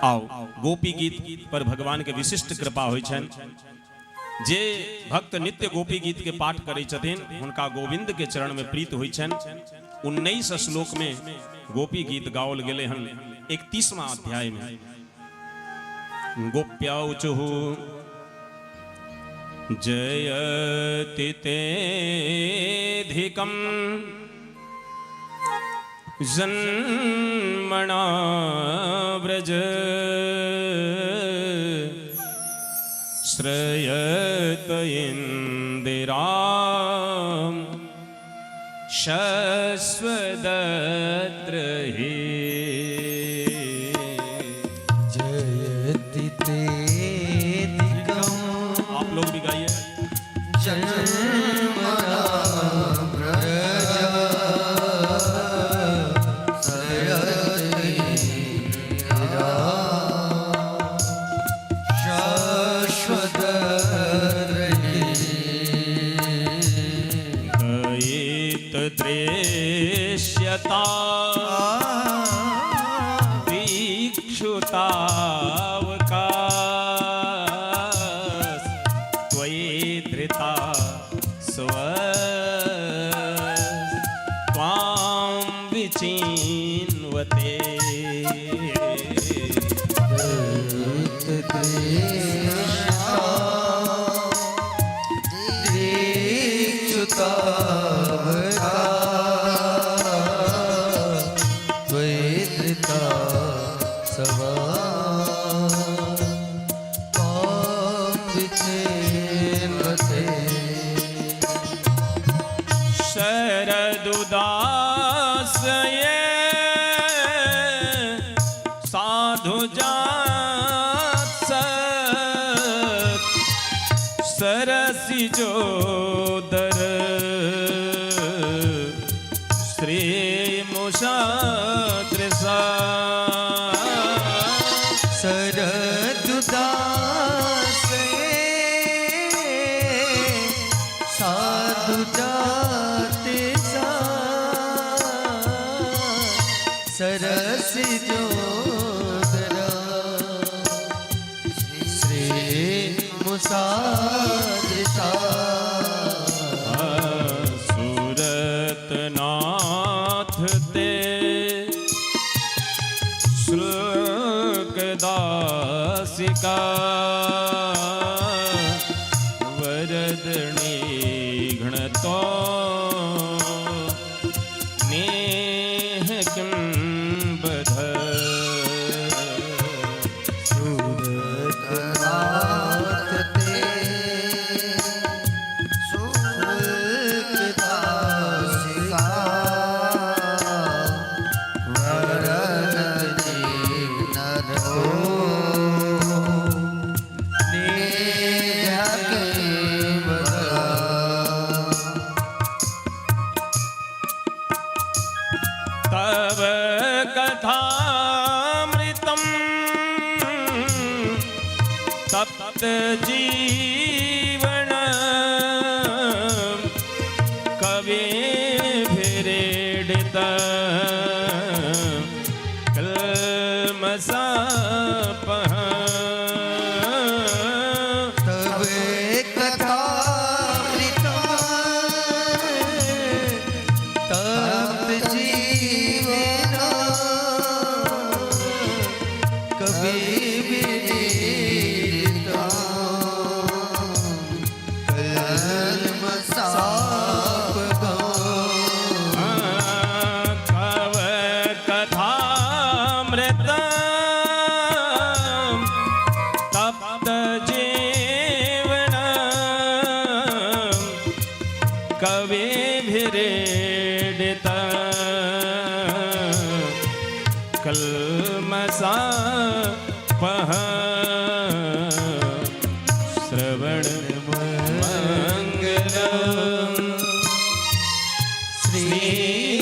आओ गोपी गीत पर भगवान के विशिष्ट कृपा होइ छन। जे भक्त नित्य गोपी गीत के पाठ करै छथिन हुनका गोविंद के चरण में प्रीत होइ छन। 19 श्लोक में गोपी गीत गावल गेले हन 31वां अध्याय में। गोप्याउचुः जयति तेऽधिकं जन्मना व्रज श्रयत इंदिराम शश्वदत्र हि। जयति तेऽधिकं, आप लोग भी गाइए। जन्मना व्रज श्रयति इंदिराम शश्वदत्र हि। दयितदृश्यता दीक्षुतावकाश त्वयि धृता स्व त्वां विचिन्वते। शरदुदासये साधुजात सरसिजोदर श्रीमुषादृशा। शरदुदासये साधुजाते सा सरसिजोदरा श्रीमुषादृशा। सूरतनाथ ते शुल्कदासिका वरदणी घ्नतो नेह किं बध। सूरतनाथ ते शुल्कदासिका वरदनी नरो नेह किं बध। तव कथामृतं तप्त जीवन कविभिरीडित कल्मषापः। तव कथामृतं तप्त जीवन कविभिरीडिता कल्मषापगो। तव कथामृतं तप्त जीवन कविभिरीडित कल्मषापः। श्रवण मंगलम् श्रीमदत्त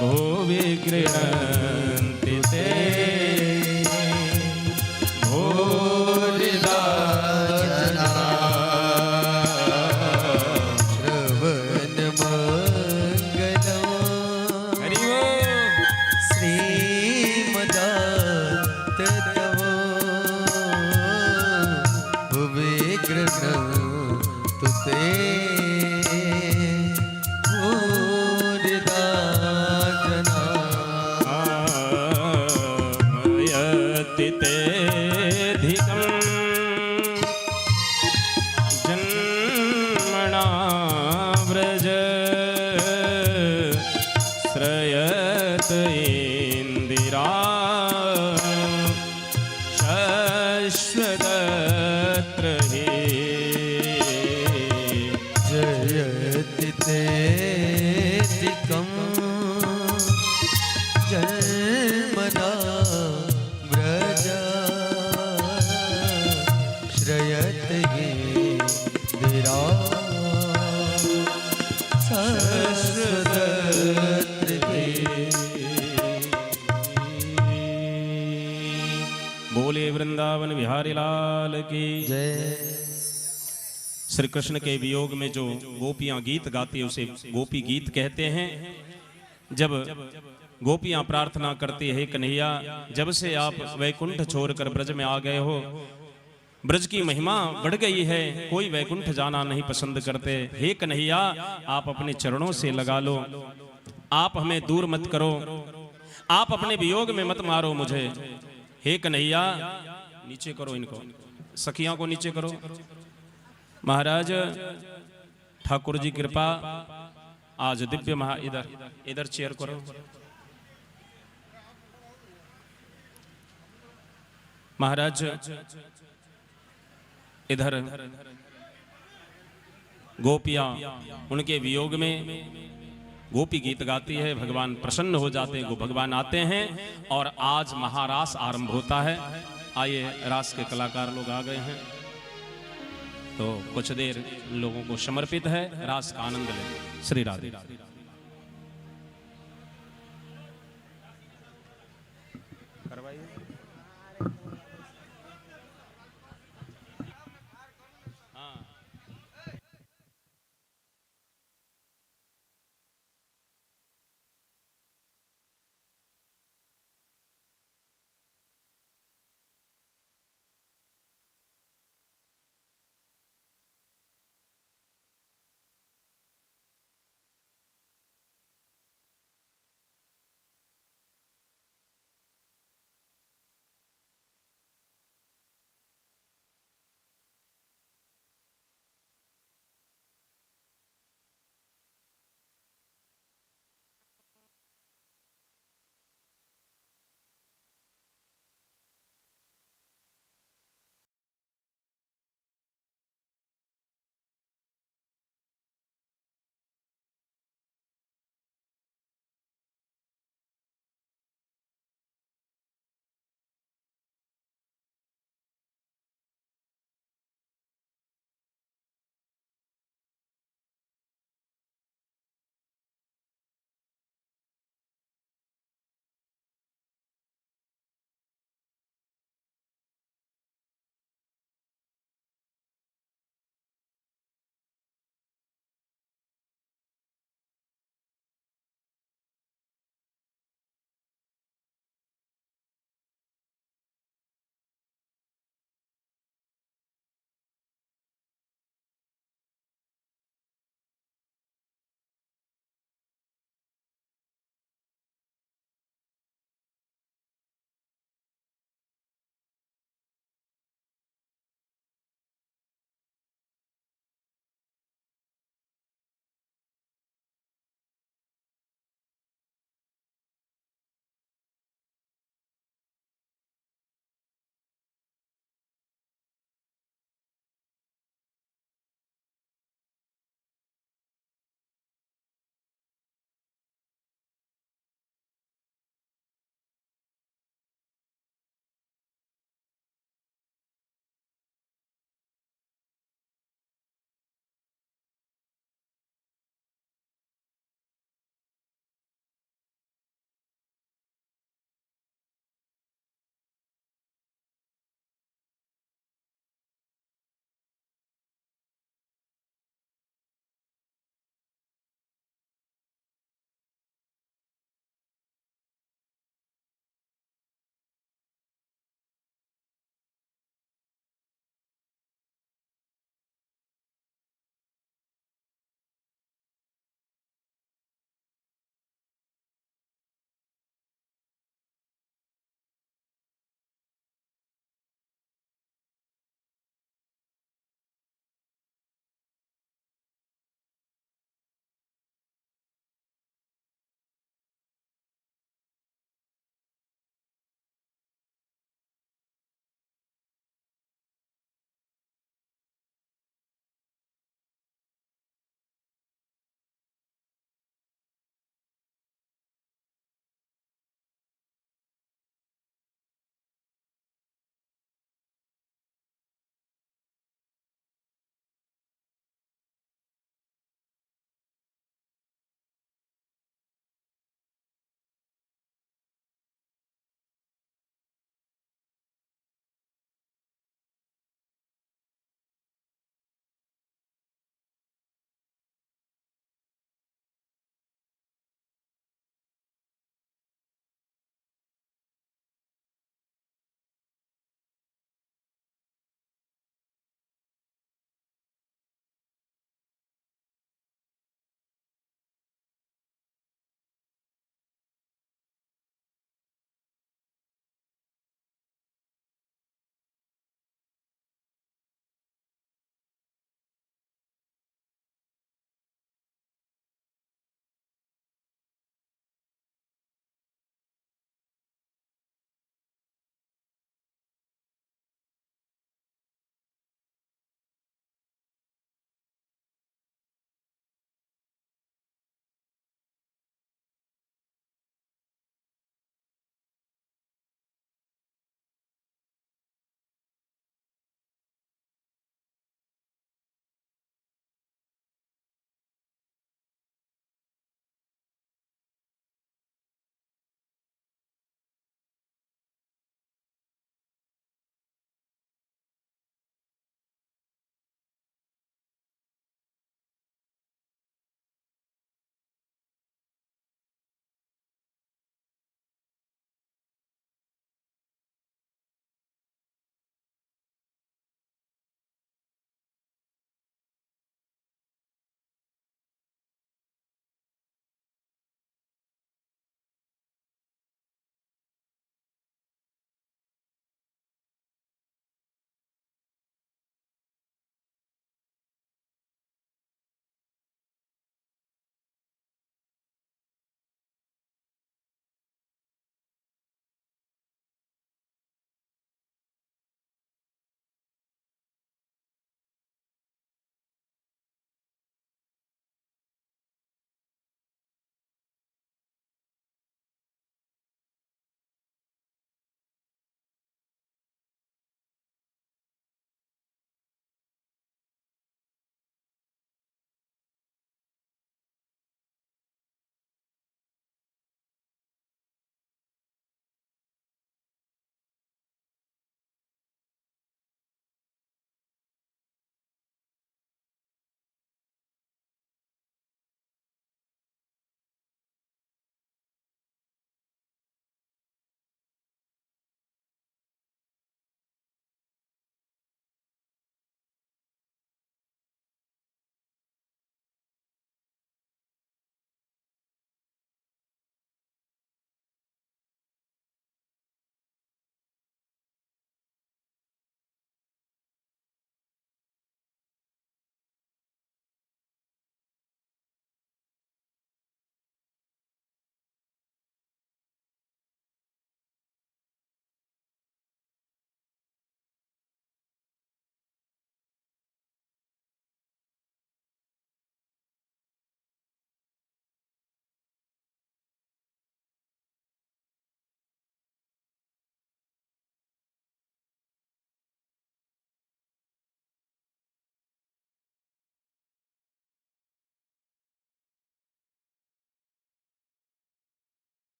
भुवि गृह्णन्ति ते भूरिदा जना। श्रवण मंगलम् हरि ओम। श्रीमदत्त तव भुवि गृह्णन्तु ते इंदिरा शश्वतत्र हे जयति तेजिकं जन्मना व्रज श्रयत गिरा शश्वतत्र हे। बोले वृंदावन बिहारी लाल की जय। श्री कृष्ण के वियोग में जो गोपियां गीत गाती है उसे गोपी गीत कहते हैं। जब गोपियां प्रार्थना करती है, कन्हैया जब से आप वैकुंठ छोड़कर ब्रज में आ गए हो, ब्रज की महिमा बढ़ गई है, कोई वैकुंठ जाना नहीं पसंद करते। हे कन्हैया आप अपने चरणों से लगा लो, आप हमें दूर मत करो, आप अपने वियोग में मत मारो मुझे। हे कन्हैया नीचे करो इनको, सखियों को नीचे करो। महाराज ठाकुर जी कृपा आज दिव्य महा इधर इधर चेयर करो। महाराज इधर गोपियां उनके वियोग में गोपी गीत गाती है, भगवान प्रसन्न हो जाते हैं, भगवान आते हैं और आज महारास आरंभ होता है। आइए रास के कलाकार लोग आ गए हैं तो कुछ देर इन लोगों को समर्पित है, रास का आनंद लें। श्री राधे।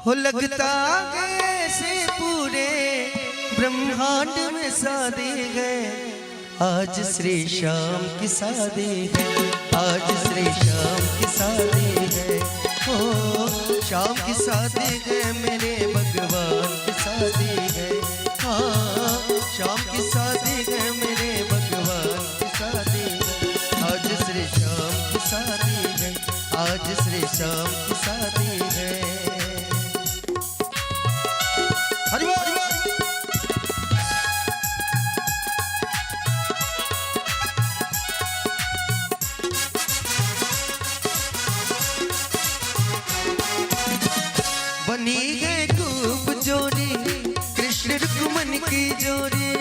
हो लगता कैसे पूरे ब्रह्मांड में शादी है, आज श्री श्याम की शादी है, आज श्री श्याम की शादी है। हो श्याम की शादी है, मेरे भगवान की शादी है। हाँ श्याम की शादी है, मेरे भगवान की शादी है। आज श्री श्याम की शादी है, आज श्री श्याम की शादी है। हरि बोल, हरि बोल। बनी है खूब जोड़ी कृष्ण रुक्मन की जोड़ी,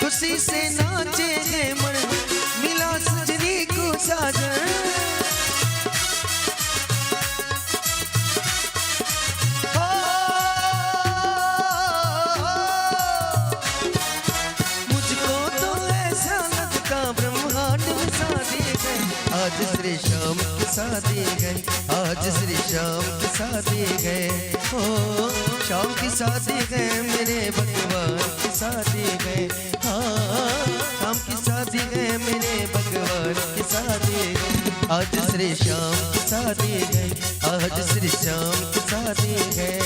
खुशी से नाचे गए मन, मिला सजनी को साजन। मुझको तो ऐसा लगता ब्रह्मांड में शादी है, आज श्री श्याम की शादी है, आज श्री श्याम की शादी है। हो श्याम की शादी है, मेरे भगवान की शादी है। हाँ श्याम की शादी है, मेरे भगवान की शादी है। आज श्री श्याम की शादी है, आज श्री श्याम की शादी है।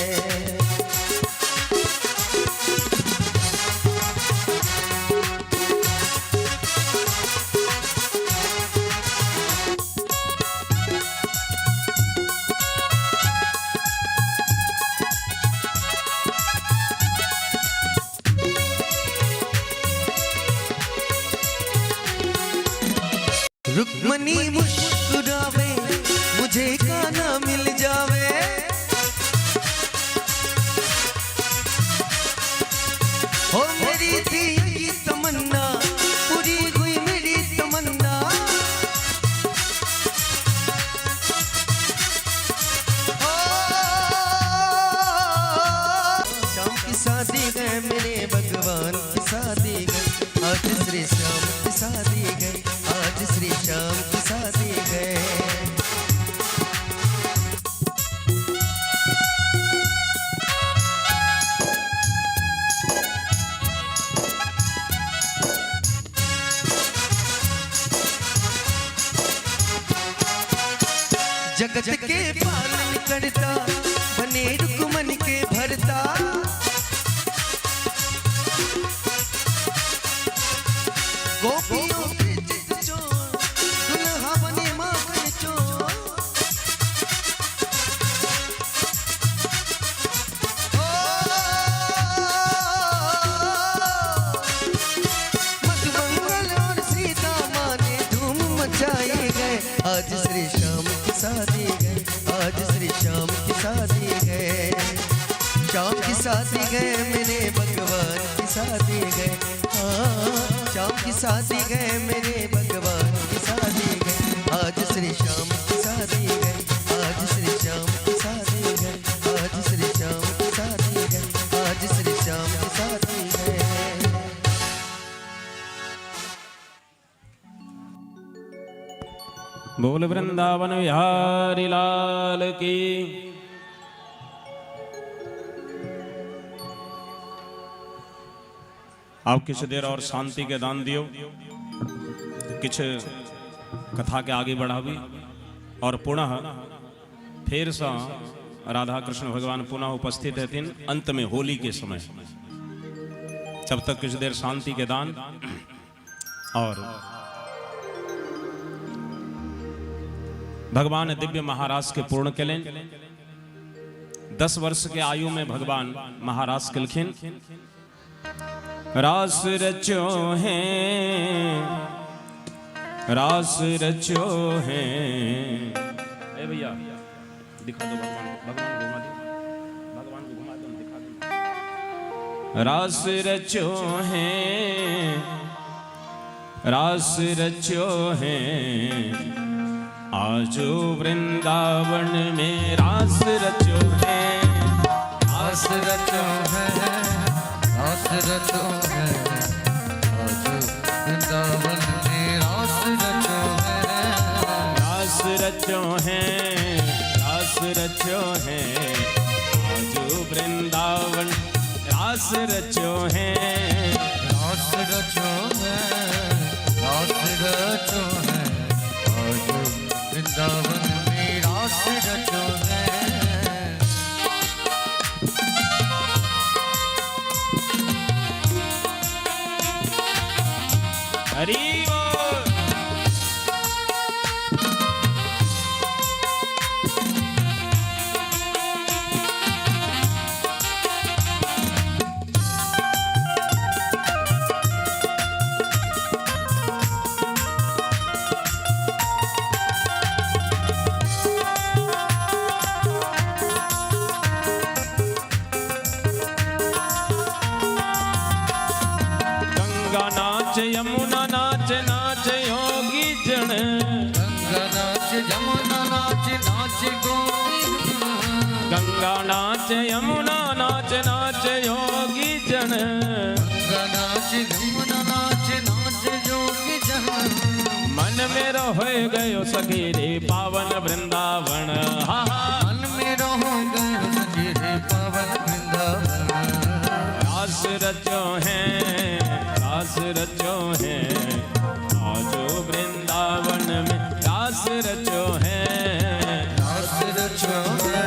रुक्मणी मुस्कुरावे, मुझे गाना मिल जावे। हो मेरी थी ये तमन्ना, पूरी हुई मेरी तमन्ना। श्याम की शादी है, मेरे भगवान की शादी है, आज श्री श्याम की शादी है, आज श्री श्याम की शादी है। जगत के पालन करता, बने रुक्मन के भरता। गोपियों के चित चोर, दुल्हा बने माखन चोर। मधुमंगल और सीता माँ ने धूम मचाई गए, आज श्री श्याम की शादी है, आज श्री श्याम की शादी है। श्याम की शादी है, मेरे भगवान की शादी है। हाँ श्याम की शादी है, मेरे भगवान की शादी है, आज श्री श्याम की शादी है, आज श्री श्याम की शादी है, आज श्री श्याम की शादी है, आज श्री श्याम की शादी है। बोल वृंदावन बिहारी लाल की। आप किछ देर और शांति के दान दियो, किछ कथा के आगे बढ़ावी और पुनः फिर से राधा कृष्ण भगवान पुनः उपस्थित रहते अंत में होली के समय। जब तक कुछ देर शांति के दान और भगवान दिव्य महाराज के पूर्ण कलें। 10 वर्ष के आयु में भगवान महाराज किलखिन रास रचो है, रास रचो है। ए भैया दिखा दो भगवान को घुमा दो, दिखा दो। रास रचो है, रास रचो है, आजो वृंदावन में रास रचो है, रास रचो है, रास रचो है, आज वृंदावन में रास रचो है, रचो है, रास रचो है, आजू वृंदावन रास रचो है, रास रचो है, रास रचो है, आज वृंदावन में रास रचो है। हरि बोल। गंगा नाच यमुना नाच नाच योगी जन, गंगा नाच यमुना नाच नाच गोपी, गंगा नाच यमुना नाच नाच योगी जन, गंगा नाच यमुना नाच नाच योगी जन, मन में रहो गयो सखी रे पावन वृंदावन। हा हा मन में रहो गयो सखी रे पावन वृंदावन। रास रचो है, रास रचो है, आजो वृंदावन में रास रचो है, रास रचो है,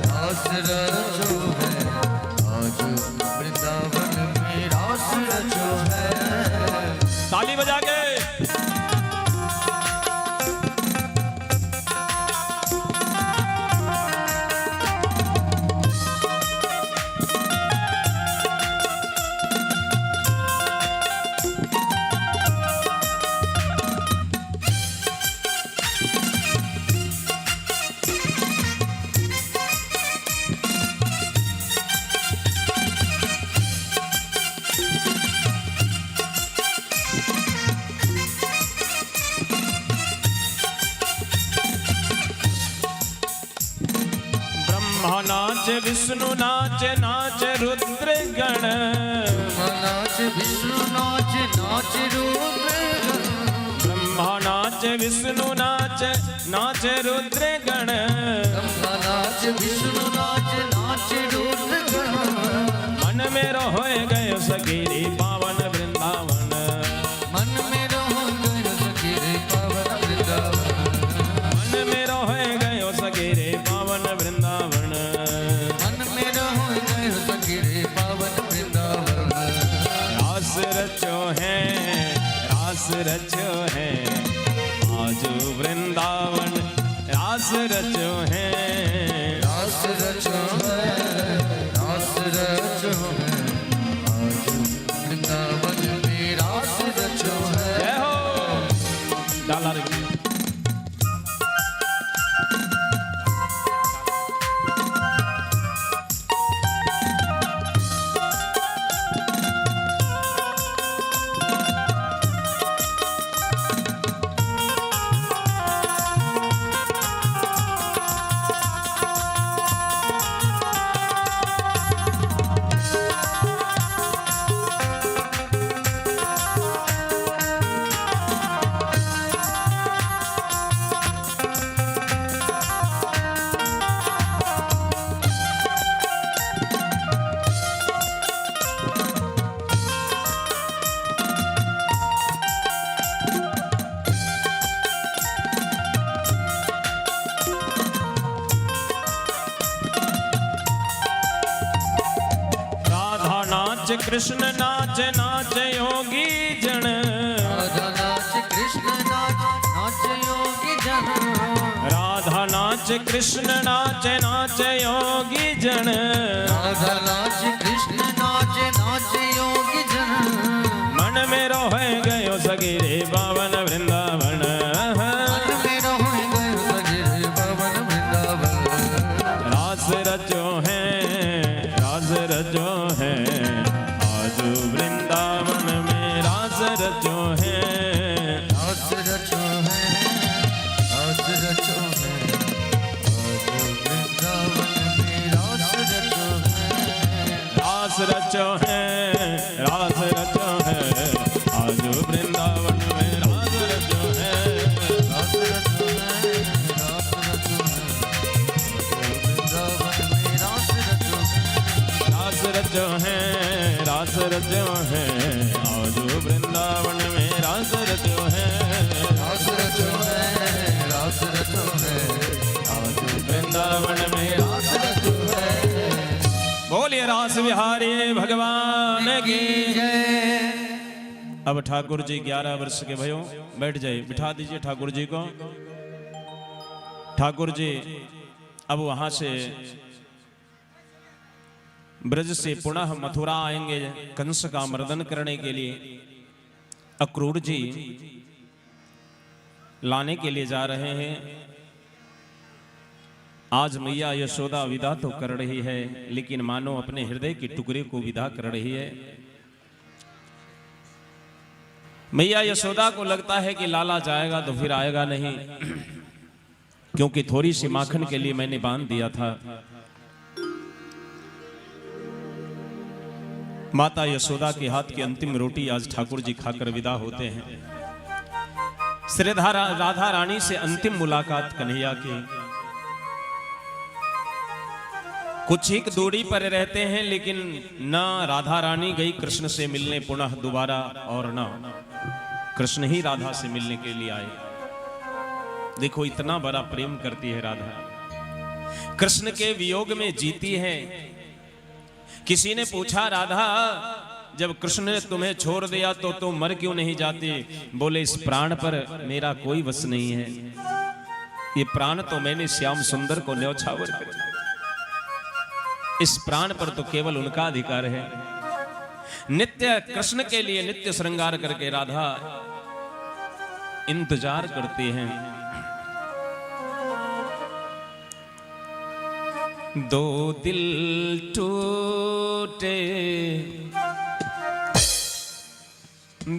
रास रचो है, आज वृंदावन में रास रचो है। ताली बजा के। ब्रह्मा नाच विष्णु नाच नाच रुद्र गण, नाच विष्णु नाच नाच रुद्र गण, ब्रह्मा नाच विष्णु नाच नाच रुद्र गण, नाच विष्णु नाच नाच रुद्र गण, मन में रहो गयो सगीरी पावन वृंदावन, मन में रहो गयो सखी रे पावन वृंदावन, मन में रहो गयो सगीरे पावन वृंदावन, मन में रहो गयो सखी रे पावन वृंदावन। रास रचो है, रास रचो है, आजो वृंदावन रास रचो है, रास रचो है, रास रचो है, आज वृंदावन में रास रचो है। जय हो। डाला रे। कृष्ण नाच नाच योगी जन, राधा नाच कृष्ण नाच नाच योगी जन, राधा नाच कृष्ण नाच नाच योगी जन, राधा नाच कृष्ण नाच नाच योगी जन, मन में रोहे गयो सगीरे पावन वृंदावन, मन में रोहे गयो सगीरे पावन वृंदावन। रास रचो है, रास रचो है, आज वृंदावन में रास रचो है, रास रचो है, रास रचो है, आज वृंदावन में रास रचो है। रास रचो है, रास रचो है, आज वृंदावन में रास रचो है, रास रचो है, रचो है, रास रचो है, आज वृंदावन में रास रचो है, रास रचो है, रास रचो है, आज वृंदावन में रास रचो है। बोलिए रास बिहारी भगवान की जय। अब ठाकुर जी 11 वर्ष के भयो, बैठ जाइए, बिठा दीजिए ठाकुर जी को। ठाकुर जी अब वहां से ब्रज से पुनः मथुरा आएंगे कंस का मर्दन करने के लिए। अक्रूर जी लाने के लिए जा रहे हैं। आज मैया यशोदा विदा तो कर रही है, लेकिन मानो अपने हृदय के टुकड़े को विदा कर रही है। मैया यशोदा को लगता है कि लाला जाएगा तो फिर आएगा नहीं, क्योंकि थोड़ी सी माखन के लिए मैंने बांध दिया था। माता यशोदा के हाथ की अंतिम रोटी आज ठाकुर जी खाकर विदा होते हैं। श्री राधा रानी से अंतिम मुलाकात कन्हैया की। कुछ ही दूरी पर रहते हैं, लेकिन न राधा रानी गई कृष्ण से मिलने पुनः दोबारा, और न कृष्ण ही राधा से मिलने के लिए आए। देखो इतना बड़ा प्रेम करती है राधा, कृष्ण के वियोग में जीती है। किसी ने पूछा, राधा जब कृष्ण ने तुम्हें छोड़ दिया तो तुम मर क्यों नहीं जाती? बोले, इस प्राण पर मेरा कोई वश नहीं है, ये प्राण तो मैंने श्याम सुंदर को न्यौछावर कर दिया, इस प्राण पर तो केवल उनका अधिकार है। नित्य कृष्ण के लिए नित्य श्रृंगार करके राधा इंतजार करती हैं। दो दिल टूटे,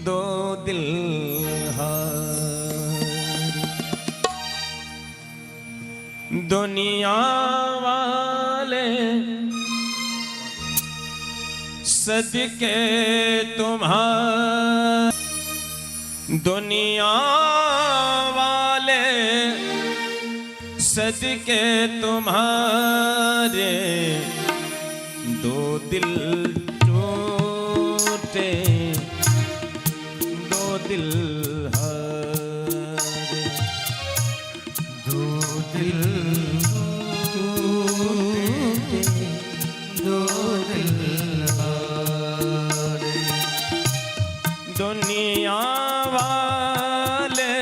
दो दिल हार, दुनिया वाले सदके तुम्हारे, दुनिया वाले सदके तुम्हारे, दो दिल टूटे, दो दिल हारे, दो दिल टूटे, दो दिल हारे। दुनिया वाले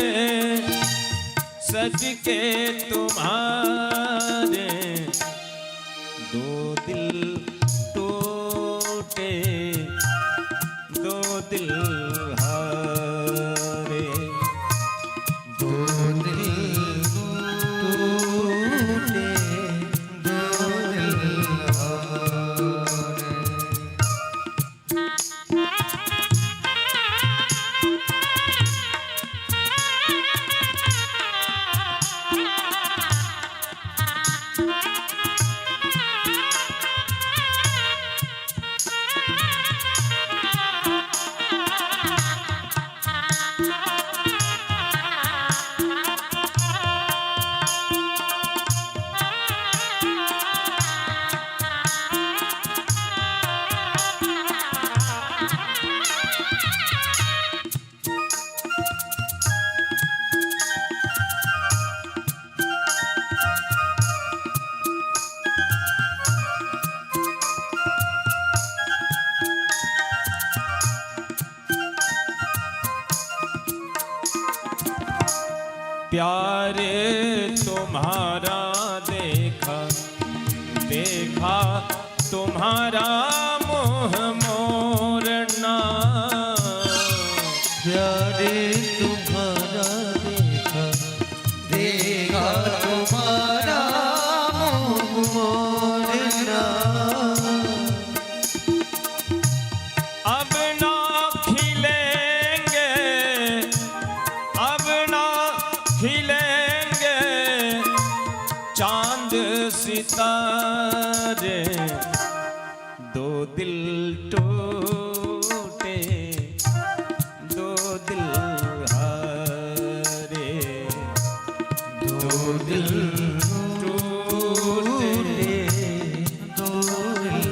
सज के तुम्हारे, दो दिल टूटे, दो दिल हारे, दो दिल टूटे, दो दिल हारे। प्यारे तुम्हारा देखा, देखा तुम्हारा मोह मोरना, प्यारे तुम्हारा देखा, देखा तुम्हारा मोह मोरना। अब ना खिलेंगे, अब ना खिलेंगे चांद सितारे, दो दिल टूटे, दो दिल हारे, दो दिल टूटे, दो दिल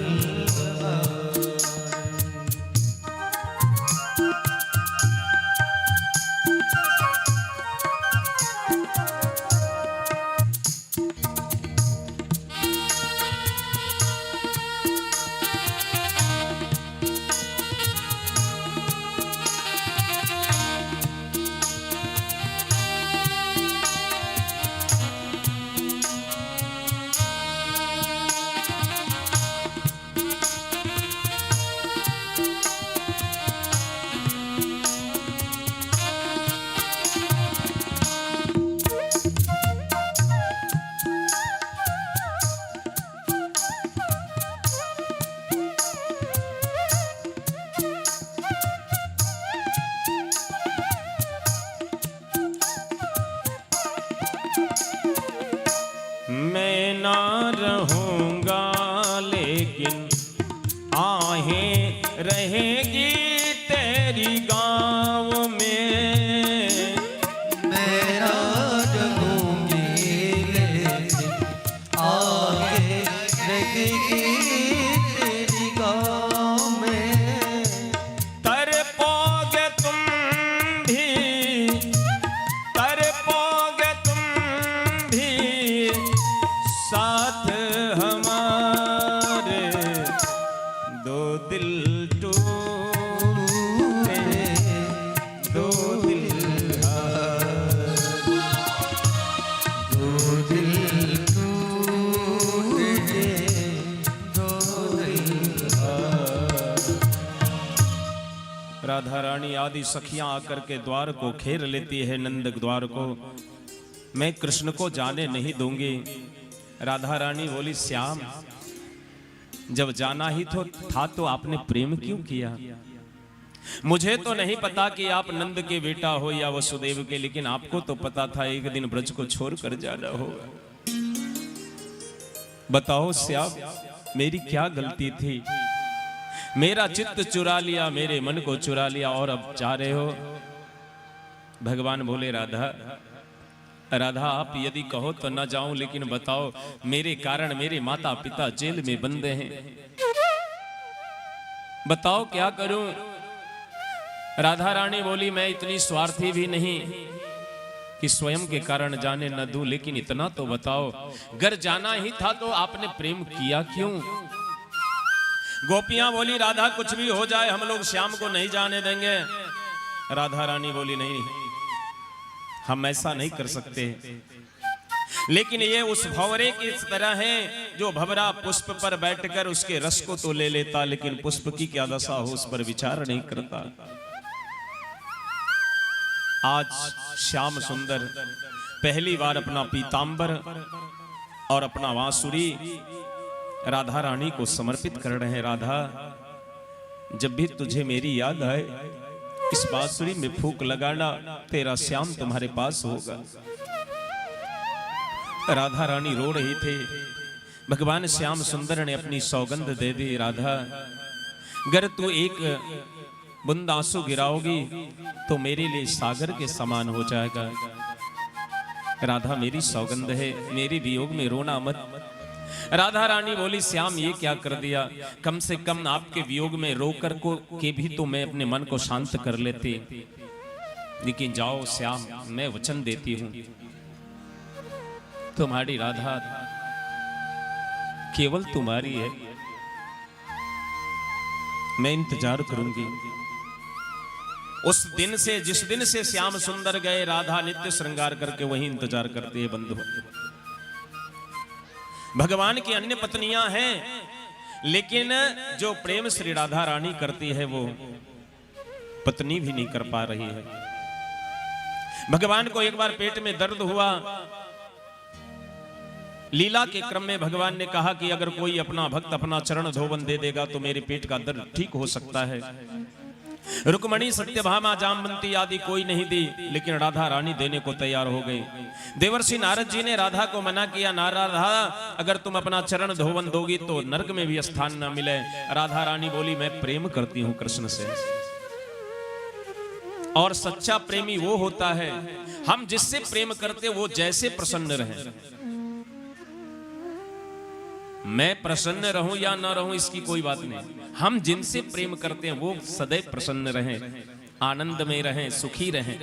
बाहें रहेगी तेरी गाँव में। मेरा जगूंगी लेकिन आगे रहेगी तेरी गाँव में। तरपोगे तुम भी साथ हमारे, दो दिल टूटे दो दिल दो दिल टूटे दो दिल। राधा रानी आदि सखियां आकर के द्वार को घेर लेती है, नंद द्वार को। मैं कृष्ण को जाने नहीं दूंगी। राधा रानी बोली, श्याम जब जाना ही था तो आपने प्रेम क्यों किया? मुझे तो नहीं पता कि आप नंद के बेटा हो या वसुदेव के, लेकिन आपको तो पता था एक दिन ब्रज को छोड़ कर जाना होगा। बताओ श्याम, मेरी क्या गलती थी? मेरा चित्त चुरा लिया, मेरे मन को चुरा लिया, और अब जा रहे हो। भगवान बोले, राधा आप यदि कहो तो न जाऊं, लेकिन बताओ मेरे कारण मेरे माता पिता जेल में बंद हैं, बताओ क्या करूं? राधा रानी बोली, मैं इतनी स्वार्थी भी नहीं कि स्वयं के कारण जाने न दूं, लेकिन इतना तो बताओ, घर जाना ही था तो आपने प्रेम किया क्यों? गोपियां बोली, राधा कुछ भी हो जाए हम लोग श्याम को नहीं जाने देंगे। राधा रानी बोली, नहीं हम ऐसा नहीं कर सकते, लेकिन ये उस भंवरे की तरह है जो भंवरा पुष्प पर बैठकर उसके रस को तो ले लेता, लेकिन पुष्प की क्या दशा हो उस पर विचार नहीं करता। आज श्याम सुंदर पहली बार अपना पीतांबर और अपना बांसुरी राधा रानी को समर्पित कर रहे हैं। राधा, जब भी तुझे मेरी याद आए इस बांसुरी में फूंक लगाना, तेरा श्याम तुम्हारे पास होगा। राधा रानी रो रही थी। भगवान श्याम सुंदर ने अपनी सौगंध दे दी, राधा अगर तू एक बूंद आंसू गिराओगी तो मेरे लिए सागर के समान हो जाएगा। राधा मेरी सौगंध है, मेरे वियोग में रोना मत। राधा रानी बोली, श्याम ये क्या कर दिया? कम से कम आपके वियोग में रोकर को के भी तो मैं अपने मन को शांत कर लेती, लेकिन जाओ श्याम, मैं वचन देती हूं तुम्हारी राधा केवल तुम्हारी है, मैं इंतजार करूंगी। उस दिन से, जिस दिन से श्याम सुंदर गए, राधा नित्य श्रृंगार करके वही इंतजार करती है। बंधु, भगवान की अन्य पत्नियां हैं, लेकिन जो प्रेम श्री राधा रानी करती है वो पत्नी भी नहीं कर पा रही है। भगवान को एक बार पेट में दर्द हुआ। लीला के क्रम में भगवान ने कहा कि अगर कोई अपना भक्त अपना चरण धोवन दे देगा तो मेरे पेट का दर्द ठीक हो सकता है। रुक्मणी, सत्यभामा, जामवंती आदि कोई नहीं दी, लेकिन राधा रानी देने को तैयार हो गई। देवर्षि नारद जी ने राधा को मना किया, ना राधा, अगर तुम अपना चरण धोवन दोगी तो नरक में भी स्थान न मिले। राधा रानी बोली, मैं प्रेम करती हूं कृष्ण से, और सच्चा प्रेमी वो होता है हम जिससे प्रेम करते वो जैसे प्रसन्न रहे। मैं प्रसन्न रहूं या ना रहूं इसकी कोई बात नहीं, हम जिनसे प्रेम करते हैं वो सदैव प्रसन्न रहें, आनंद में रहें, सुखी रहें,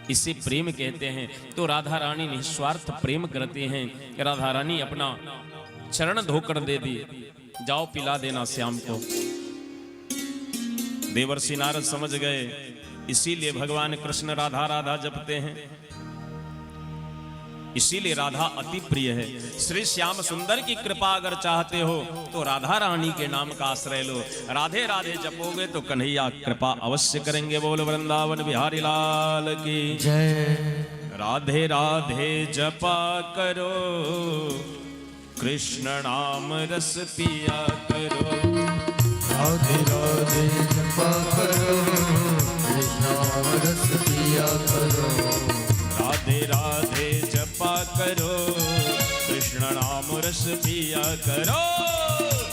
इसे प्रेम कहते हैं। तो राधा रानी निस्वार्थ प्रेम करती हैं। राधा रानी अपना चरण धोकर दे दी, जाओ पिला देना श्याम को। देवर्षि नारद समझ गए, इसीलिए भगवान कृष्ण राधा राधा जपते हैं, इसीलिए राधा अति प्रिय है। श्री श्याम सुंदर की कृपा अगर चाहते हो तो राधा रानी के नाम का आश्रय लो। राधे राधे जपोगे तो कन्हैया कृपा अवश्य करेंगे। बोल वृंदावन बिहारी लाल की जय। राधे राधे जपा करो, कृष्ण नाम रस पिया करो। राधे राधे जपा करो, कृष्ण नाम रस पिया करो। राधे राधे जपा करो, कृष्ण नाम रस पिया करो।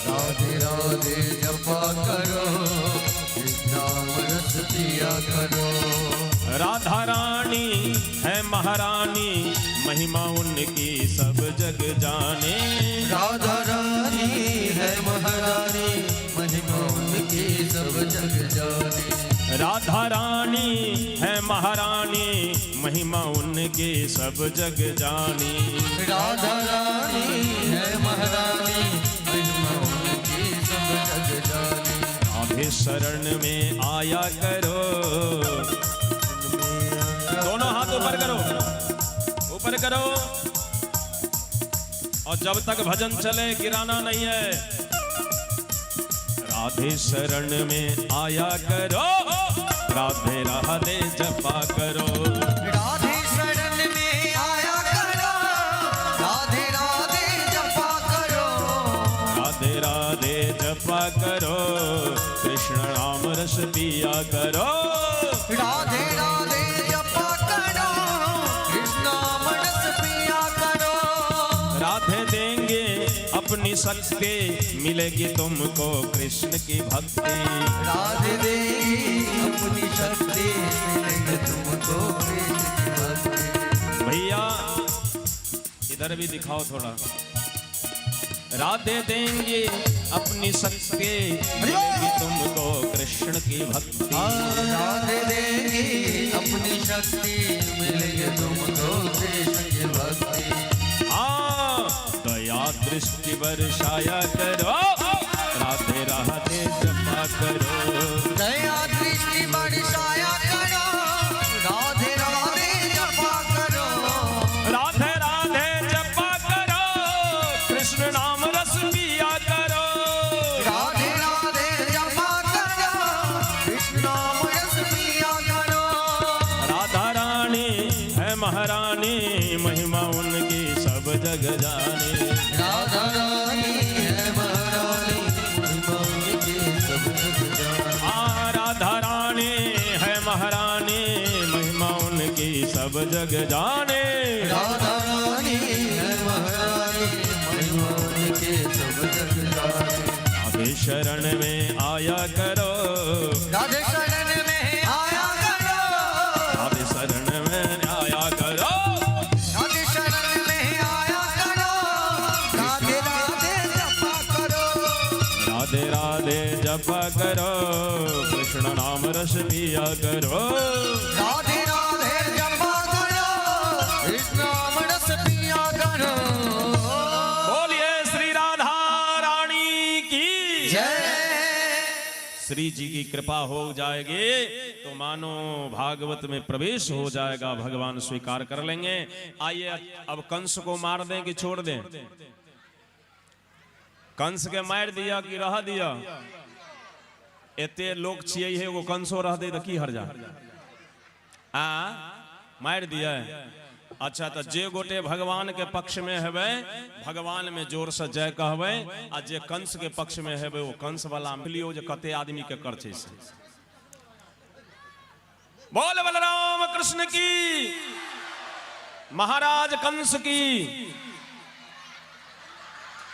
राधे राधे जपा पिया करो। राधा रानी है महारानी, महिमा उनकी सब जग जाने। राधा रानी है महारानी, महिमा उनकी सब जग जाने। राधा रानी है महारानी, महिमा उनकी सब जग जानी। राधा रानी है महारानी, महिमा उनकी सब जग जाने। राधे शरण में आया करो, दोनों हाथ ऊपर करो, ऊपर करो। और जब तक भजन चले गिराना नहीं है। राधे शरण में आया करो, राधे राधे जपा करो। राधे शरण में आया करो, राधे राधे जपा करो। राधे राधे जपा करो, कृष्ण नाम रस पिया करो। राधे राधे जपा करो, कृष्ण नाम रस पिया करो। राधे देंगे अपनी शक्ति, मिलेगी तुमको कृष्ण की भक्ति। राधे देगी अपनी शक्ति, मिलेगी तुमको कृष्ण की भक्ति। भैया इधर भी दिखाओ थोड़ा। राधे देंगे अपनी शक्ति, मिलेगी तुमको कृष्ण की भक्ति। राधे देगी अपनी शक्ति, मिलेगी तुमको कृष्ण की भक्ति। दया दृष्टि वर्षाया करो, राधे राधे जपा करो। दया दृष्टि वर्षाया करो, राधे राधे जपा करो। राधे राधे जपा करो, कृष्ण नाम रस पिया करो। राधे राधे जपा करो, कृष्ण नाम रस पिया करो। राधा रानी है महारानी, महिमा उनकी सब जग जाने। राधा रानी है महारानी, महिमा उनकी सब जग जाने। राधा रानी है महारानी, महिमा उनकी सब जग जाने। राधा रानी है महारानी, महिमा उनकी सब जग जाने। राधे शरण में आया करो, राधे शरण में आया करो। राधे शरण में आया करो। राधे शरण में आया करो, राधे राधे जपा करो। राधे राधे जपा करो, कृष्ण नाम रस पिया करो। राधे राधे जपा करो, कृष्ण नाम रस पिया करो। बोलिए श्री राधा रानी की जय। श्री जी की कृपा हो जाएगी तो मानो भागवत में प्रवेश हो जाएगा, भगवान स्वीकार कर लेंगे। आइए अब कंस को मार दें कि छोड़ दें? कंस के मार दिया कि रह दिया? एते लोग छिए है वो कंसो रह दे तो की हर जा मार दिया। अच्छा तो जे गोटे भगवान के पक्ष में हेबे भगवान में जोर से जय कहबे, आ जे कंस के पक्ष में हेबे वो कंस वाला मिलियो जे कते आदमी के कर छै से। बोल बलराम कृष्ण की, महाराज कंस की।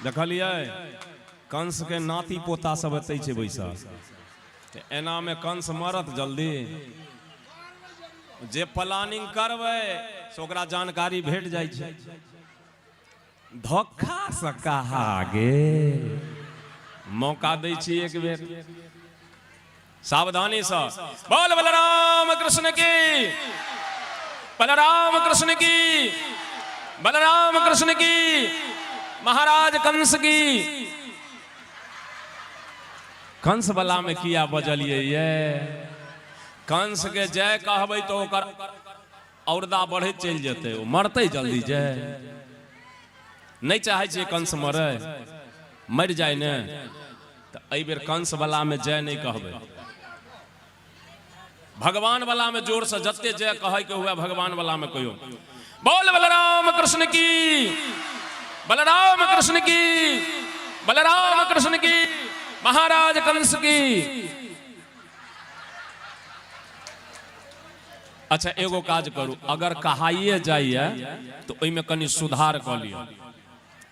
देखलिए कंस के नाती पोता सब एतै छै बैसा, एना में कंस मरत जल्दी। जे प्लानिंग करबै से ओकरा जानकारी भेट जाइ छै। धोखा से कहा गेल, मौका दै छी एक बेर सावधानी से। बोल बलराम कृष्ण की, बलराम कृष्ण की, बलराम कृष्ण की, महाराज कंस की। कंस वाला में किया बजलिए ये? कंस के जय कहबै तो ओकर औरदा बढ़े चल जेते, वो मरते जल्दी जय नहीं चाहे छे। कंस मरे मर जाए ने तो एहि बेर कंस वाला में जय नहीं कहबै, भगवान वाला में जोर से जते जय कहे के हुआ भगवान वाला में कहियो। बोल बलराम कृष्ण की, बलराम कृष्ण की, बलराम कृष्ण की, महाराज कंस की। अच्छा एगो काज करू, अगर कहाइए जाइए तो ओइमे कनी सुधार क लियो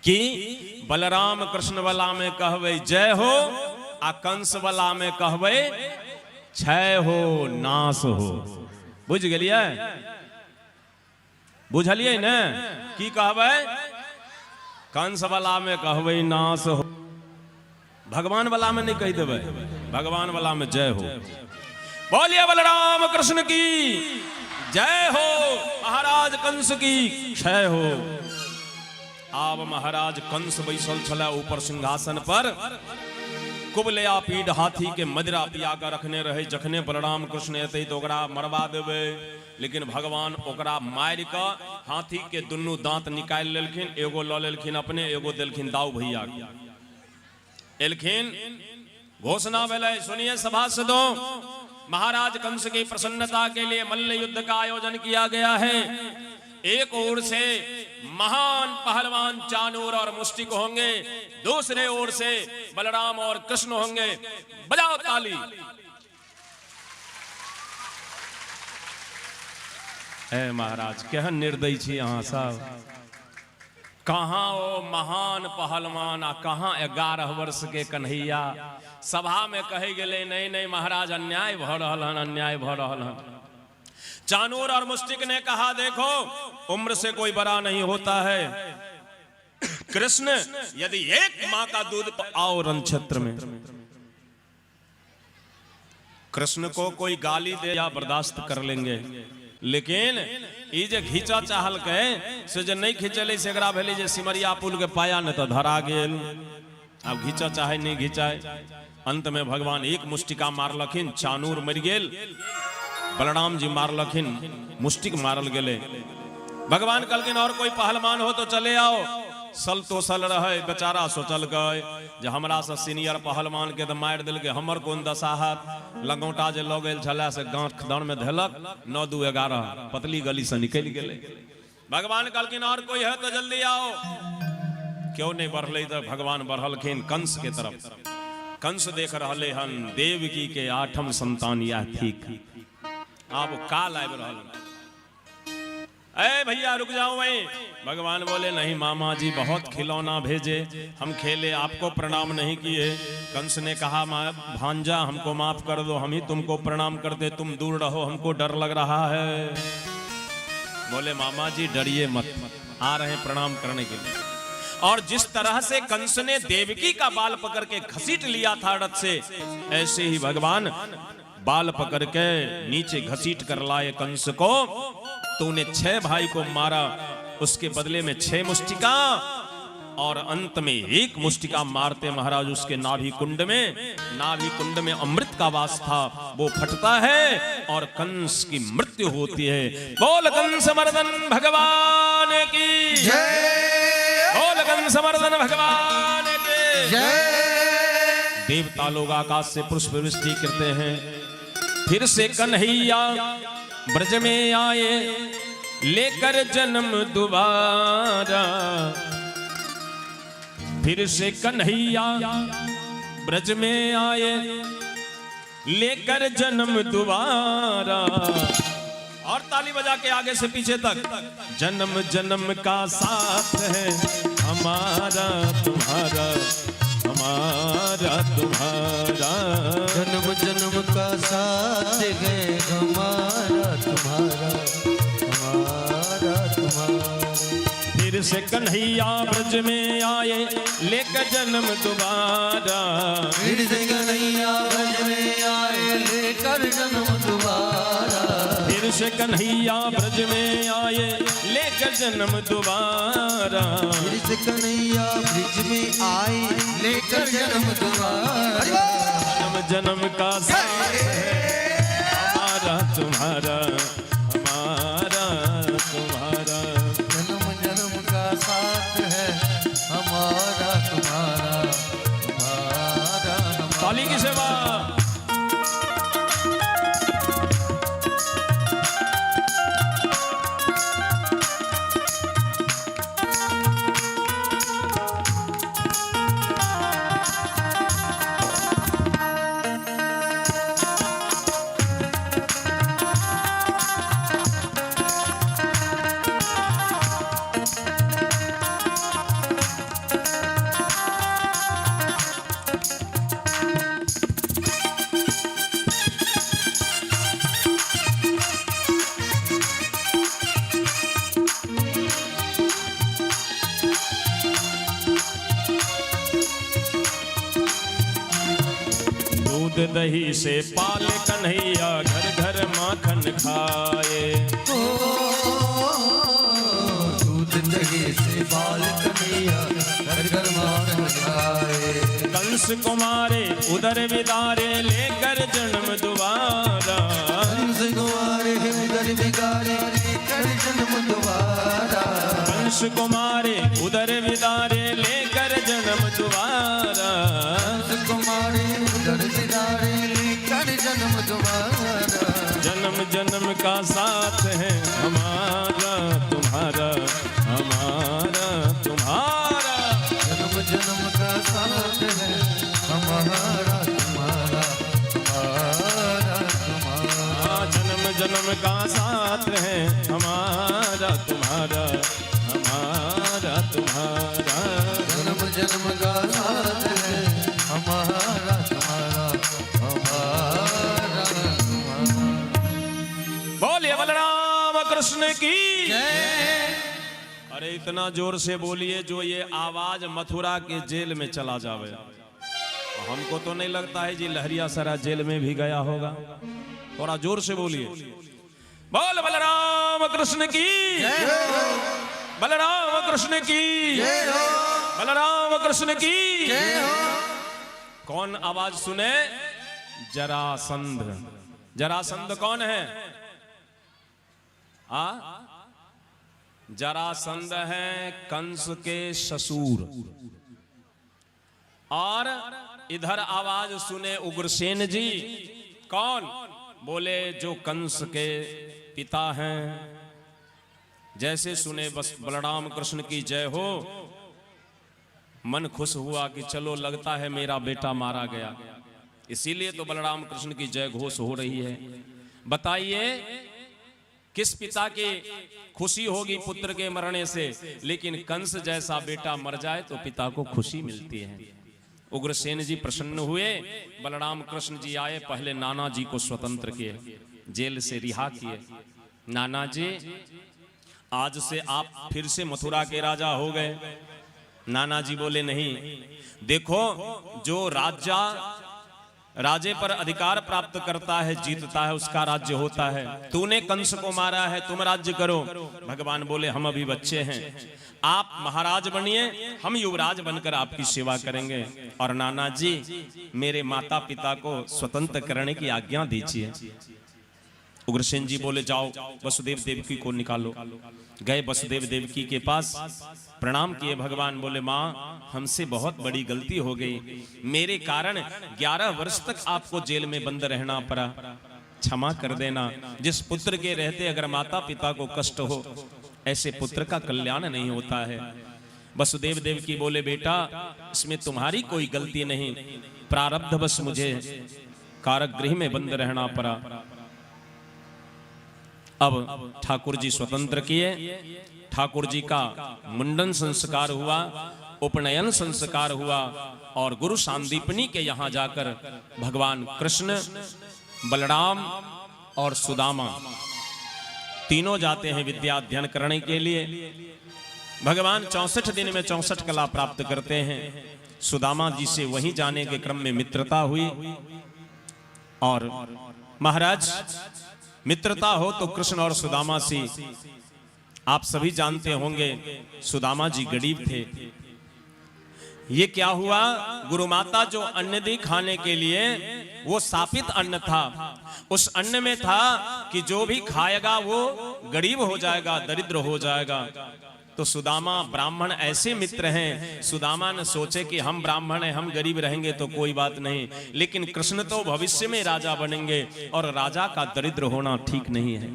कि बलराम कृष्ण वाला में कहबै जय हो, आ कंस वाला में कहबै क्षय हो नाश हो। बुझ गेलिए? बुझलिए ने की कहबै? कंस वाला में कहबै नाश हो, भगवान वाला में नहीं कह देबै, भगवान वाला में जय हो। बोलिए बलराम कृष्ण की जय हो। महाराज कंस की क्षय हो। आब महाराज कंस बैसल छला ऊपर सिंहासन पर, कुबलया पीठ हाथी के मदिरा पिया कर रखने रहे। जखने बलराम कृष्ण एते तो ओकरा मरवा देवे, लेकिन भगवान ओकरा मार के हाथी के दुनू दांत निकाल लेलखिन। एगो ल लेलखिन अपने, एगो देलखिन दाऊ भैया एलखिन। घोषणा भेलै, सुनिए सभासदों, महाराज कंस की प्रसन्नता के लिए मल्ल युद्ध का आयोजन किया गया है। एक ओर से महान पहलवान चाणूर और मुष्टिक होंगे, दूसरे ओर से बलराम और कृष्ण होंगे। बजाओ ताली। ए महाराज केहन निर्दयी छी अहाँ सब। कहाँ ओ महान पहलवान आ कहाँ 11 वर्ष के कन्हैया। सभा में कहे गेले नहीं नहीं महाराज अन्याय भ रहल हन, अन्याय भ रहल हन। चाणूर और मुष्टिक ने कहा देखो उम्र से कोई बड़ा नहीं होता है। कृष्ण यदि एक माँ का दूध आओ रण क्षेत्र में, कृष्ण को कोई गाली दे या बर्दाश्त कर लेंगे, लेकिन ई जे घीचा चाहल के से जे नहीं खींचले से एकरा भेले जे सिमरिया पुल के पाया न तो धरा गेल। अब घीचा चाहे नहीं घीचाए, अंत में भगवान एक मुष्टिका मारलखिन, चाणूर मर गेल। बलराम जी मारलखिन, मुष्टिक मारल गेले। भगवान कहलखिन और कोई पहलवान हो तो चले आओ। सल तो सल रहे बेचारा, सोचल गए जे हमरा से सीनियर पहलवान के तो मार दिल के, हमर कोन दशाहत। लंगोटा जे लऽ गेल छला से गांठ खदान में धैलक, 9 2 11 पतली गली से निकल गेले। भगवान कहलखिन और कोई है तो जल्दी आओ। क्यों नहीं बढ़ले तो भगवान बढ़लखिन कंस के तरफ। कंस देख रहले हन देवकी के 8म संतान यह ठीक। आप काल आए रहल। ए भैया रुक जाओ वहीं। भगवान बोले नहीं मामा जी बहुत खिलौना भेजे, हम खेले, आपको प्रणाम नहीं किए। कंस ने कहा भांजा हमको माफ कर दो, हम ही तुमको प्रणाम करते, तुम दूर रहो, हमको डर लग रहा है। बोले मामा जी डरिए मत, आ रहे प्रणाम करने के लिए। और जिस तरह से कंस ने देवकी का बाल पकड़ के घसीट लिया था रथ से, ऐसे ही भगवान बाल पकड़ के नीचे घसीट कर लाए कंस को। तूने 6 भाई को मारा, उसके बदले में 6 मुष्टिका, और अंत में 1 मुष्टिका मारते महाराज उसके नाभि कुंड में अमृत का वास था, वो फटता है और कंस की मृत्यु होती है। बोल कंस मर्दन भगवान की जय। बोल कंस मर्दन भगवान की जय। देवता लोग आकाश से पुष्प वृष्टि करते हैं। फिर से कन्हैया ब्रज में आए लेकर जन्म दोबारा। फिर से कन्हैया ब्रज में आए लेकर जन्म दोबारा। और ताली बजा के आगे से पीछे तक। जन्म जन्म का साथ है हमारा तुम्हारा, हमारा तुम्हारा। जन्म जन्म का साथ है हमारा तुम्हारा, हमारा तुम्हारा। फिर से कन्हैया ब्रज में आए लेकर जन्म दोबारा। फिर से कन्हैया ब्रज में आए लेकर जन्म दोबारा। फिर से कन्हैया ब्रज में आए लेकर जन्म दोबारा। फिर से कन्हैया ब्रज में आए लेकर जन्म दोबारा। जन्म जन्म का साथ है हमारा तुम्हारा, हमारा तुम्हारा। जन्म जन्म का साथ है हमारा तुम्हारा, हमारा हमारा। ताली की सेवा। दूध दही से पाल कन्हैया घर घर माखन खाए। दूध दही से पाल कन्हैया घर घर माखन खाए। कंस कुमारे उदर विदारे लेकर जन्म दुबारा। कंस कुमारे उदर विदारे लेकर जन्म दुबारा। कंस कुमारे उदर विदारे लेकर जन्म दुबारा। कंस कुमारे उदर विदारे लेकर जन्म दुबारा। जन्म जन्म का साथ है हमारा तुम्हारा, हमारा तुम्हारा। जन्म जन्म का साथ है हमारा तुम्हारा, हमारा तुम्हारा। जन्म जन्म का साथ है हमारा तुम्हारा, हमारा तुम्हारा। जन्म जन्म का साथ है हमारा तुम्हारा, हमारा तुम्हारा। बोलिए बलराम कृष्ण की। अरे इतना जोर से बोलिए जो ये आवाज मथुरा के जेल में चला जावे। हमको तो नहीं लगता है जी लहरियासराय जेल में भी गया होगा। थोड़ा जोर से बोलिए। बोल बलराम कृष्ण की, बलराम कृष्ण की, बलराम कृष्ण की। कौन आवाज सुने? जरासंध। जरासंध कौन है? जरासंध है कंस के ससुर। और इधर आवाज सुने उग्रसेन जी। कौन? बोले जो कंस के पिता हैं। जैसे सुने बस बलराम कृष्ण की जय हो, मन खुश हुआ कि चलो लगता है मेरा बेटा मारा गया। इसीलिए तो बलराम कृष्ण की जय घोष हो रही है। बताइए किस पिता की खुशी होगी पुत्र के मरने से, लेकिन कंस जैसा बेटा मर जाए तो पिता को खुशी मिलती है। उग्रसेन जी प्रसन्न हुए। बलराम कृष्ण जी आए, पहले नाना जी को स्वतंत्र किए, जेल से रिहा किए। नाना जी आज से आप फिर से मथुरा के राजा हो गए। नाना जी बोले नहीं, देखो जो राजे पर अधिकार प्राप्त करता है, जीतता है, उसका राज्य होता है। तूने कंस को मारा है, तुम राज्य करो। भगवान बोले हम अभी बच्चे हैं, आप महाराज बनिए, हम युवराज बनकर आपकी सेवा करेंगे। और नाना जी मेरे माता पिता को स्वतंत्र करने की आज्ञा दीजिए। उग्रसेन जी बोले जाओ वसुदेव देवकी को निकालो। गए वसुदेव देवकी के पास, प्रणाम किए। भगवान बोले माँ हमसे बहुत बड़ी गलती हो गई, मेरे कारण 11 वर्ष तक आपको जेल में बंद रहना पड़ा, क्षमा कर देना। जिस पुत्र के रहते अगर माता पिता को कष्ट हो, ऐसे पुत्र का कल्याण नहीं होता है। वसुदेव देवकी बोले बेटा इसमें तुम्हारी कोई गलती नहीं, प्रारब्धवश मुझे कारागृह में बंद रहना पड़ा। अब ठाकुर जी स्वतंत्र किए। ठाकुर जी का मुंडन संस्कार हुआ, उपनयन संस्कार हुआ और गुरु सांदीपनी के यहाँ जाकर भगवान कृष्ण, बलराम और सुदामा तीनों जाते हैं विद्या अध्ययन करने के लिए। भगवान 64 दिन में 64 कला प्राप्त करते हैं। सुदामा जी से वहीं जाने के क्रम में मित्रता हुई। और महाराज मित्रता हो तो कृष्ण और सुदामा से आप सभी जानते होंगे, सुदामा जी गरीब थे। ये क्या हुआ, गुरु माता जो अन्न दी खाने के लिए, वो सापित अन्न था। उस अन्न में था कि जो भी खाएगा वो गरीब हो जाएगा, दरिद्र हो जाएगा। तो सुदामा ब्राह्मण ऐसे मित्र हैं, सुदामा ने सोचे कि हम ब्राह्मण हैं, हम गरीब रहेंगे तो कोई बात नहीं, लेकिन कृष्ण तो भविष्य में राजा बनेंगे और राजा का दरिद्र होना ठीक नहीं है।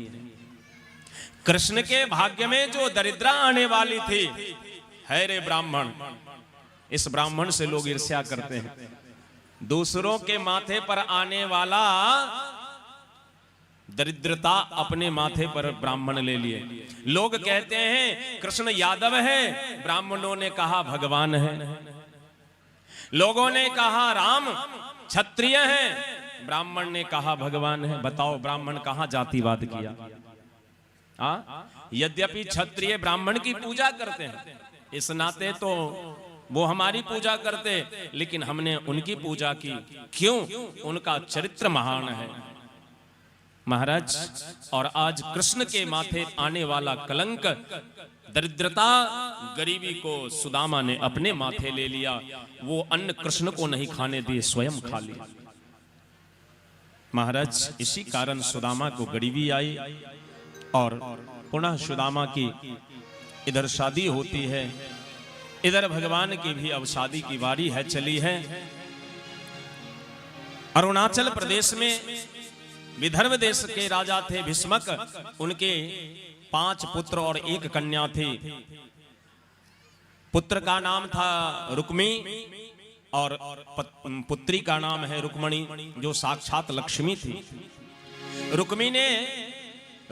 कृष्ण के भाग्य में जो दरिद्रा आने वाली थी, है रे ब्राह्मण, इस ब्राह्मण से लोग ईर्ष्या करते हैं। दूसरों के माथे पर आने वाला दरिद्रता अपने माथे पर ब्राह्मण ले लिए। लोग कहते हैं कृष्ण यादव है, ब्राह्मणों ने कहा भगवान है। लोगों ने कहा राम क्षत्रिय है, ब्राह्मण ने कहा भगवान है। बताओ ब्राह्मण कहां जातिवाद किया? यद्यपि क्षत्रिय ब्राह्मण की पूजा करते हैं, इस नाते तो वो हमारी पूजा करते, लेकिन हमने उनकी पूजा की। क्यों? उनका चरित्र महान है महाराज। और आज कृष्ण के माथे आने वाला कलंक, दरिद्रता, गरीबी को सुदामा ने अपने माथे ले लिया। वो अन्न कृष्ण को नहीं खाने दिए, स्वयं खा लिया महाराज। इसी कारण सुदामा को गरीबी आई और पुनः सुदामा की इधर शादी होती है, इधर भगवान की भी अब शादी की बारी है, चली है। अरुणाचल प्रदेश में विदर्भ देश के राजा थे भीष्मक, उनके 5 पुत्र और 1 कन्या थी। पुत्र का नाम था रुक्मी और पुत्री का नाम है रुक्मणी, जो साक्षात लक्ष्मी थी।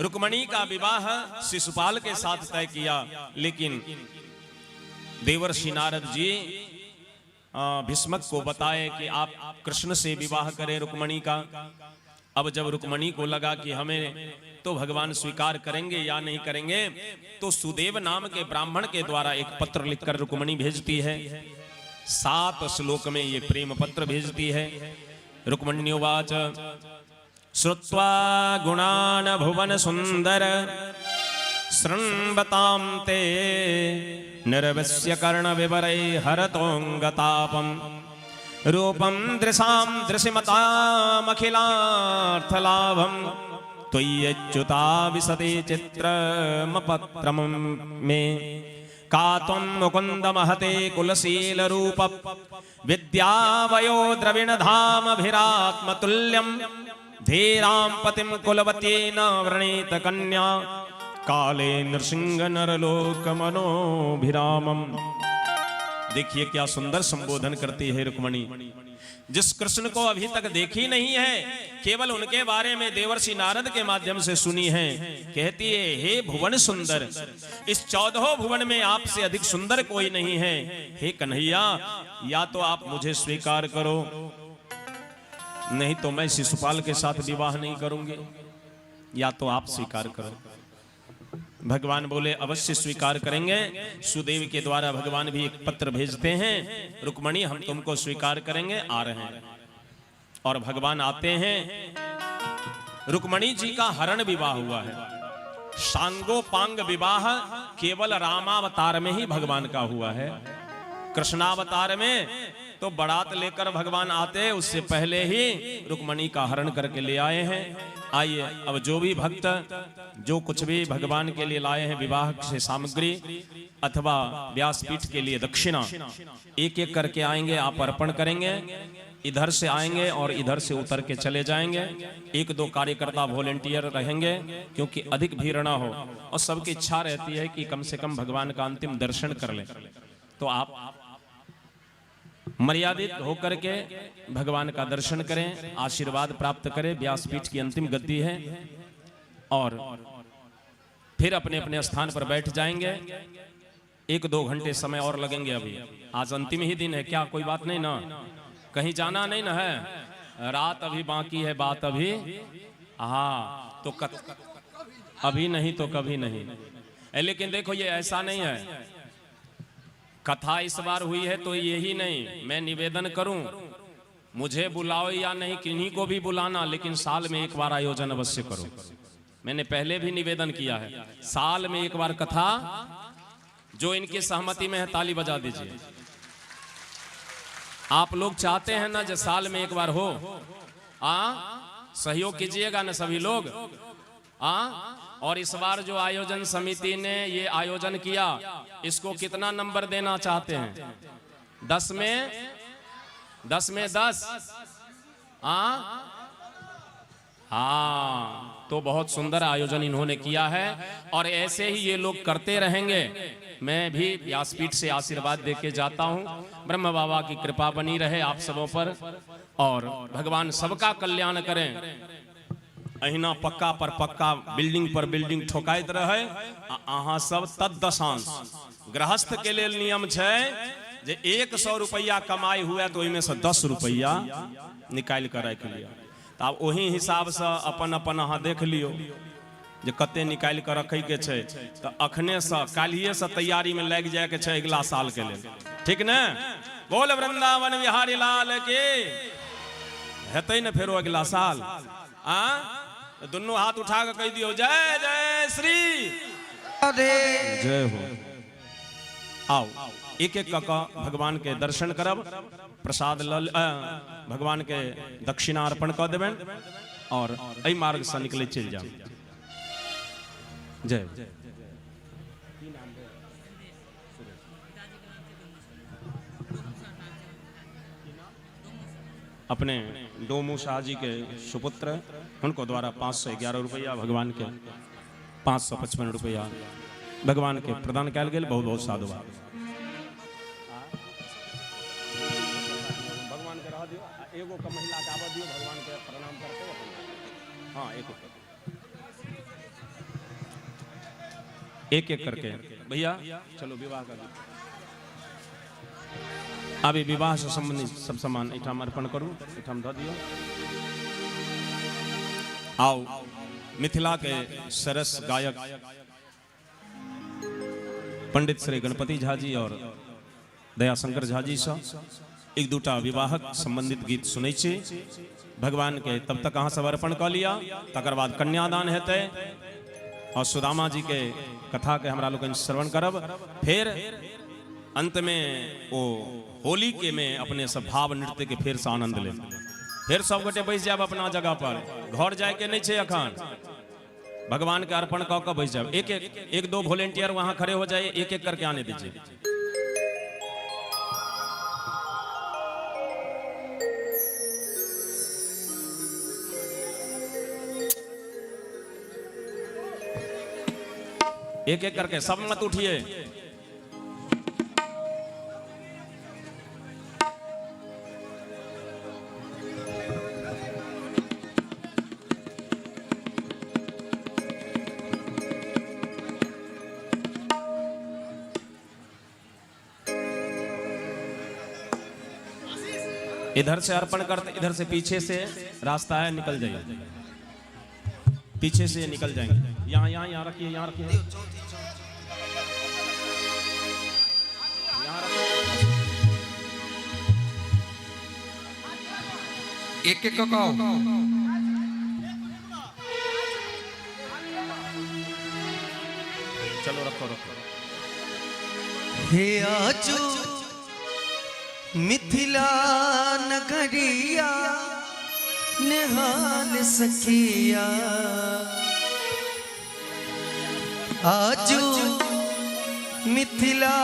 रुक्मणी का विवाह शिशुपाल के साथ तय किया, लेकिन देवर्षि नारद जी भीष्मक को बताए कि आप कृष्ण से विवाह करें रुक्मणी का। अब जब रुक्मणी को लगा कि हमें तो भगवान स्वीकार करेंगे या नहीं करेंगे, तो सुदेव नाम के ब्राह्मण के द्वारा एक पत्र लिखकर रुक्मणी भेजती है। 7 श्लोक में ये प्रेम पत्र भेजती है। रुक्मण्योवाच श्रुत्वा गुणान भुवन सुंदर शृण्वतां ते निर्वस्य कर्ण विवरै हरतोंगतापम रूपम दृशां दृशिमतामखिलार्थलाभं त्वय्यच्युता विशते चित्रमपत्रं मे का त्वं मुकुन्द महते कुलशील रूप विद्यावयो द्रविणधामभिरात्मतुल्यं धीरां पतिं कुलवत्येन वृणीत कन्या काले नृसिंह नरलोक मनोभिरामम। देखिए क्या सुंदर संबोधन करती है रुक्मणी। जिस कृष्ण को अभी तक देखी नहीं है, केवल उनके बारे में देवर्षि नारद के माध्यम से सुनी है। कहती है, हे भुवन सुंदर, इस 14 भुवन में आपसे अधिक सुंदर कोई नहीं है। हे कन्हैया, या तो आप मुझे स्वीकार करो, नहीं तो मैं शिशुपाल के साथ विवाह नहीं करूंगी, या तो आप स्वीकार करो। भगवान बोले अवश्य स्वीकार करेंगे। सुदेव के द्वारा भगवान भी एक पत्र भेजते हैं, रुक्मणी हम तुमको स्वीकार करेंगे, आ रहे हैं। और भगवान आते हैं। रुक्मणी जी का हरण विवाह हुआ है। सांगोपांग विवाह केवल रामावतार में ही भगवान का हुआ है। कृष्णावतार में तो बारात लेकर भगवान आते, उससे पहले ही रुक्मणी का हरण करके ले आए हैं। आइए, अब जो भी भक्त जो कुछ भी भगवान के लिए लाए हैं, विवाह से सामग्री अथवा व्यासपीठ के लिए दक्षिणा, एक एक करके आएंगे, आप अर्पण करेंगे। इधर से आएंगे और इधर से उतर के चले जाएंगे। 1-2 कार्यकर्ता वॉलेंटियर रहेंगे, क्योंकि अधिक भीड़ ना हो और सबकी इच्छा रहती है कि कम से कम भगवान का अंतिम दर्शन कर ले। तो आप मर्यादित होकर के भगवान का दर्शन करें, आशीर्वाद प्राप्त करें। व्यासपीठ की अंतिम गद्दी है और फिर अपने अपने स्थान पर बैठ जाएंगे। 1-2 घंटे समय और लगेंगे। अभी आज अंतिम ही दिन है, क्या कोई बात नहीं ना? कहीं जाना नहीं ना है? रात अभी बाकी है, बात अभी हाँ तो अभी नहीं तो कभी नहीं। लेकिन देखो, ये ऐसा नहीं है। कथा इस बार हुई है तो यही नहीं, मैं निवेदन करूं, मुझे बुलाओ या नहीं, किन्हीं को भी बुलाना, लेकिन साल में 1 बार आयोजन अवश्य करो। मैंने पहले भी निवेदन किया है, साल में 1 बार कथा। जो इनकी सहमति में है ताली बजा दीजिए। आप लोग चाहते हैं ना, जो साल में 1 बार हो, सहयोग कीजिएगा ना सभी लोग। और इस बार जो आयोजन समिति ने ये आयोजन किया, इसको कितना नंबर देना चाहते हैं? 10 में 10। हाँ, तो बहुत सुंदर आयोजन इन्होंने किया है और ऐसे ही ये लोग करते रहेंगे। मैं भी व्यासपीठ से आशीर्वाद देके जाता हूँ। ब्रह्म बाबा की कृपा बनी रहे आप सबों पर और भगवान सबका कल्याण करें। अहिना पक्का पर पक्का, बिल्डिंग पर बिल्डिंग ठोकाइत रहे। अहाँ सब तदशांश गृहस्थ के लिए नियम है जे 100 रुपया कमाई हुआ तो ओहिमे से 10 रुपया निकाल कर रख लिया। तो आब ओही हिसाब से अपन अपन अहाँ देख लियो जे कते निकाल कर रखे के छै। तो अखने से काल्हिए से तैयारी में लग जाए के छै अगला साल के लिए। ठीक न? बोल वृंदावन विहारी लाल के। हेतै न फेरो अगला साल दोनों हाथ उठा के कह दियो जय जय श्री जय हो। आओ एक एक का भगवान के दर्शन करब, प्रसाद भगवान के दक्षिणा अर्पण कर देवें और एहि मार्ग से निकले चल जाओ। जय। अपने डोमू शाह जी के सुपुत्र उनको द्वारा 511 रुपया भगवान के 555 रुपया भगवान के प्रदान कल गए। बहुत बहुत साधुवाद। भगवान के रह दियो, एगो का महिला के आवा दियो, भगवान के प्रणाम करते। हाँ एक एक करके भैया चलो विवाह कर। अभी विवाह से संबंधित सब सामान इठाम अर्पण करूं, इठाम धो दियो। आओ मिथिला के सरस गायक पंडित श्री गणपति झा जी और दयाशंकर झा जी से एक दूटा विवाहक संबंधित गीत सुनै छी। भगवान के तब तक अहाँ सब अर्पण कर लिया, तकर बाद कन्यादान हेतै और सुदामा जी के कथा के हमरा लोग श्रवण करब। फिर अंत में वो होली के में अपने सब भाव नृत्य के फिर से आनंद ले। फिर सब गोटे बैस जाब अपना जगह पर, घर जाए के नहीं छे अखन। भगवान के अर्पण कऽ के बैस जाब। एक दो वॉलेंटियर वहां खड़े हो जाए, एक एक करके आने दीजिए। एक एक करके सब मत उठिए। इधर से अर्पण करते, इधर से पीछे से रास्ता है, निकल जाइए। पीछे से निकल जाएंगे। यहाँ यहाँ यहाँ रखिए, यहाँ रखिए, यहाँ रखिए। एक एक कहो। चलो रखो रखो। हे आजू मिथिला नगरिया निहाल सखिया, आजू मिथिला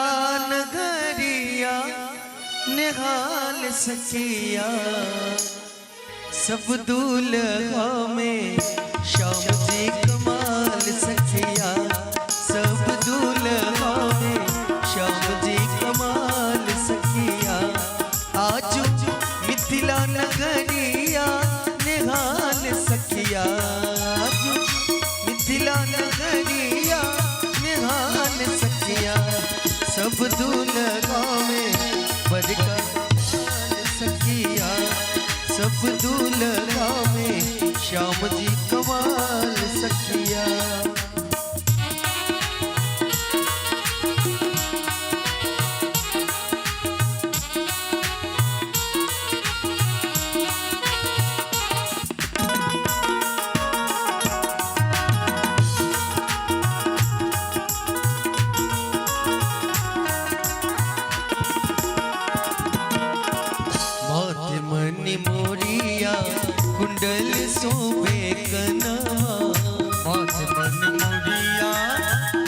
नगरिया निहाल सखिया। सब दूल्हा में श्याम जी कमाल सखिया, सब दूल्हा में श्याम जी कमाल सखिया। आज मिथिला नगरिया निहाल सखिया, आज मिथिला नगरिया निहाल सखिया। सब दूल्हा में बड़का सखिया, सब दूल्हा में श्याम जी कमाल सखिया। कुंडल सोबे कनवा, माथ मन मुड़िया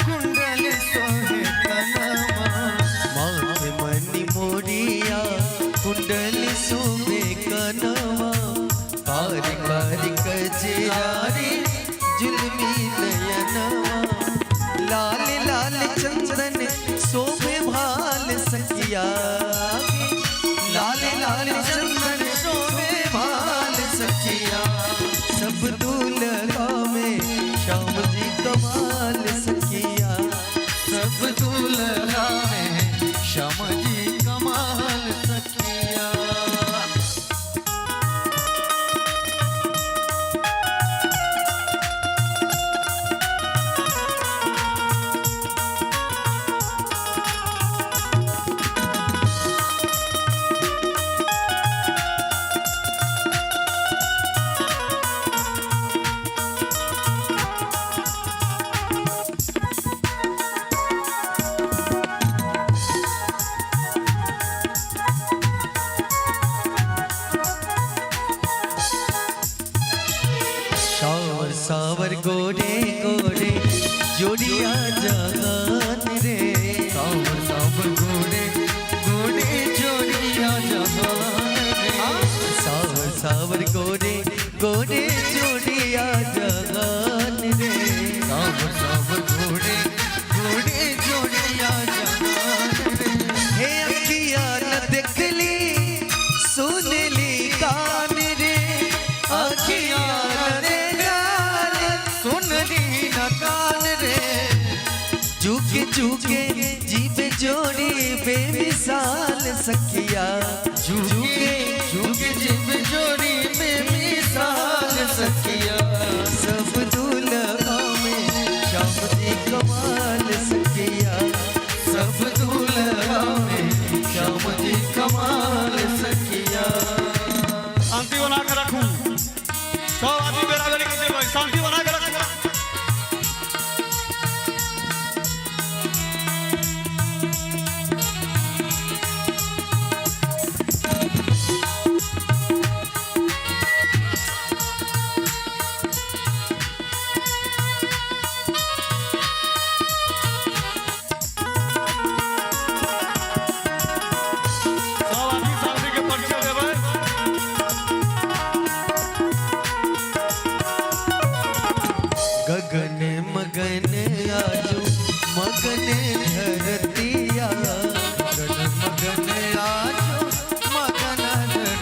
कुंडल सोबे कनवा, माथ मन मुड़िया कुंडल सोबे कनवा। कारी कारी कजरारी जुल्मी नयनवा, लाल लाल चंदन सोबे भाल सखिया, लाल लाल चंदन सोबे भाल सखिया। सब दूल्हा में श्याम जी कमाल सखिया, सब दूल्हा में श्याम जी कमाल सखिया। सावर गोरे गोरे जोड़िया जहान रे, सावर सावर गोरे गोरे जोड़िया जहान रे, सावर सावर गोरे गोरे जोड़िया जहान रे, सावर सावर गोरे गोरे जोड़िया जहान रे। हे अखिया न देखली सुन ली कान रे, अखिया न देखली सुन ली न कान रे, झुके झुके जीवे जोड़ी बेमिसाल सखिया, झुके झुके जीव जोड़ी बेमिसाल सखिया, सब दूल्हा में श्याम जी कमाल सखिया, सब दूल्हा में श्याम जी कमाल सखिया। शांति बना के रखूं, सब आदमी बराबरी करते भाई, शांति बना के रखूं। सब आदमी शांति के परिचय देबै। गगन मगन आजू मगन धरतिया, गगन मगन आजो मगन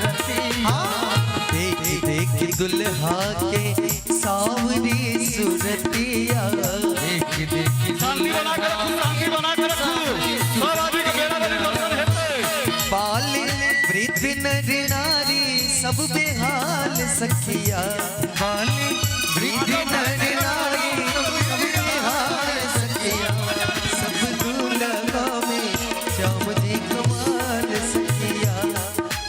धरतिया, देख देख दुल्हा के सावरी सुरतिया, देख देख शांति बना के रखूं, शांति बना के रखूं। सब आदमी के बराबरी दर्शन हेतै। बाल वृद्ध नर नारी सब बेहाल सखिया, बाली वृद्ध नर नारी सब बेहाल सखिया, सब दूल्हा में श्याम जी कमाल सखिया,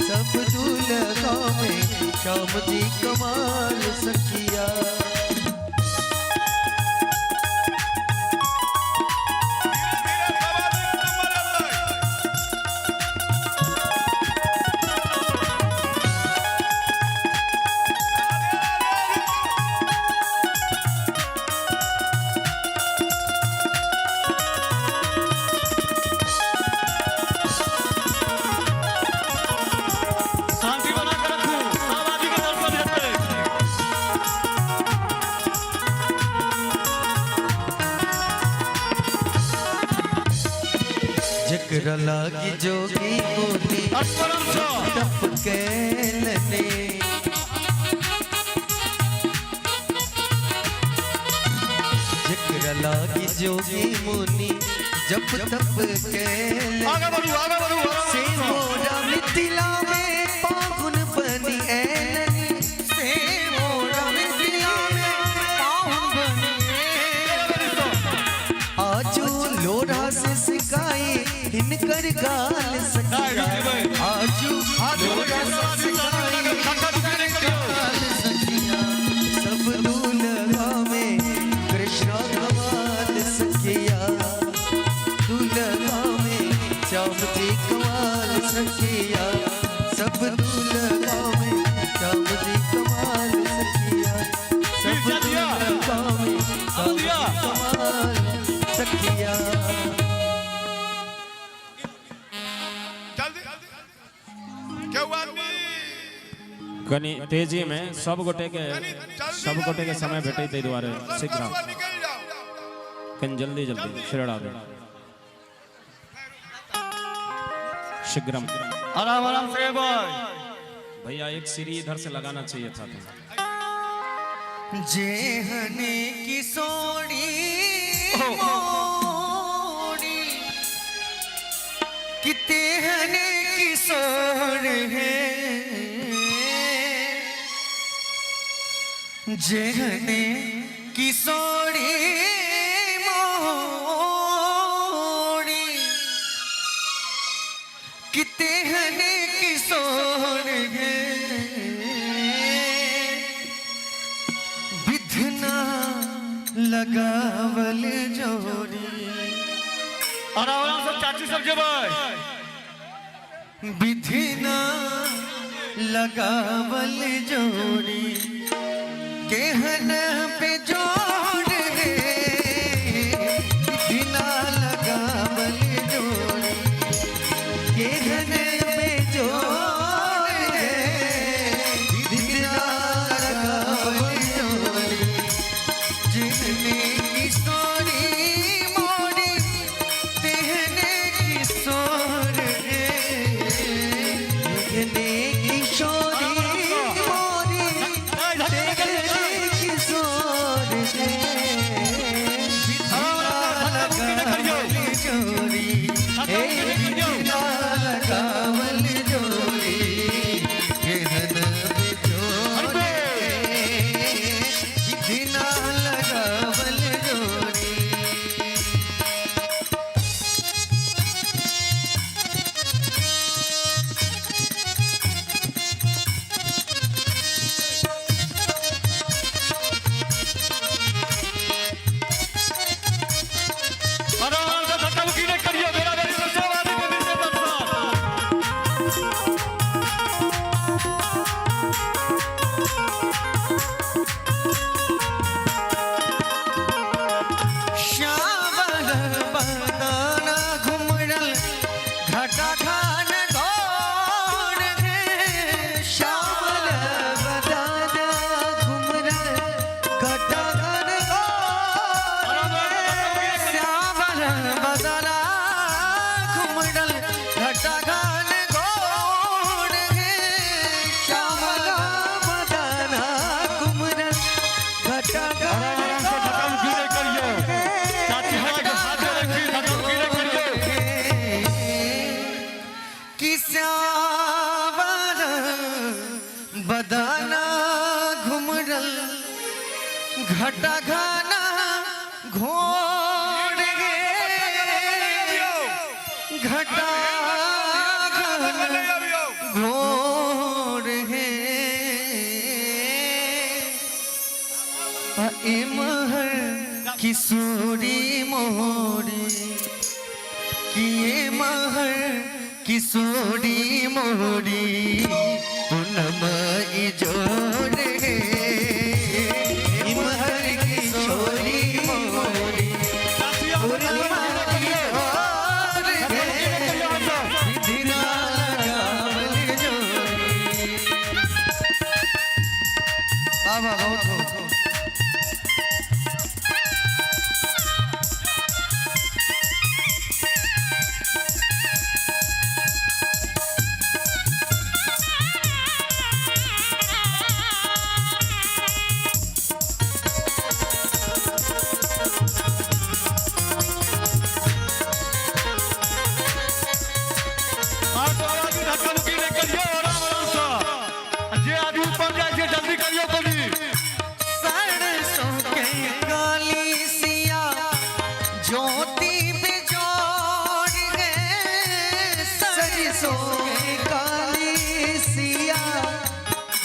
सब दूल्हा में श्याम जी कमाल सखिया। शांति बना के रखूं, सब आदमी के दर्शन हेतै। जकरा लागी जोगी मोती अष्टपरम छ। तप कैलने, जकरा लागी जोगी मुनि जप तप कैलने, आगे बढ़ू, आगे बढ़ू, से आगे बढ़ू। मोरा मिथिला में पाहुन बनी ऐलनी, से मोरा मिथिला में पाहुन बने, आजू लोरा से सिखाई हिनकर गाल सखिया, आजू लोरा से सिखाई गाल सखिया, सब दूल्हा में कृष्णा कमाल सखिया, दूल्हा में श्याम जी कमाल सखिया, सब दूल्हा में श्याम जी कमाल सखिया, सब दूल्हा में श्याम जी कमाल सखिया। क्या हुआ आदमी? कनी तेजी में सब गोटे के समय भेटे ताहि दुआरे शीघ्र निकल जाओ। कनी जल्दी जल्दी श्रेणा शीघ्रम। आराम आराम से भाई। भैया एक सीढ़ी इधर से लगाना चाहिए था जेहने की सोड़ी मोड़ी, किते हने की सोड़ है, जेहने की सोड़ी मोड़ी, किते हने की सोड़ है, विधना लगावल जोड़ी, आराम आराम से चाची सब जे भाई। विधना लगावल जोड़ी, केहन पे घटा घाना घोड़ गे घटा घाना घोड़ है ए महर किशोरी मोरी किए महर किशोरी मोरी पूनम इजोर है महर किशोरी मोरी पूनम इजोर है विधिना लगावल जोरी बाबा बहुत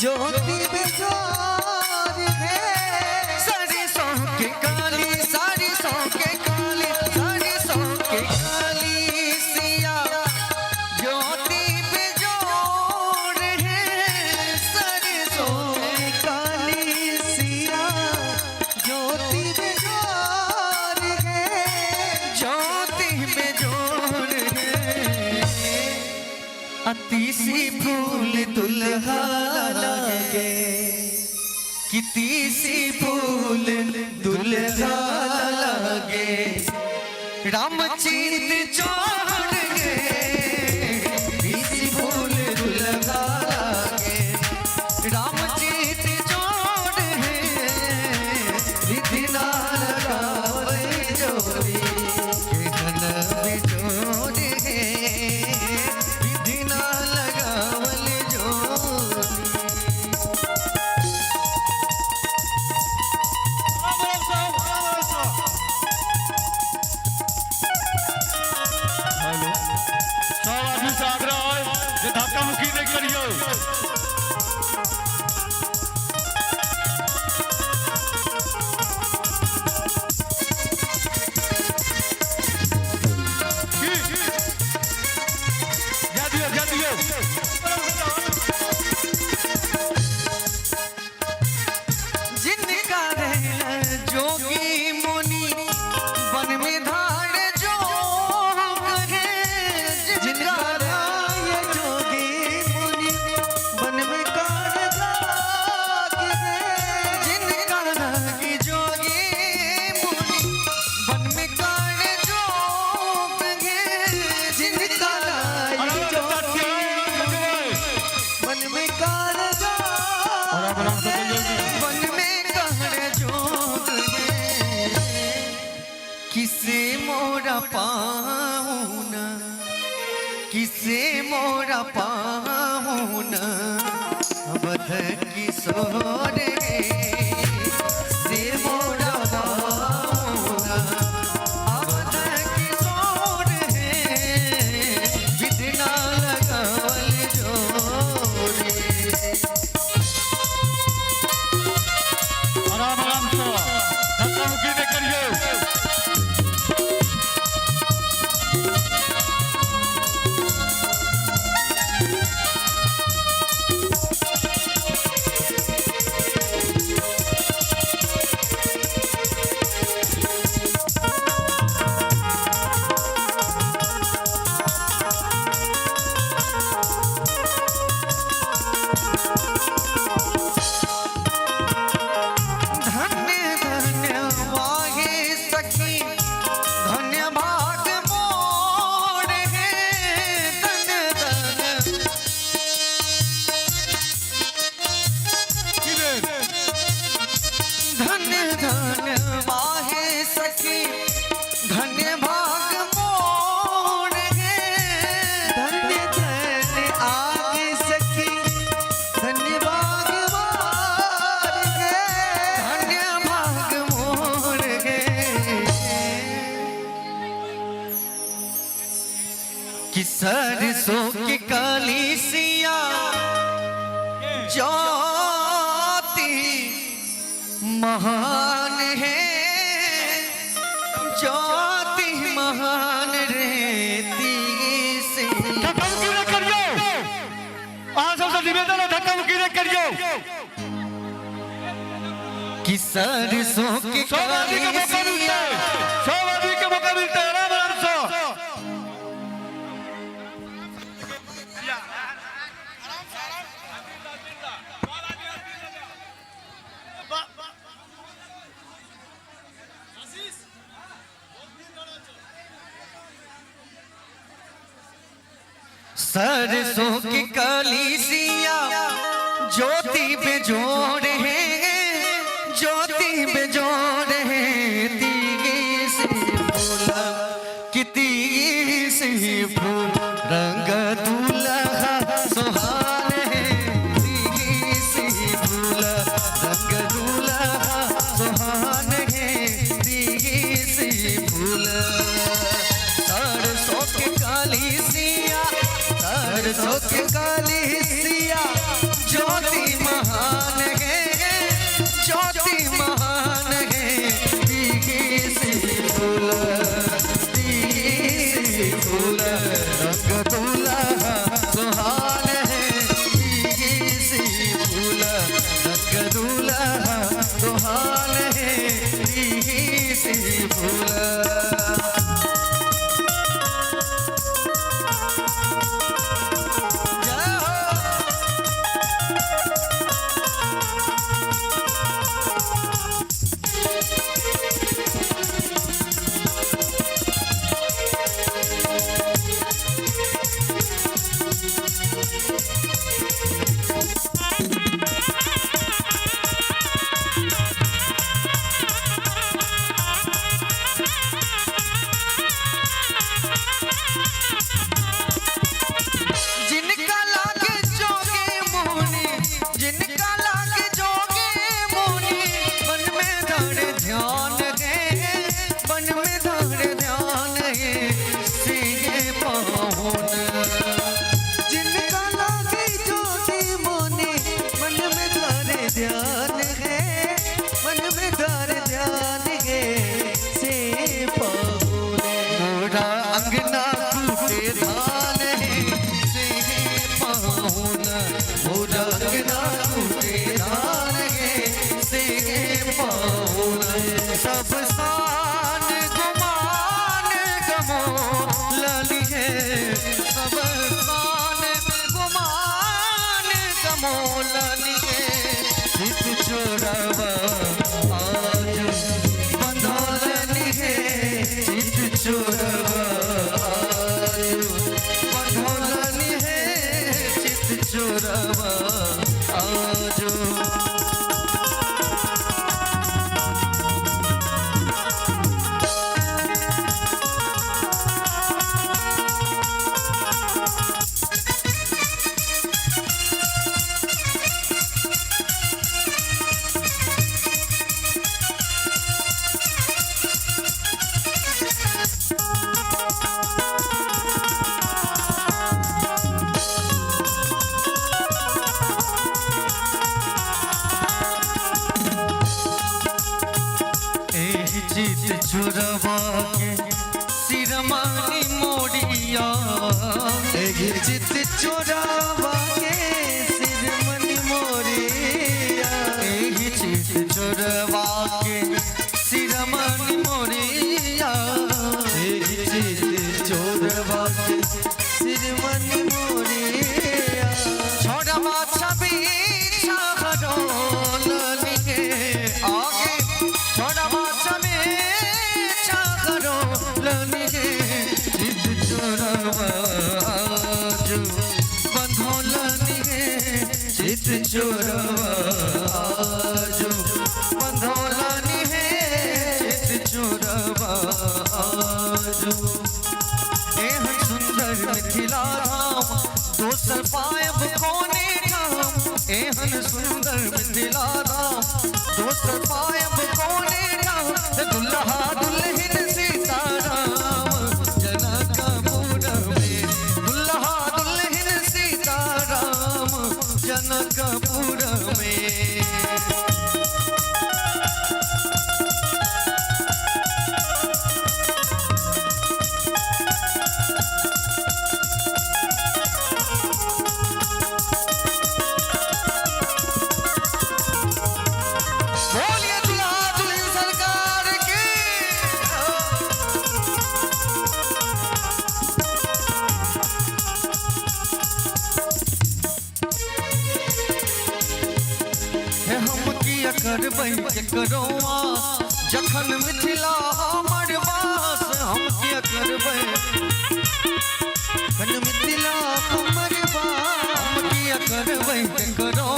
ज्योति बिजोर है सरसों के काली सरसों के काली सरसों के काली सिया ज्योति बिजोर है सरसों के काली सिया ज्योति बिजोर है ज्योति बिजोर है अतिसी फूल दुल्हा लागे कितीसी फूल दुल्हा लागे रामचरित जोड़ गे किसी फूल दुल्हा लागे रामचरित जोड़ है विधिना लगावल जोरी केहन बिजोर है विधिना लगावल जोरी धक्का मुक्की नहीं करियो जा दियो जिनका रहना जोगी मुनि वन में धार जोग है जिनका रहना जोगी मुनि वन में कार जाग है जिनका रहना जोगी मुनि वन में कार जोग है जिनका रहना जोगी वन में कार जाग वन में कहर जोग है किसे मोरा पाहुना किसे मोरा पाहुना अवध किशोर है से मोरा पाहुना अवध किशोर है विधिना लगावल जोरे आराम से धक्का मुक्की नहीं करियो सरसों की कलीसिया ज्योति महान है, ज्योति महान रहती से। धक्का मुक्की न करियो, आज सबसे निवेदन है धक्का मुक्की न करियो। कि सरसों की कलीसिया, 100 आदमी का मौका मिलता है, आराम आराम से। सरसों की कलीसिया ज्योति बेजोड़ है, ज्योति बेजोड़ है। तीस फूल किती से फूल रंग दूल्हा सुहान है। तीस फूल रंग दूल्हा सुहान है। तीस फूल सरसों की कलीसिया, सरसों की कलीसिया ज्योति महान है, ज्योति महान है। तीसी फूल रंग दूल्हा सुहान है। तीसी फूल रंग दूल्हा सुहान है। तीसी फूल सब शान गुमान गमो लली है। सब शान गुमान गमो लली है। चित चोरवा आज बंधोलनी है। चित चोरवा आज बंधोलनी है। चित चोरवा आज चुरवा के सिरमानी मोड़िया। चित चुरवा के सिरमनी मोड़िया। चित चुरवा के सिरमनी मोड़िया। चित चुरवा के सिरमनी मोड़िया। छोड़वा छवि छाड़ो लली के आगे। छोड़वा छवि चित चोरवा आज बंधोलनी है। चित चोरवा आज बंधोलनी है। चित चोरवा आज एहन सुंदर मिथिला धाम दोसर पायब कोने ठाम। एहन सुंदर मिथिला धाम दोसर पायब कोने ठाम। दुल्हा दुल्हन सीताराम जनकपुर में किया करबै केकरो जखन मिथिला हमर वास हम किया करबै जखन मिथिला हमर वास हम किया करबै केकरो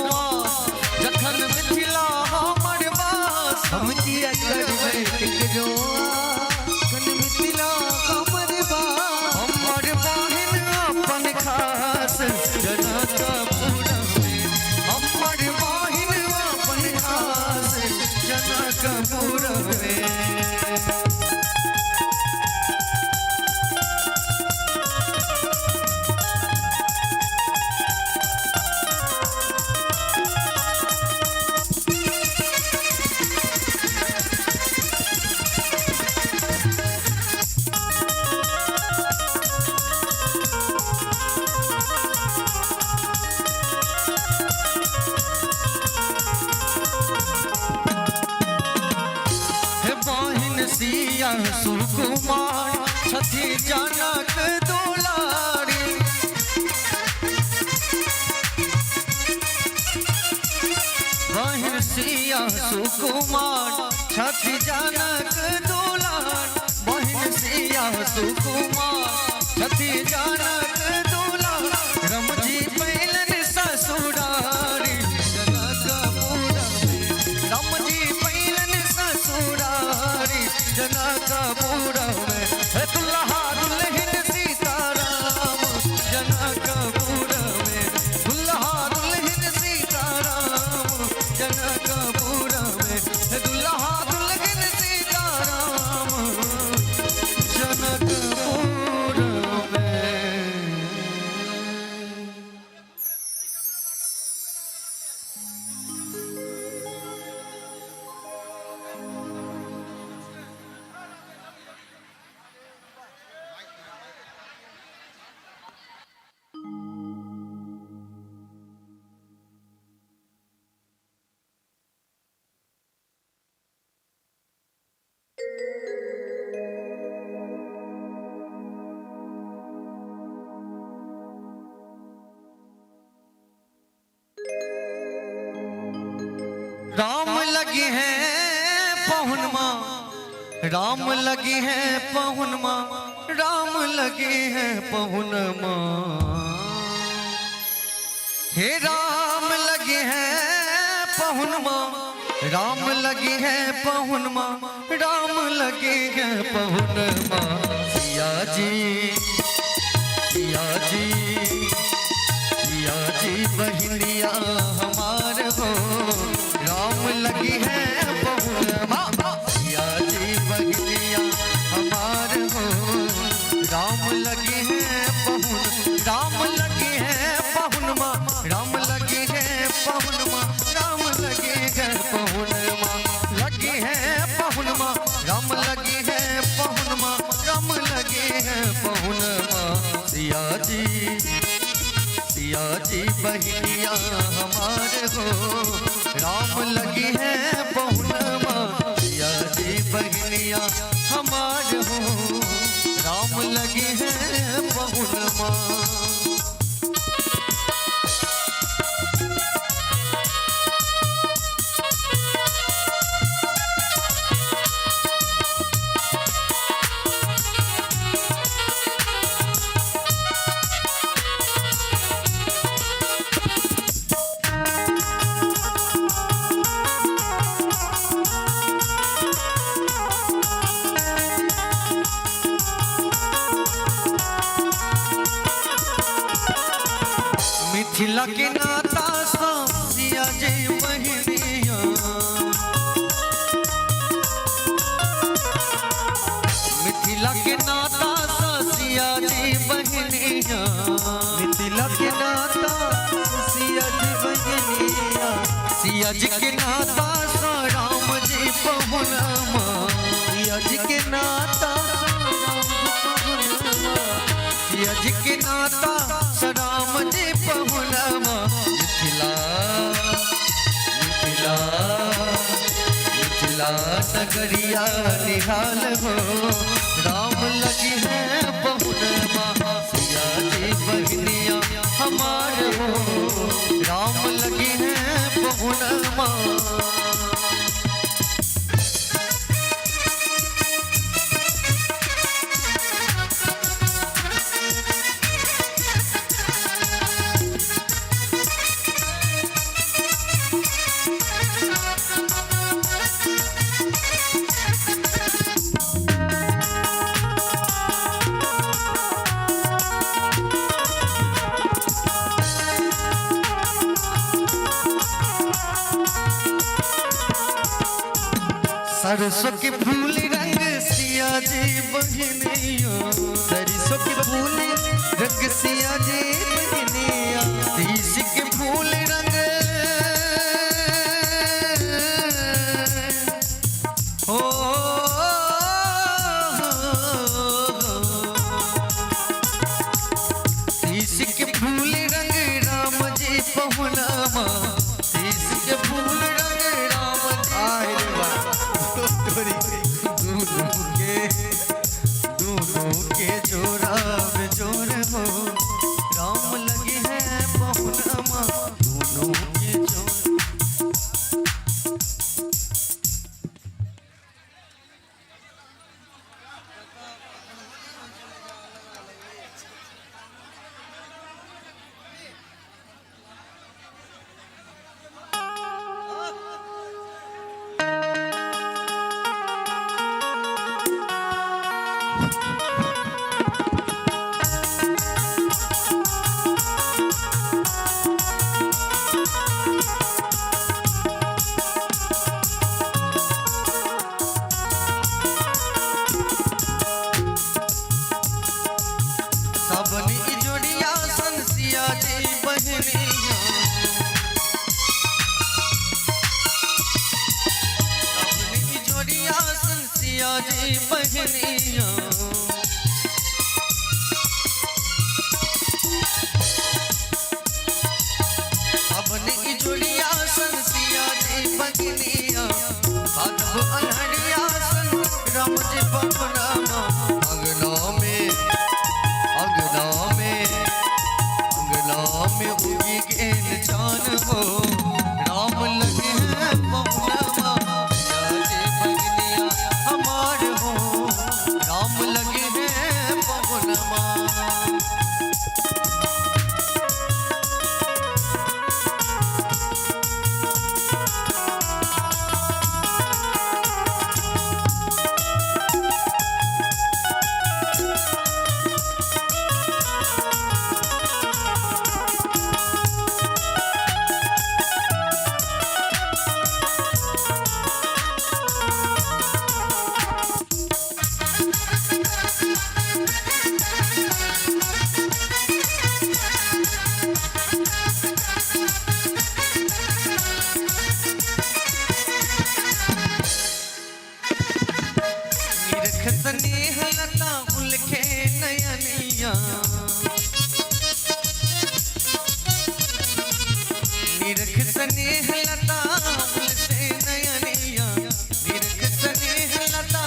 जखन मिथिला हमर वास हम किया करबै केकरो जखन मिथिला हमर वास हमर बहिन अपन खास जनकपुरमे हमर बहिन अपन खास जनकपुरमे सिया सुकुमार छथि जनक दुलारी बहिन सिया सुकुमार छथि जनक दुलार बहिन सिया सुकुमार छथि जनक दुलार रमजी पैलन ससुरारी जनकपुरमे रमजी पैलन ससुरारी जनकपुरमे दुल्हा दुल्हन सीताराम जनकपुरमे दुल्हा दुल्हन सीताराम जनकपुरमे दुल्हा दुल्हन सीताराम जनकपुरमे। राम लगी है पहुनमा राम लगी है पहुनमा राम लगी है पहुनमा हे राम लगी है पहुनमा राम लगी है पहुनमा राम लगी है पहुनमा सिया जी बहिनिया हमार हो राम लगी है पहुनमा सिया जी बहिनिया हमार हो राम लगी है पहुन राम लगी है पहुनमा राम लगी है पहुनमा राम लगी है पहुनमा लगी है पहुनमा राम लगी है पहुनमा राम लगी है पहुनमा सिया जी बहिनिया हमार हो राम लगी है पहुनमा सिया जी बहिनिया हमार हो राम लगी है पहुनमा। मिथिला के नाता सिया जी बहिनिया मिथिला के नाता सिया जी बहिनिया मिथिला के नाता सिया जी बहिनिया सिया जी के नाता राम जी पहुनमा सिया जी के नाता सिया जी के नाता राम जी पहुनमा मिथिला नगरिया निहाल हो राम लगी है पहुनमा सिया जी बहिनिया हमार हो राम लगी है पहुनमा। सरसों के फूल रंग सिया जी बहनिया, सरसों के फूल रंग सिया जी बहनिया, तीस के फूल रंग हो तीस के फूल रंग राम जी पहुनामा, तीस के फूल रंग राम जी दोनों के जोड़ा बेजोड़ हो, राम लगे हैं पहुनामा दोनों के जोड़। सबनी जोड़िया संसिया जी बहनिया, सबनी जोड़िया संसिया जी बहनिया, सबनी जोड़िया संसिया जी बहनिया, बाधव अनहरिया सन राम जी पहुनामा, अंगना में उगी गेल जान हो, राम लगे हैं पहुनामा सिया जी बहनिया हमार हो, राम लगे हैं पहुनामा। स्नेह लता उलखे नयनिया, निरख स्नेह लता उलसे नयनिया, निरख स्नेह लता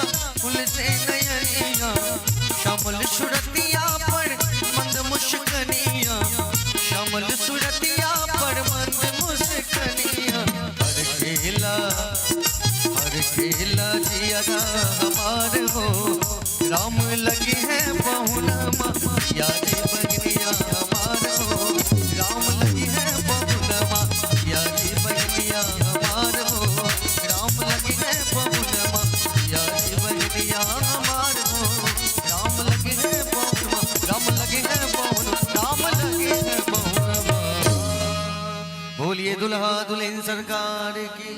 उलसे नयनिया, श्यामल सुरतिया पर मंद मुस्कनिया, श्यामल सुरतिया पर मंद मुस्कनिया, हर खेला जिया हमार हो, राम लगे हैं पहुनामा सिया जी बहनिया हमार हो, राम लगे हैं पहुनामा सिया जी बहनिया हमार हो, राम लगे हैं पहुनामा सिया जी बहनिया हमार हो, राम लगे हैं पहुनामा, राम लगे हैं पहुनामा, राम लगे हैं पहुनामा। बोलिए दुल्हा दुल्हन सरकार की।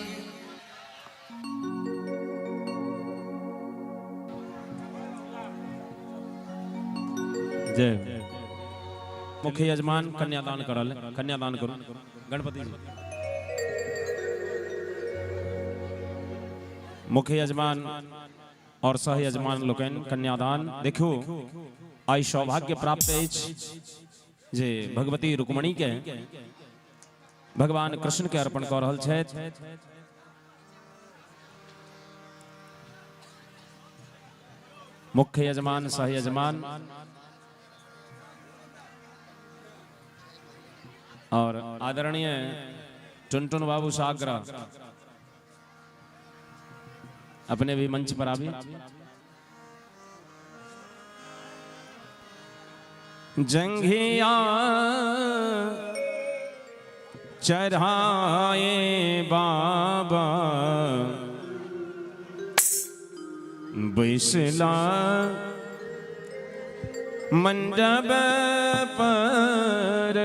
जय। मुख्य यजमान कन्यादान करल, कन्यादान करो गणपति जी। मुख्य यजमान और सह यजमान लोकन कन्यादान देखो आई सौभाग्य प्राप्त जे भगवती रुक्मणी के भगवान कृष्ण के अर्पण कर रहल छथि। मुख्य यजमान सह यजमान और आदरणीय टुनटुन बाबू सागरा अपने भी मंच पर आवे। जंघिया चढ़ाए बाबा बैसला मंडप पर,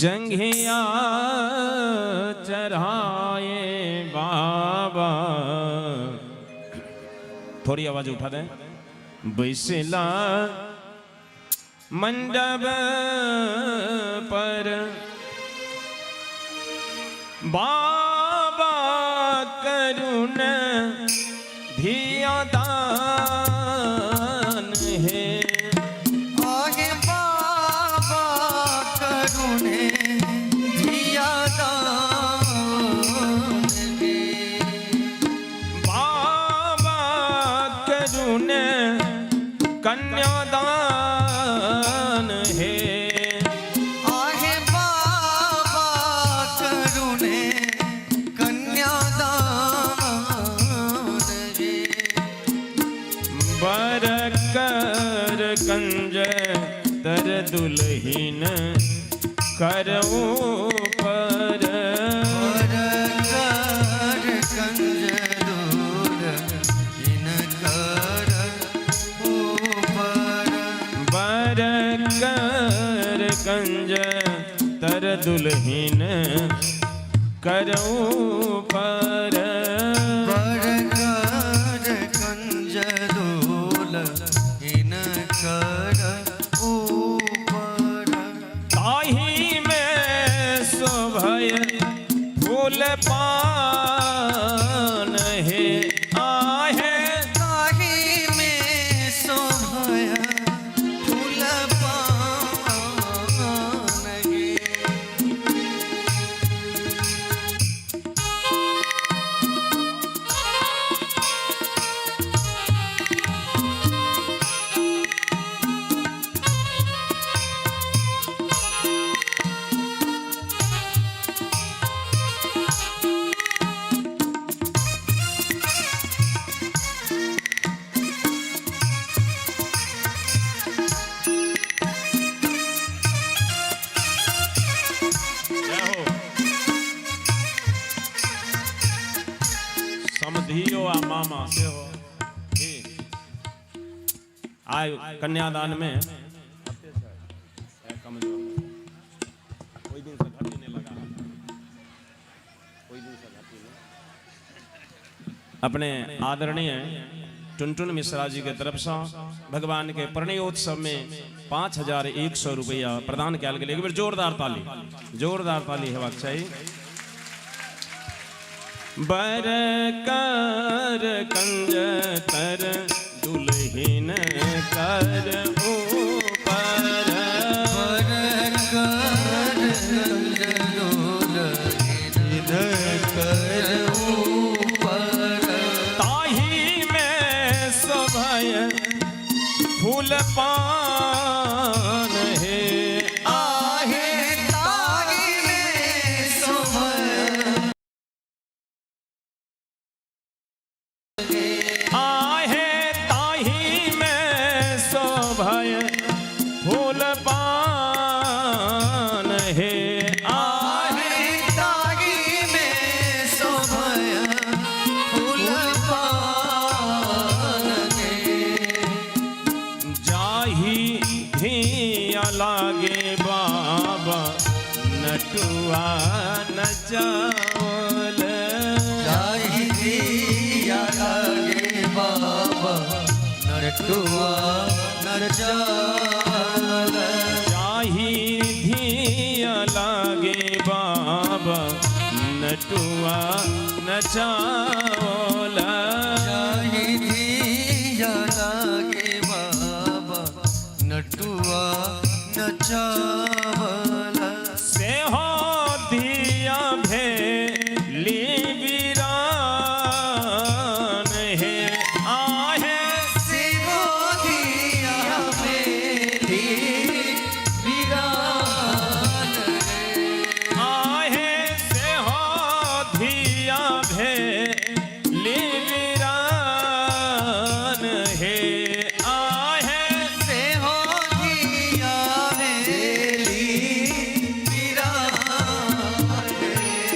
जंघिया चढ़ाए थोड़ी आवाज उठा दें। बैसला मंडप पर बाबा करुण धिया दान है। आगे बाबा करुणे धिया दान है। बाबा करुण कन्यादान है। आहे बाबा करुणे कन्यादान है। बर कर कंज तर दुल्हीन करो पर। बर कर कंज दूर इन कर ऊपर। बर कर कंज तर दुल्हीन करो पर। बर कर कंज दूर इन कर ऊपर। ताही में शोभय फूल पान है। आहे ताही में शोभया फूल पान है। जय हो। समधियो आ मामा से हो। ठीक। आय कन्यादान में कमजोर कोई दिन से घटी नहीं लगा। कोई दिन से घटी नहीं। अपने आदरणीय टुनटुन मिश्रा जी के तरफ से भगवान के प्रणयोत्सव में 5100 रुपया प्रदान किया गेल। एक बेर जोरदार ताली हेबाक चाहिए। बर कर कंज तर दुल्हीन कर ऊपर। बर कर कंज दूर इन कर ऊपर। ताही में शोभय फूल पान है। आहे ताही में शोभया आहे ताही में शोभय फूल पान है। आहे ताही में शोभया फूल पान है। जाही धिया लागे बाबा नटुआ नचावल। जाहि दिया लागे बाबा नटुआ नचावल। जाही धिया लागे बाबा नटुआ नचावल। जाहि दिया लागे बाबा नटुआ नचावल। से हो दिया भेली वीरान है। आहे सिरो दिया मेरी वीरान है। आहे से हो धिया भेली वीरान है। आहे से हो दिया मेरी वीरान है।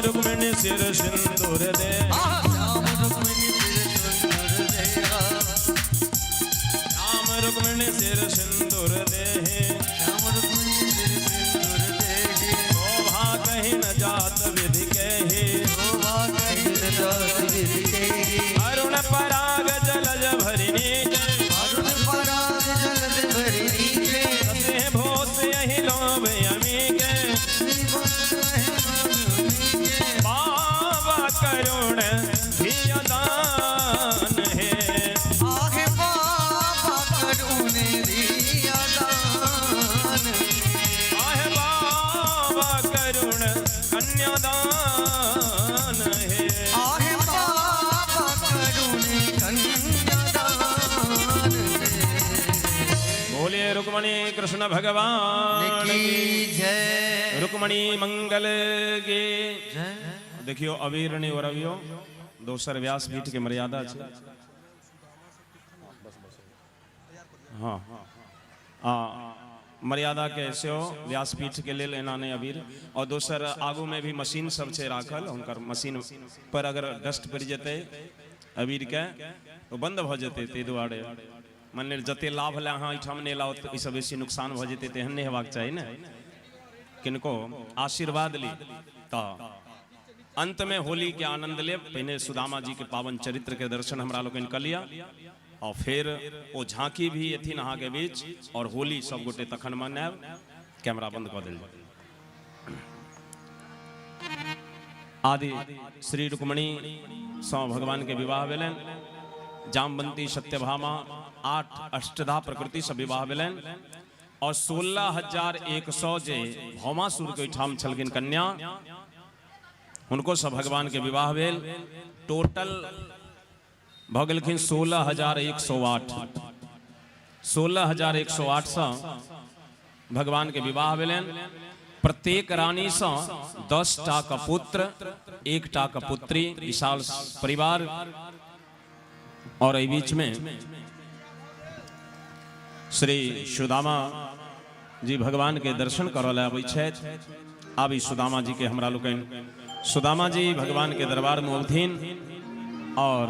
रुक्मिणी सिर सिंदूर दे, श्याम रुक्मिणी सिर सिंदूर दे, श्याम रुक्मिणी सिर सिंदूर दे, श्याम रुक्मिणी सिर सिंदूर दे, शोभा कहीं न जात विधि कहे, शोभा कहीं न जात विधि कहे, अरुण पराग जलज भरि नीचे, अरुण पराग जलज भरि नीचे, सते भोस यही लोभ अमी के, बाबा करुण धिया दान है, आहे बाबा करुण धिया दान, आहे बाबा करुण कन्यादान है, आहे बाबा करुण कन्यादान है। बोलिए रुक्मणी कृष्ण भगवान की जय, रुक्मणी मंगल गे। जय। देखियो अवीर ने और अवियो दोसर व्यासपीठ के मर्यादा छे। हाँ मर्यादा के से व्यासपीठ के लेल एना ने अवीर और दोसर आगू में भी मशीन सब छे राखल, हुनकर मशीन पर अगर डस्ट पड़ जेते अवीर के तो बंद भ जेते, ते दुआरे मन जते लाभ ले अहाँ एठाम नहीं लाओ तो इससे बेसी नुकसान भ जेते, तेहन नहीं हेबाक चाही ने। किनको आशीर्वाद ली तो अंत में होली के आनंद ले। पहले सुदामा जी के पावन चरित्र के दर्शन हमरा लोग कर लिया और फिर वो झांकी भी एथी नहा के बीच और होली सब गोटे तखन मनाब। कैमरा बंद कर दिल। आदि श्री रुक्मणी सौ भगवान के विवाह भेलन। जामवंती सत्यभामा 8 अष्टधा प्रकृति से विवाह भेलन और 16,100 जे भौमासुर के ठाम छलगिन कन्या उनको सब भगवान के विवाह भेल। टोटल भ गेलखिन 16,108। 16,108 से भगवान के विवाह भेलन। प्रत्येक रानी से 10 टा का पुत्र 1 टा का पुत्री, विशाल परिवार। और एहि बीच में श्री सुदामा जी भगवान के दर्शन करल आबै छथि। आबी सुदामा जी के हमरा लोकन सुदामा जी भगवान के दरबार में अवथिन और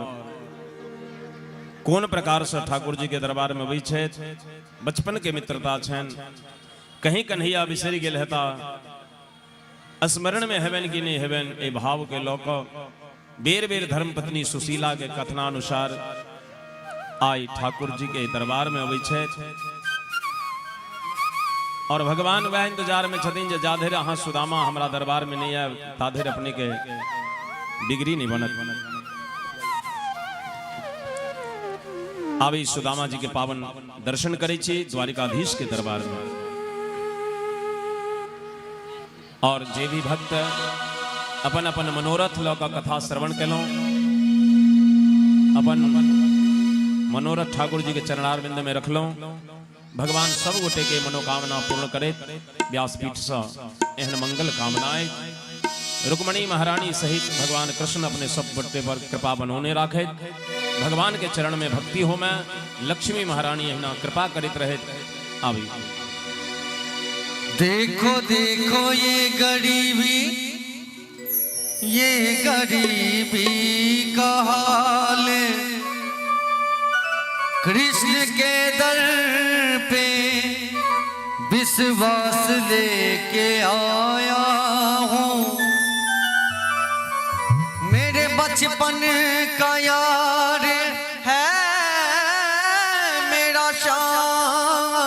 कौन प्रकार से ठाकुर जी के दरबार में अबै छथि। बचपन के मित्रता छन, कहीं कन्हैया बिसरि गेल हेता, स्मरण में हेबन कि नहीं हेबन, ए भाव के लोक बेर बेर धर्मपत्नी सुशीला के कथनानुसार आई ठाकुर जी के दरबार में अबै छथि और भगवान वह इंतजार में छथिन जे जाधेर अहाँ सुदामा हमरा दरबार में नहीं आयब ताधेर अपने के डिग्री नहीं बनत। आबी सुदामा जी के पावन दर्शन करै छी द्वारिकाधीश के दरबार में। और जे भी भक्त अपन अपन मनोरथ लऽ कऽ कथा श्रवण केलहुँ, अपन मनोरथ ठाकुर जी के चरणारविंद में रखलहुँ। भगवान सब गोटे के मनोकामना पूर्ण करे। व्यासपीठ से एहन मंगल कामनाएं रुक्मणी महारानी सहित भगवान कृष्ण अपने सब गोटे पर कृपा बनौने राखे। भगवान के चरण में भक्ति हो में लक्ष्मी महारानी एहना कृपा करित रहे। आवी देखो देखो ये गरीबी का हाल, कृष्ण के दर पे विश्वास लेके आया हूँ। मेरे बचपन का यार है मेरा शाम,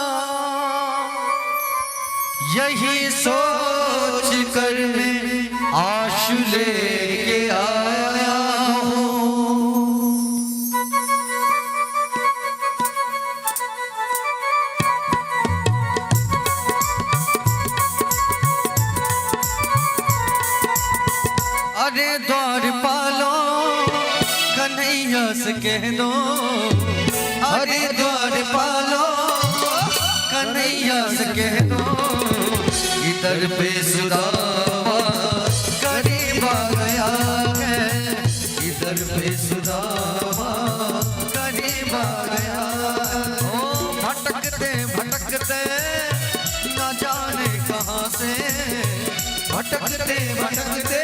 यही सोच कर मैं आंसू लेके आया हूँ। अरे द्वारपालो कन्हैया से कह दो, अरे द्वारपालो कन्हैया से कह दो, इधर पे सुदामा करीब आ गया है, इधर पे सुदामा करीब आ गया। ओ भटकते भटकते न जाने कहाँ से, भटकते भटकते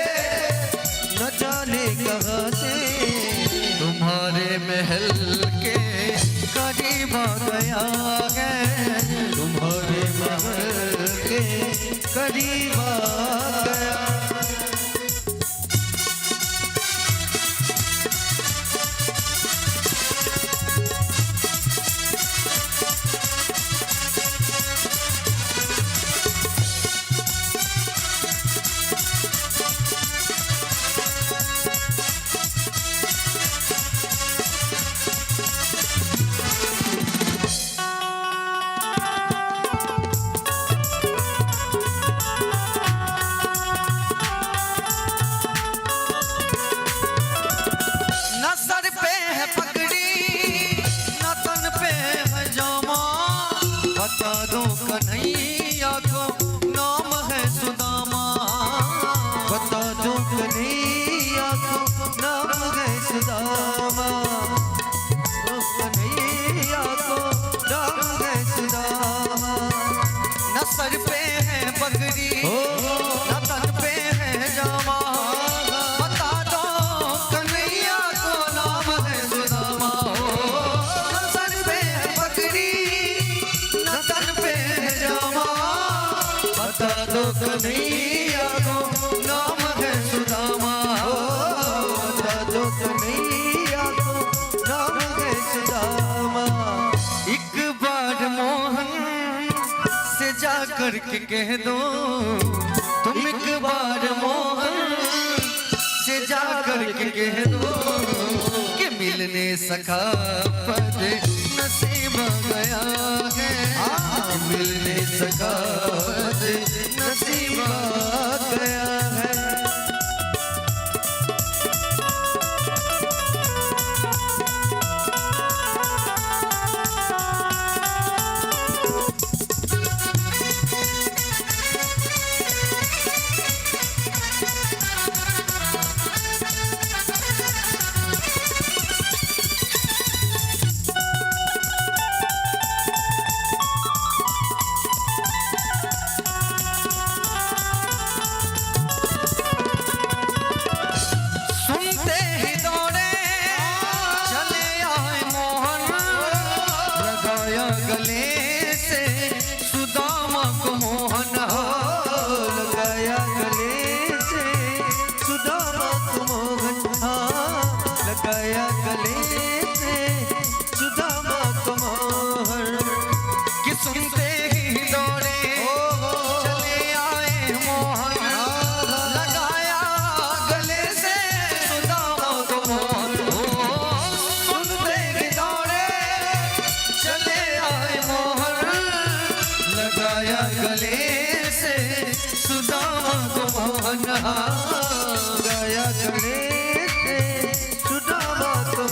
कहा से तुम्हारे महल के करीब आ गया है, तुम्हारे महल के करीब आ गया। बता दो कन्हैया को नाम है सुदामा, बता दो कन्हैया को नाम है सुदामा, तो कन्हैया को नाम है सुदामा। न सर पे है पगड़ी न तन पे है जामा, बता दो कन्हैया को नाम है सुदामा। न सर पे है पगड़ी न तन पे है जामा, बता दो कन्हैया को नाम है सुदामा, बता दो कन्हैया को नाम है सुदामा। एक बार मोहन से जा कर के कह दो, तुम एक बार मोहन से जा कर के कह दो कि मिलने सखा पद नसीब आ गया है, मिलने सखा पद नसीब आ गया है। गया गले से सुदामा को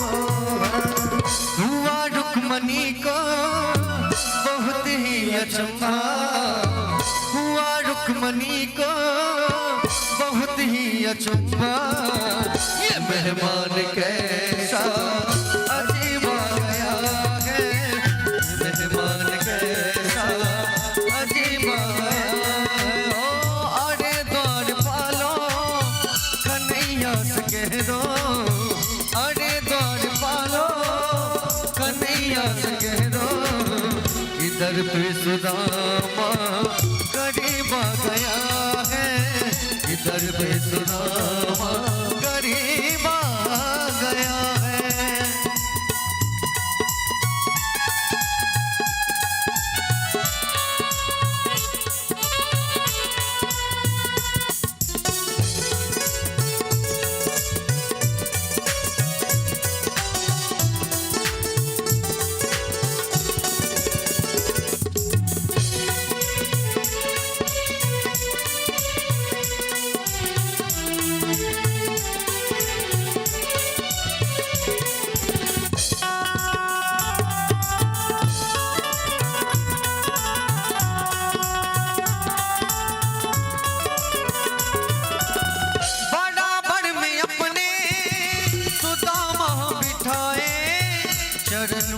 हुआ रुक्मणी को बहुत ही अचंभा, हुआ रुक्मणी को बहुत ही अचंभा। ये मेहमान कैसा अजीब आ गया है, मेहमान कैसा अजीब आ गया है। अरे द्वार पालो कन्हैया से कह दो, अरे द्वार पालो कन्हैया से कह दो, इधर पे सुदामा करीब आ गया है, इधर पे सुदामा करीब आ गया है।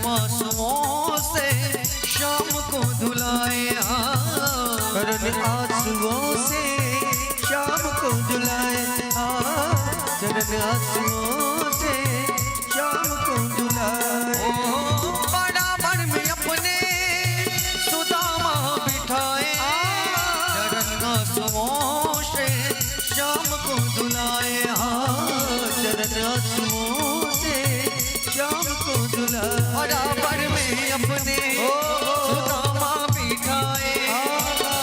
आंसुओं से शाम को धुलाए, चरण आंसुओं से शाम को धुलाए, चरण चरण आंसुओं से शाम को धुलाए। बड़ा वन में अपने सुदामा बिठाए, चरण आंसुओं से शाम को धुलाए। हाँ चरण आंसुओं से शाम को धुलाए। बड़ा वन में अपने सुदामा बिठाए,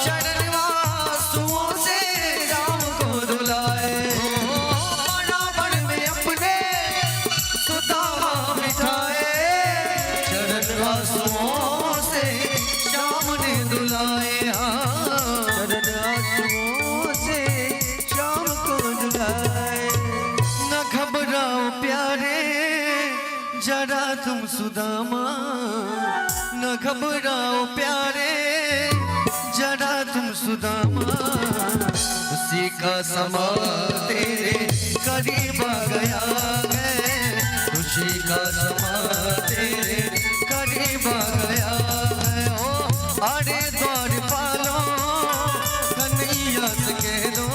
चरण आंसुओं से शाम को धुलाए। बड़ा वन में अपने सुदामा बिठाए, चरण आंसुओं से शाम ने धुलाए। चरण आंसुओं से शाम को धुलाए। न घबराओ प्यारे जरा तुम सुदामा, न घबराओ प्यारे जरा तुम सुदामा। उसी का समा तेरे करीब आ गया है, उसी का समा तेरे करीब आ गया है। ओ अरे द्वार पालो कन्हैया से कह दो,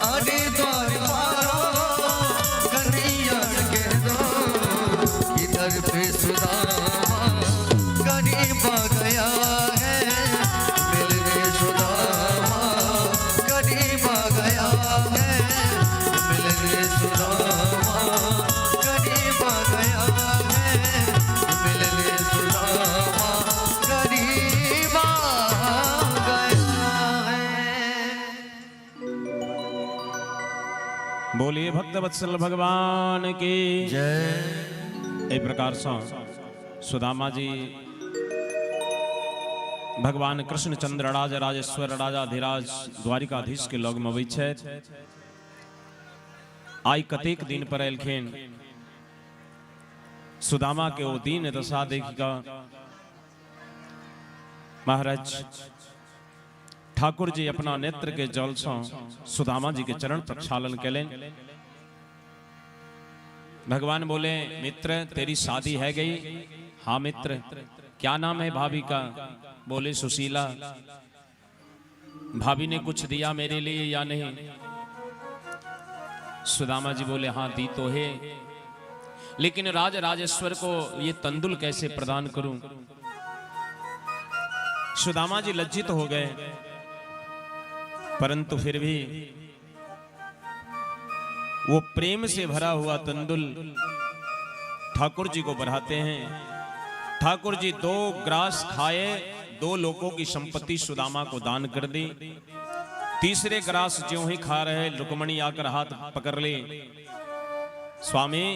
अरे द्वार पालो कन्हैया से कह दो, इधर पे सुदामा करीब आ गया है। मिल रे सुदामा करीब आ गया है, मिल रे सुदामा करीब आ गया है, मिल रे सुदामा करीब आ गया है। बोलिए भक्त वत्सल भगवान की जय। ए प्रकार से सुदामा जी भगवान कृष्ण चंद्र राजा राजेश्वर राजाधिराज द्वारिकाधीश के लग में अबै छथि। आई कतेक दिन पर एलखिन, सुदामा के ओ दीन दशा देखि कऽ महाराज ठाकुर जी अपना नेत्र के जल से सुदामा जी के चरण प्रक्षालन कयलनि। भगवान बोले मित्र तेरी शादी है गई? हाँ मित्र। क्या नाम है भाभी का? बोले सुशीला। भाभी ने कुछ दिया मेरे लिए या नहीं? सुदामा जी बोले हाँ दी तो है, लेकिन राज राजेश्वर को ये तंदुल कैसे प्रदान करूं? सुदामा जी लज्जित हो गए, परंतु फिर भी वो प्रेम से भरा हुआ तंदुल ठाकुर जी को बढ़ाते हैं। ठाकुर जी 2 ग्रास खाए, 2 लोगों की संपत्ति सुदामा को दान कर दी। तीसरे ग्रास ज्यों ही खा रहे रुक्मणी आकर हाथ पकड़ ले, स्वामी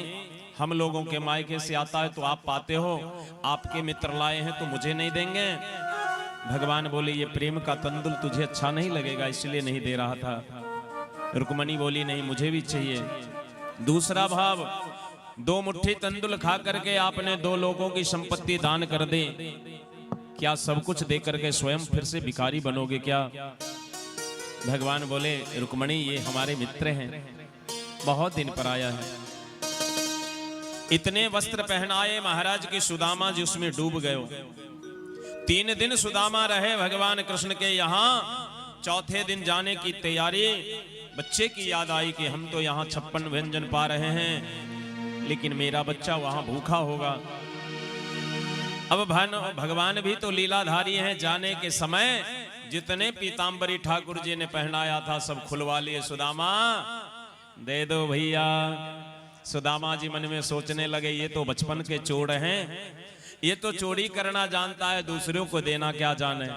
हम लोगों के मायके से आता है तो आप पाते हो, आपके मित्र लाए हैं तो मुझे नहीं देंगे? भगवान बोले ये प्रेम का तंदुल तुझे अच्छा नहीं लगेगा इसलिए नहीं दे रहा था। रुक्मणी बोली नहीं मुझे भी चाहिए। दूसरा भाव, 2 मुट्ठी तंदुल खा करके आपने 2 लोगों की संपत्ति दान कर दे, क्या सब कुछ दे करके स्वयं फिर से भिखारी बनोगे क्या? भगवान बोले रुक्मणी ये हमारे मित्र हैं, बहुत दिन पर आया है। इतने वस्त्र पहनाए महाराज की सुदामा जी उसमें डूब गए। 3 दिन सुदामा रहे भगवान कृष्ण के यहाँ। चौथे दिन जाने की तैयारी, बच्चे की याद आई कि हम तो यहाँ 56 व्यंजन पा रहे हैं, लेकिन मेरा बच्चा वहां भूखा होगा। अब भगवान भी तो लीलाधारी हैं। जाने के समय जितने पीतांबरी ठाकुर जी ने पहनाया था सब खुलवा लिए। सुदामा दे दो भैया। सुदामा जी मन में सोचने लगे ये तो बचपन के चोर हैं, ये तो चोरी करना जानता है, दूसरों को देना क्या जाने।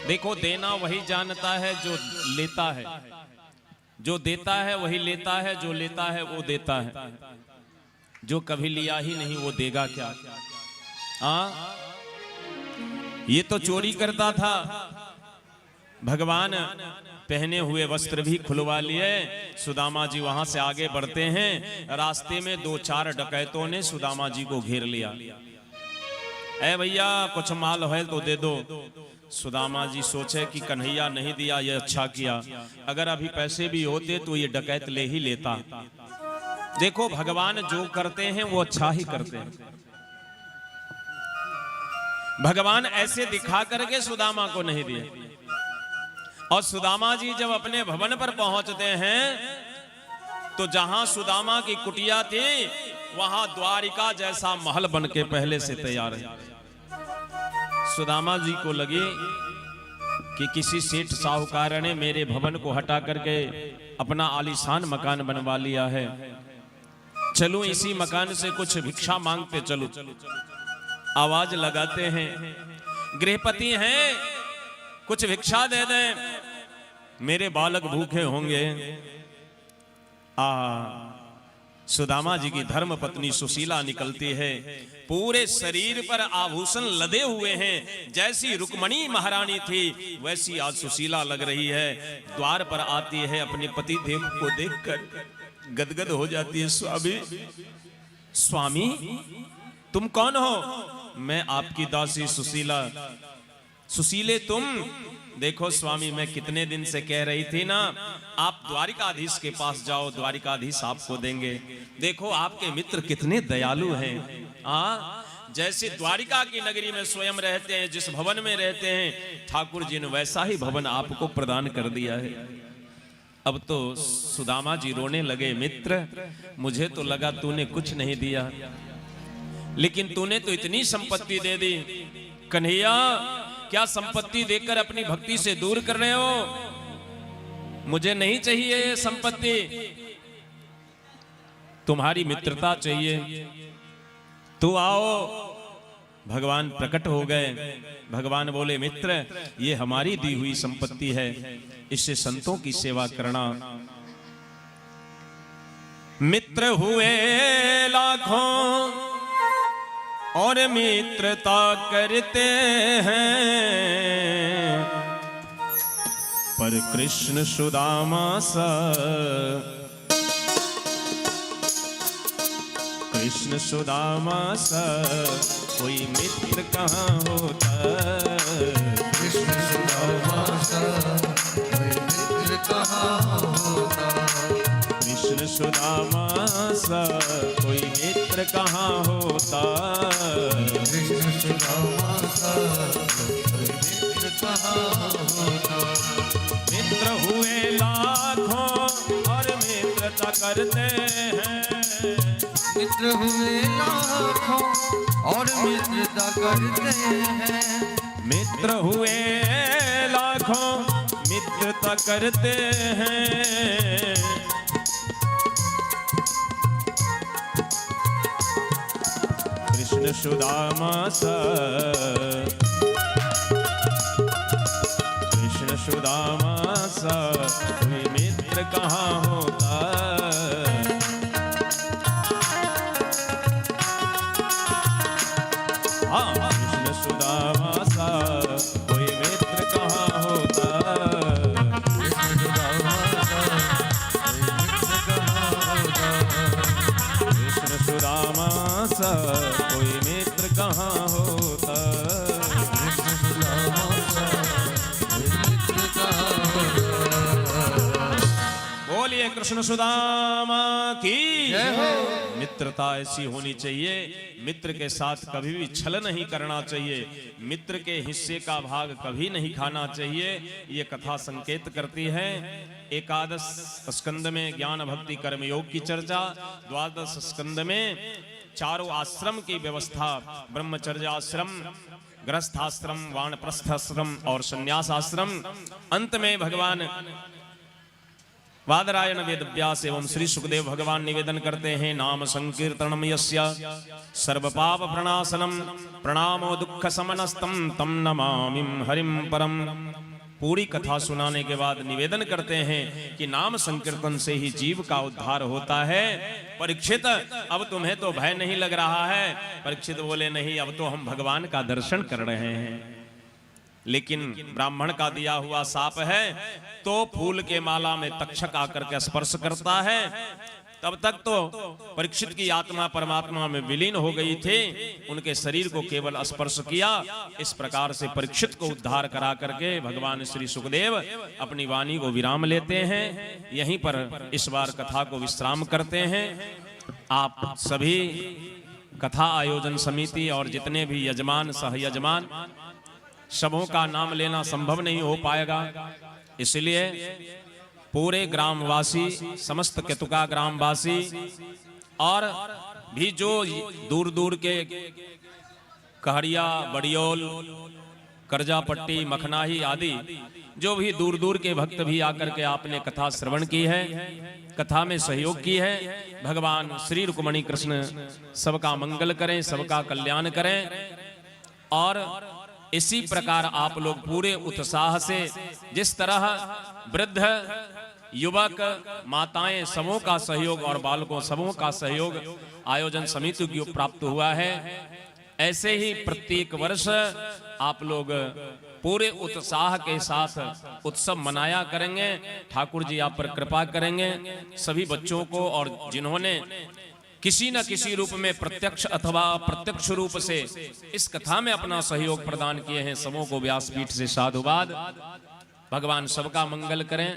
देखो देना वही जानता है जो लेता है, जो देता है वही लेता है, जो लेता है वो देता है। जो कभी लिया ही नहीं वो देगा क्या? ये तो चोरी करता था। भगवान पहने हुए वस्त्र भी खुलवा लिए। सुदामा जी वहां से आगे बढ़ते हैं। रास्ते में 2-4 डकैतों ने सुदामा जी को घेर लिया। ऐ भैया कुछ माल है तो दे दो। सुदामा जी सोचे कि कन्हैया नहीं दिया ये अच्छा किया, अगर अभी पैसे भी होते तो ये डकैत ले ही लेता। देखो भगवान जो करते हैं वो अच्छा ही करते हैं। भगवान ऐसे दिखा करके सुदामा को नहीं दिए। और सुदामा जी जब अपने भवन पर पहुंचते हैं तो जहां सुदामा की कुटिया थी वहां द्वारिका जैसा महल बन के पहले से तैयार है। सुदामा जी को लगे कि किसी सेठ साहूकार ने मेरे भवन को हटा करके अपना आलीशान मकान बनवा लिया है, चलो इसी मकान से कुछ भिक्षा मांगते चलो। आवाज लगाते हैं, गृहपति हैं, कुछ भिक्षा दे दें, मेरे बालक भूखे होंगे। सुदामा जी की धर्म पत्नी सुशीला निकलती है, पूरे शरीर पर आभूषण लदे हुए हैं। जैसी रुक्मणी महारानी थी वैसी आज सुशीला लग रही है। द्वार पर आती है, अपने पति देव को देखकर गदगद हो जाती है। स्वामी, स्वामी तुम कौन हो? मैं आपकी दासी सुशीला। सुशीले तुम? देखो स्वामी, मैं कितने दिन से कह रही थी ना, आप द्वारिकाधीश के पास जाओ, द्वारिकाधीश आपको देंगे। देखो आपके मित्र कितने दयालु हैं। जैसे द्वारिका की नगरी में स्वयं रहते हैं, जिस भवन में रहते हैं, ठाकुर जी ने वैसा ही भवन आपको प्रदान कर दिया है। अब तो सुदामा जी रोने लगे, मित्र मुझे तो लगा तूने कुछ नहीं दिया, लेकिन तूने तो इतनी संपत्ति दे दी। कन्हैया, क्या संपत्ति देकर अपनी भक्ति से दूर कर रहे हो? मुझे नहीं चाहिए ये संपत्ति, तुम्हारी मित्रता चाहिए। तो आओ। भगवान प्रकट हो गए। भगवान बोले, मित्र ये हमारी दी हुई संपत्ति है, इससे संतों की सेवा करना। मित्र हुए लाखों और मित्रता करते हैं, पर कृष्ण सुदामा सा, कृष्ण सुदामा सा कोई मित्र कहाँ होता। कृष्ण सुदामा सा कोई मित्र कहाँ होता। कृष्ण सुदामा सा कोई मित्र कहाँ होता। कृष्ण सुदामा सा कोई मित्र कहाँ होता। मित्र हुए लाखों और मित्रता करते हैं। मित्र हुए लाखों और मित्रता करते हैं। मित्र हुए लाखों मित्रता करते हैं। कृष्ण सुदामा सा, कृष्ण सुदामा सा कोई मित्र कहाँ होता। कृष्ण सुदामा सा कोई मित्र कहाँ होता। कृष्ण सुदामा सा कोई मित्र कहाँ होता। बोलिए कृष्ण सुदामा की जय हो। मित्रता ऐसी होनी चाहिए, मित्र के साथ कभी भी छल नहीं करना चाहिए, मित्र के हिस्से का भाग कभी नहीं खाना चाहिए। ये कथा संकेत करती है। एकादश स्कंद में ज्ञान भक्ति कर्म योग की चर्चा, द्वादश स्कंद में चारों आश्रम की व्यवस्था, ब्रह्मचर्य आश्रम, गृहस्थाश्रम, वानप्रस्थाश्रम और संन्यास आश्रम। अंत में भगवान वादरायण वेद व्यास एवं श्री सुखदेव भगवान निवेदन करते हैं, नाम संकीर्तनम यस्य सर्व पाप प्रणाशनम प्रणामो दुख समनस्तम तम नमामिं हरिम परम। पूरी कथा सुनाने के बाद निवेदन करते हैं कि नाम संकीर्तन से ही जीव का उद्धार होता है। परीक्षित, अब तुम्हें तो भय नहीं लग रहा है? परीक्षित बोले, नहीं, अब तो हम भगवान का दर्शन कर रहे हैं। लेकिन ब्राह्मण का दिया हुआ साप है, तो फूल के माला में तक्षक आकर के स्पर्श करता है। तब तक तो परीक्षित की आत्मा परमात्मा में विलीन हो गई थी, उनके शरीर को केवल स्पर्श किया। इस प्रकार से परीक्षित को उद्धार करा करके भगवान श्री सुखदेव अपनी वाणी को विराम लेते हैं। यहीं पर इस बार कथा को विश्राम करते हैं। आप सभी कथा आयोजन समिति और जितने भी यजमान सहयजमान, सबों का नाम लेना संभव नहीं हो पाएगा, इसलिए पूरे ग्रामवासी, समस्त केतुका ग्रामवासी और भी जो दूर दूर के कहरिया, बड़ियोल, करजापट्टी, मखनाही आदि जो भी दूर दूर के भक्त भी आकर के आपने कथा श्रवण की है, कथा में सहयोग की है, भगवान श्री रुक्मणी कृष्ण सबका मंगल करें, सबका कल्याण करें। और इसी प्रकार आप लोग पूरे उत्साह से, जिस तरह वृद्ध, युवक, माताएं सबों का सहयोग और बालकों सबों का सहयोग आयोजन समिति को प्राप्त हुआ है, ऐसे ही प्रत्येक वर्ष आप लोग पूरे उत्साह के साथ उत्सव मनाया करेंगे। ठाकुर जी आप पर कृपा करेंगे। सभी बच्चों को और जिन्होंने किसी न किसी रूप में प्रत्यक्ष अथवा अप्रत्यक्ष रूप से इस कथा में अपना सहयोग प्रदान किए हैं, सबों को व्यासपीठ से साधुवाद। भगवान सबका मंगल करें।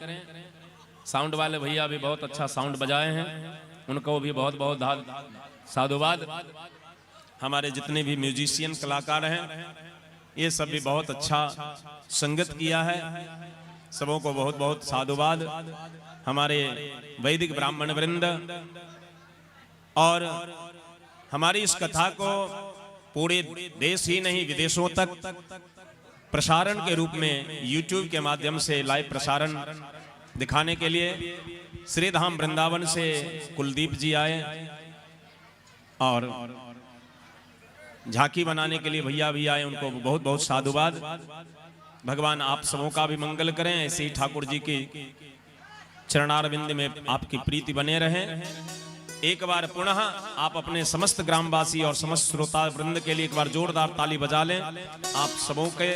साउंड वाले भैया भी बहुत अच्छा साउंड बजाए हैं, उनको भी बहुत बहुत साधुवाद। हमारे जितने भी म्यूजिशियन कलाकार हैं, ये सब भी बहुत अच्छा संगत किया है, सबों को बहुत बहुत साधुवाद। हमारे वैदिक ब्राह्मण वृंद और हमारी इस कथा को पूरे देश ही नहीं विदेशों तक प्रसारण के रूप में YouTube के माध्यम से लाइव प्रसारण दिखाने के लिए श्री धाम वृंदावन से कुलदीप जी आए और झांकी बनाने के लिए भैया भी आए, उनको बहुत बहुत साधुवाद। भगवान आप सबों का भी मंगल करें। ऐसे ही ठाकुर जी की चरणारविंद में आपकी प्रीति बने रहे। एक बार पुनः आप अपने समस्त ग्रामवासी और समस्त श्रोता वृंद के लिए एक बार जोरदार ताली बजा लें। आप सबों के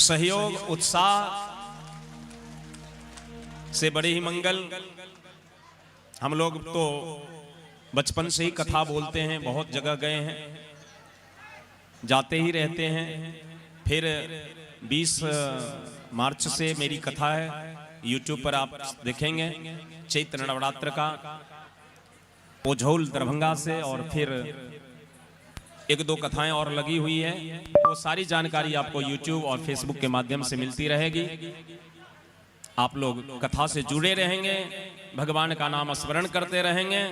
सहयोग, उत्साह से बड़े ही मंगल। हम लोग तो बचपन से ही कथा बोलते हैं, बहुत जगह गए हैं, जाते ही रहते हैं। फिर 20 मार्च से मेरी कथा है, YouTube पर आप देखेंगे, चैत्र नवरात्र का, ओझौल दरभंगा से। और फिर 1-2 कथाएं और लगी हुई है, वो सारी जानकारी आपको YouTube और Facebook के माध्यम से मिलती रहेगी। आप लोग कथा से जुड़े रहेंगे, भगवान का नाम स्मरण करते रहेंगे